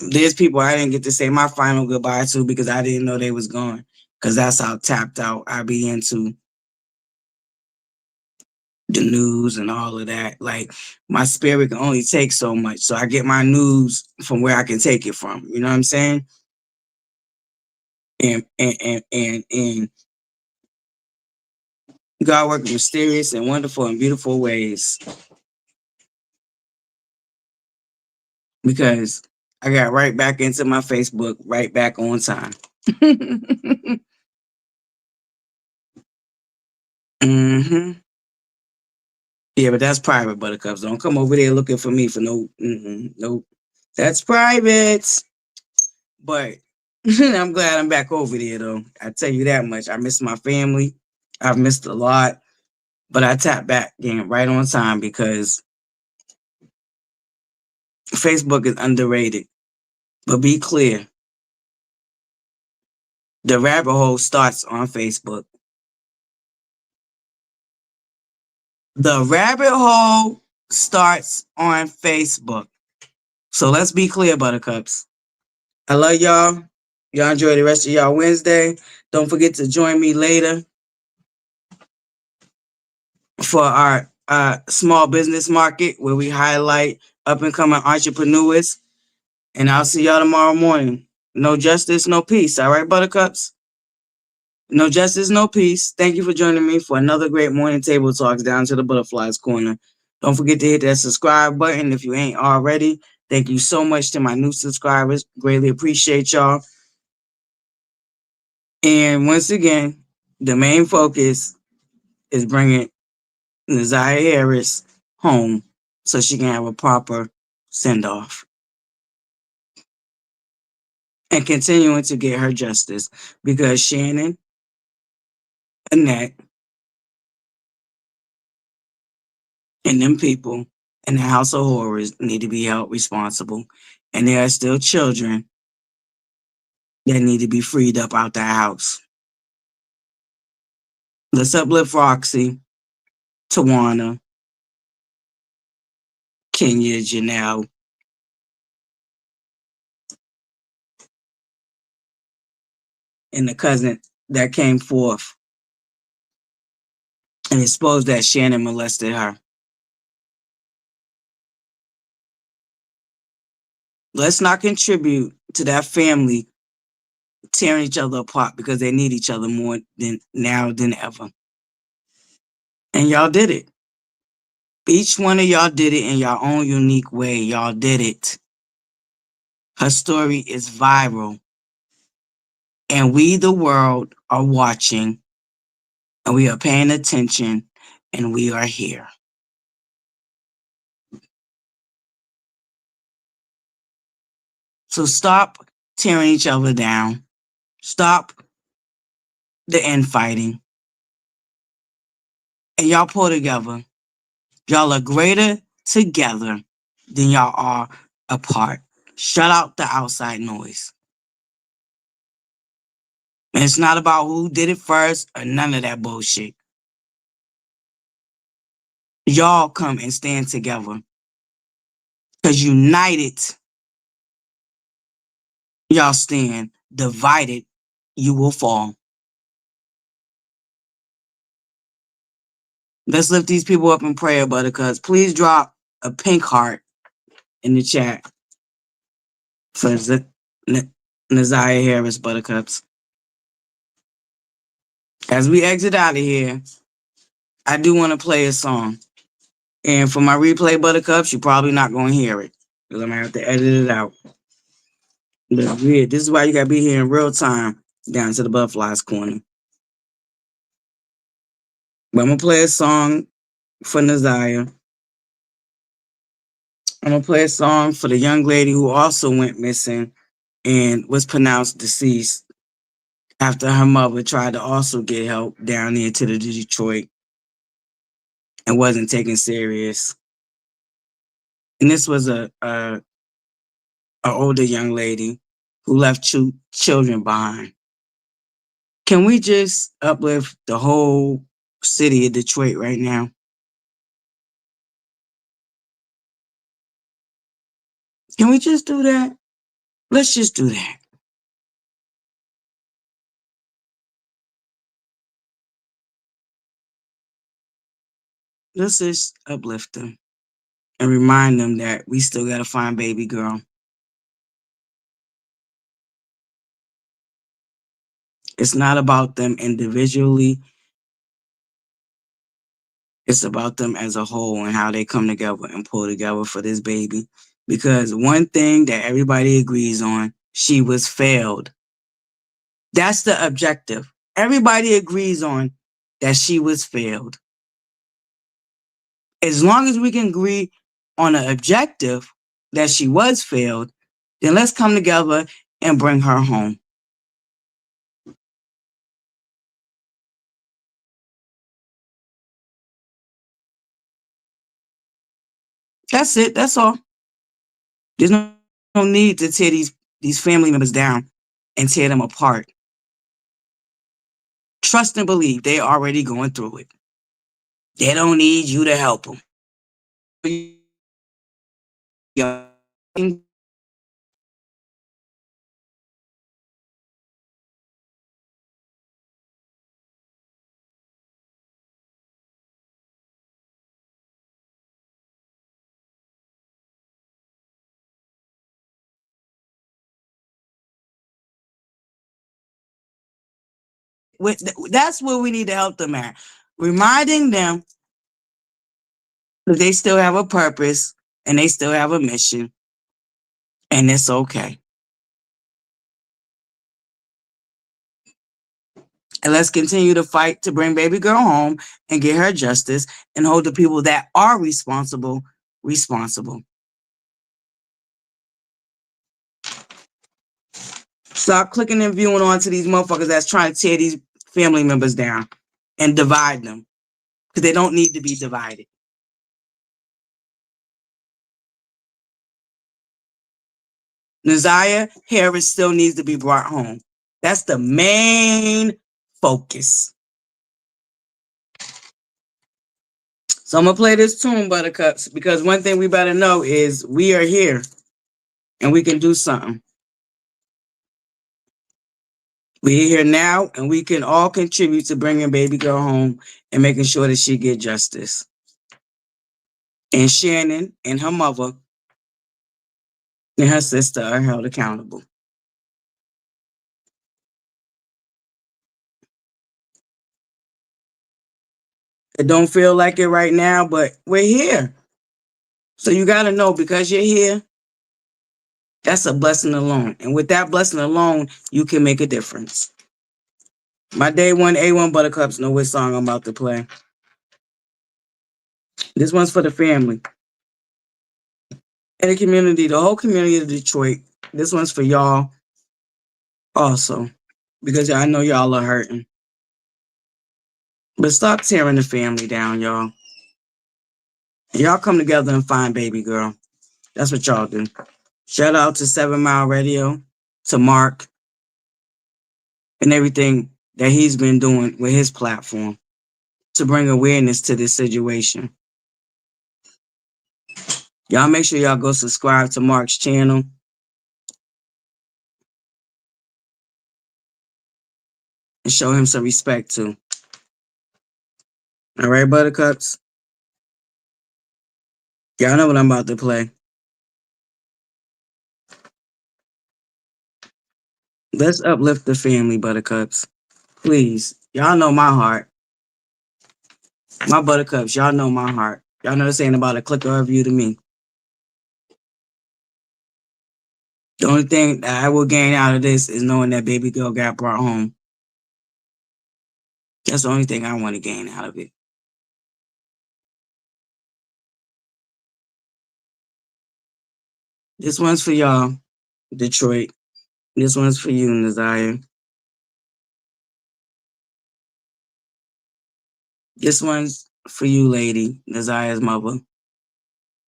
There's people I didn't get to say my final goodbye to because I didn't know they was gone. Cause that's how tapped out I be into the news and all of that. Like my spirit can only take so much. So I get my news from where I can take it from. You know what I'm saying? And God works in mysterious and wonderful and beautiful ways. Because I got right back into my Facebook, right back on time. hmm Yeah, but that's private, Buttercups. Don't come over there looking for me for no. Nope, that's private. But I'm glad I'm back over there, though. I tell you that much. I miss my family. I've missed a lot, but I tap back again right on time because Facebook is underrated. But be clear, the rabbit hole starts on Facebook. The rabbit hole starts on Facebook. So let's be clear, Buttercups. I love y'all. Y'all enjoy the rest of y'all Wednesday. Don't forget to join me later for our small business market where we highlight up and coming entrepreneurs. And I'll see y'all tomorrow morning. No justice, no peace. All right, Buttercups? No justice, no peace. Thank you for joining me for another great morning table talks down to the Butterflies Corner. Don't forget to hit that subscribe button if you ain't already. Thank you so much to my new subscribers. Greatly appreciate y'all. And once again, the main focus is bringing Naiah Harris home so she can have a proper send-off. And continuing to get her justice because Shannon, Annette, and them people in the House of Horrors need to be held responsible. And there are still children that need to be freed up out the house. Let's uplift Roxy, Tawana, Kenya, Janelle, and the cousin that came forth and exposed that Shannon molested her. Let's not contribute to that family tearing each other apart because they need each other more than now than ever. And y'all did it. Each one of y'all did it in your own unique way. Y'all did it. Her story is viral. And we, the world, are watching. And we are paying attention. And we are here. So stop tearing each other down. Stop the infighting. And y'all pull together. Y'all are greater together than y'all are apart. Shut out the outside noise. And it's not about who did it first or none of that bullshit. Y'all come and stand together. Because united, y'all stand. Divided, you will fall. Let's lift these people up in prayer, Buttercups. Please drop a pink heart in the chat for Naiah Harris, Buttercups. As we exit out of here, I do want to play a song. And for my replay, Buttercups, you're probably not going to hear it because I'm going to have to edit it out. But yeah, this is why you got to be here in real time down to the ButterFlii's corner. But I'm going to play a song for Naiah. I'm going to play a song for the young lady who also went missing and was pronounced deceased after her mother tried to also get help down there to the Detroit and wasn't taken serious. And this was a older young lady who left two children behind. Can we just uplift the whole city of Detroit right now? Can we just do that? Let's just do that. Let's just uplift them and remind them that we still got to find baby girl. It's not about them individually. It's about them as a whole and how they come together and pull together for this baby. Because one thing that everybody agrees on, she was failed. That's the objective. Everybody agrees on that she was failed. As long as we can agree on an objective that she was failed, then let's come together and bring her home. That's it. That's all. There's no need to tear these family members down and tear them apart. Trust and believe they're already going through it. They don't need you to help them. That's where we need to help them at. Reminding them that they still have a purpose and they still have a mission, and it's okay. And let's continue to fight to bring baby girl home and get her justice and hold the people that are responsible. Stop clicking and viewing onto these motherfuckers that's trying to tear these family members down and divide them because they don't need to be divided. Naiah Harris still needs to be brought home. That's the main focus. So I'm going to play this tune, Buttercups, because one thing we better know is we are here and we can do something. We're here now and we can all contribute to bringing baby girl home and making sure that she get justice. And Shannon and her mother and her sister are held accountable. It don't feel like it right now, but we're here. So you got to know because you're here, that's a blessing alone. And with that blessing alone, you can make a difference. My day one A1 Buttercups know which song I'm about to play. This one's for the family and the community, the whole community of Detroit. This one's for y'all also, because I know y'all are hurting. But stop tearing the family down, y'all. Y'all come together and find baby girl. That's what y'all do. Shout out to 7 Mile Radio, to Mark, and everything that he's been doing with his platform to bring awareness to this situation. Y'all make sure y'all go subscribe to Mark's channel. And show him some respect too. All right, Buttercups. Y'all know what I'm about to play. Let's uplift the family, Buttercups. Please. Y'all know my heart. My Buttercups, y'all know my heart. Y'all know this ain't about a click or a view to me. The only thing that I will gain out of this is knowing that baby girl got brought home. That's the only thing I want to gain out of it. This one's for y'all, Detroit. This one's for you, Naiah. This one's for you, lady, Naiah's mother.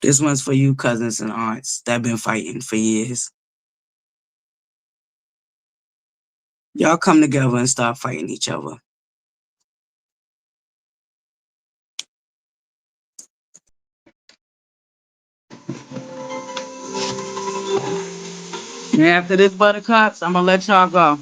This one's for you, cousins and aunts that been fighting for years. Y'all come together and stop fighting each other. And after this, Buttercups, I'm gonna let y'all go.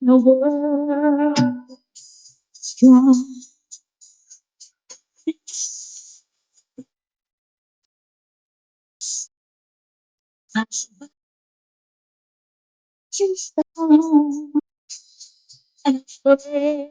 The world strong. Just and afraid.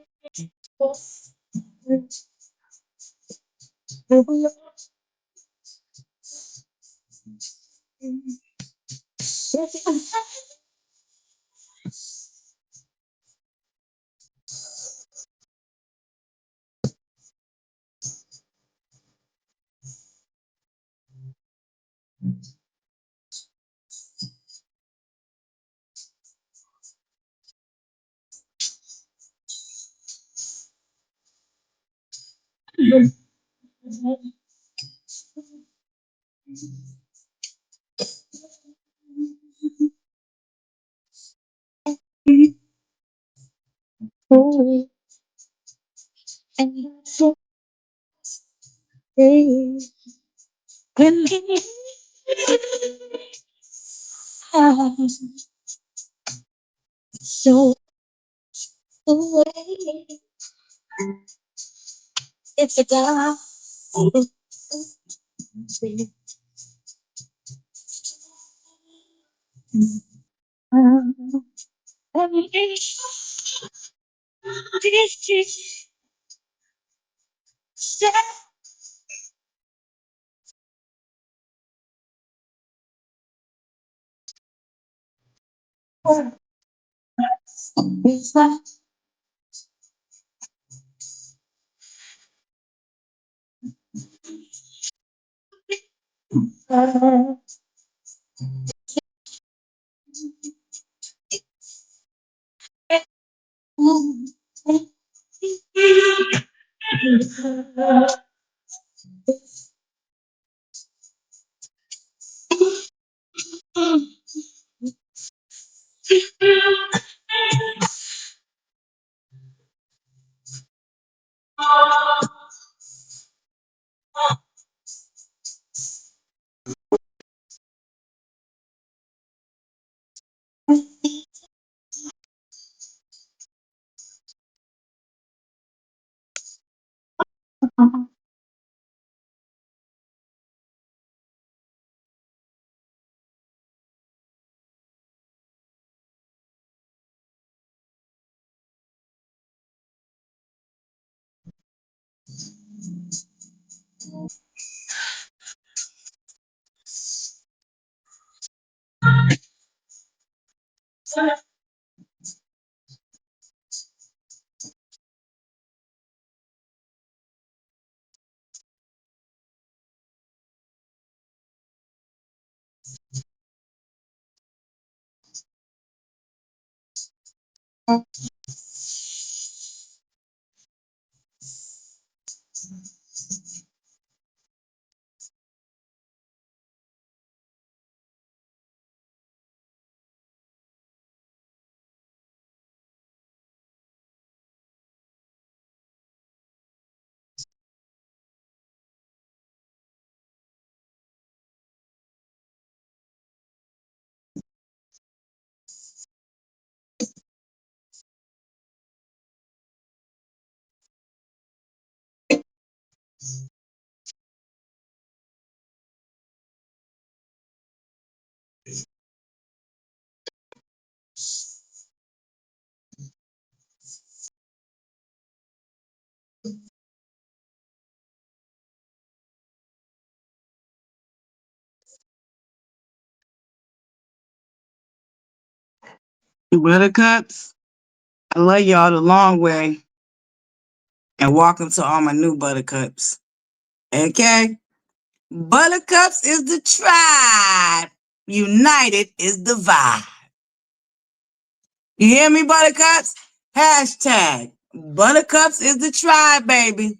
And so when he so away, it's a dark. Buttercups, I love y'all the long way. And welcome to all my new buttercups. Okay? Buttercups is the tribe. United is the vibe. You hear me, buttercups? Hashtag buttercups is the tribe, baby.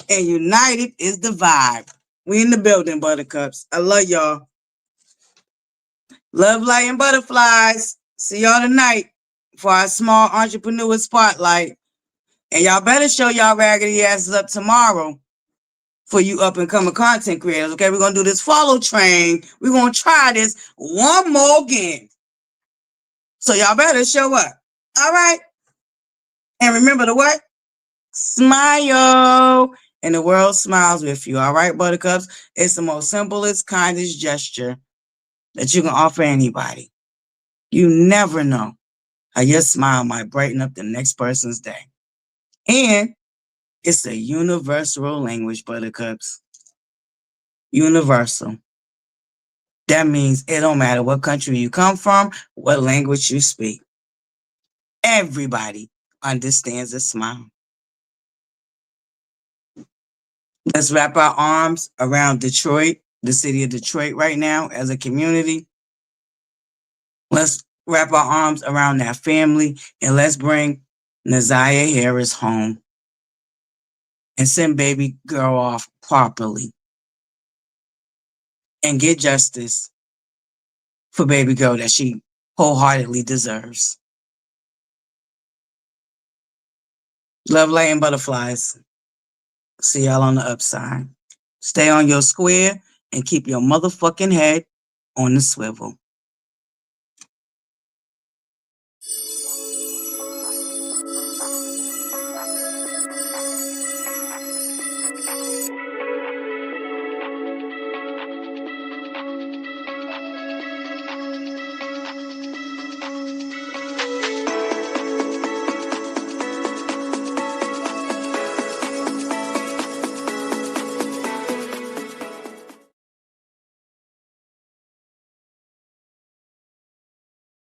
And united is the vibe. We in the building, buttercups. I love y'all. Love, light, and butterflies. See y'all tonight for our small entrepreneur spotlight. And y'all better show y'all raggedy asses up tomorrow for you up and coming content creators. Okay, we're gonna do this follow train. We're gonna try this one more again. So y'all better show up. All right. And remember to what? Smile. And the world smiles with you. All right, buttercups. It's the most simplest, kindest gesture that you can offer anybody. You never know how your smile might brighten up the next person's day. And it's a universal language, buttercups. Universal. That means it don't matter what country you come from, what language you speak. Everybody understands a smile. Let's wrap our arms around Detroit, the city of Detroit right now as a community. Let's wrap our arms around that family and let's bring Naiah Harris home and send baby girl off properly and get justice for baby girl that she wholeheartedly deserves. Love, light, and butterflies. See y'all on the upside. Stay on your square and keep your motherfucking head on the swivel.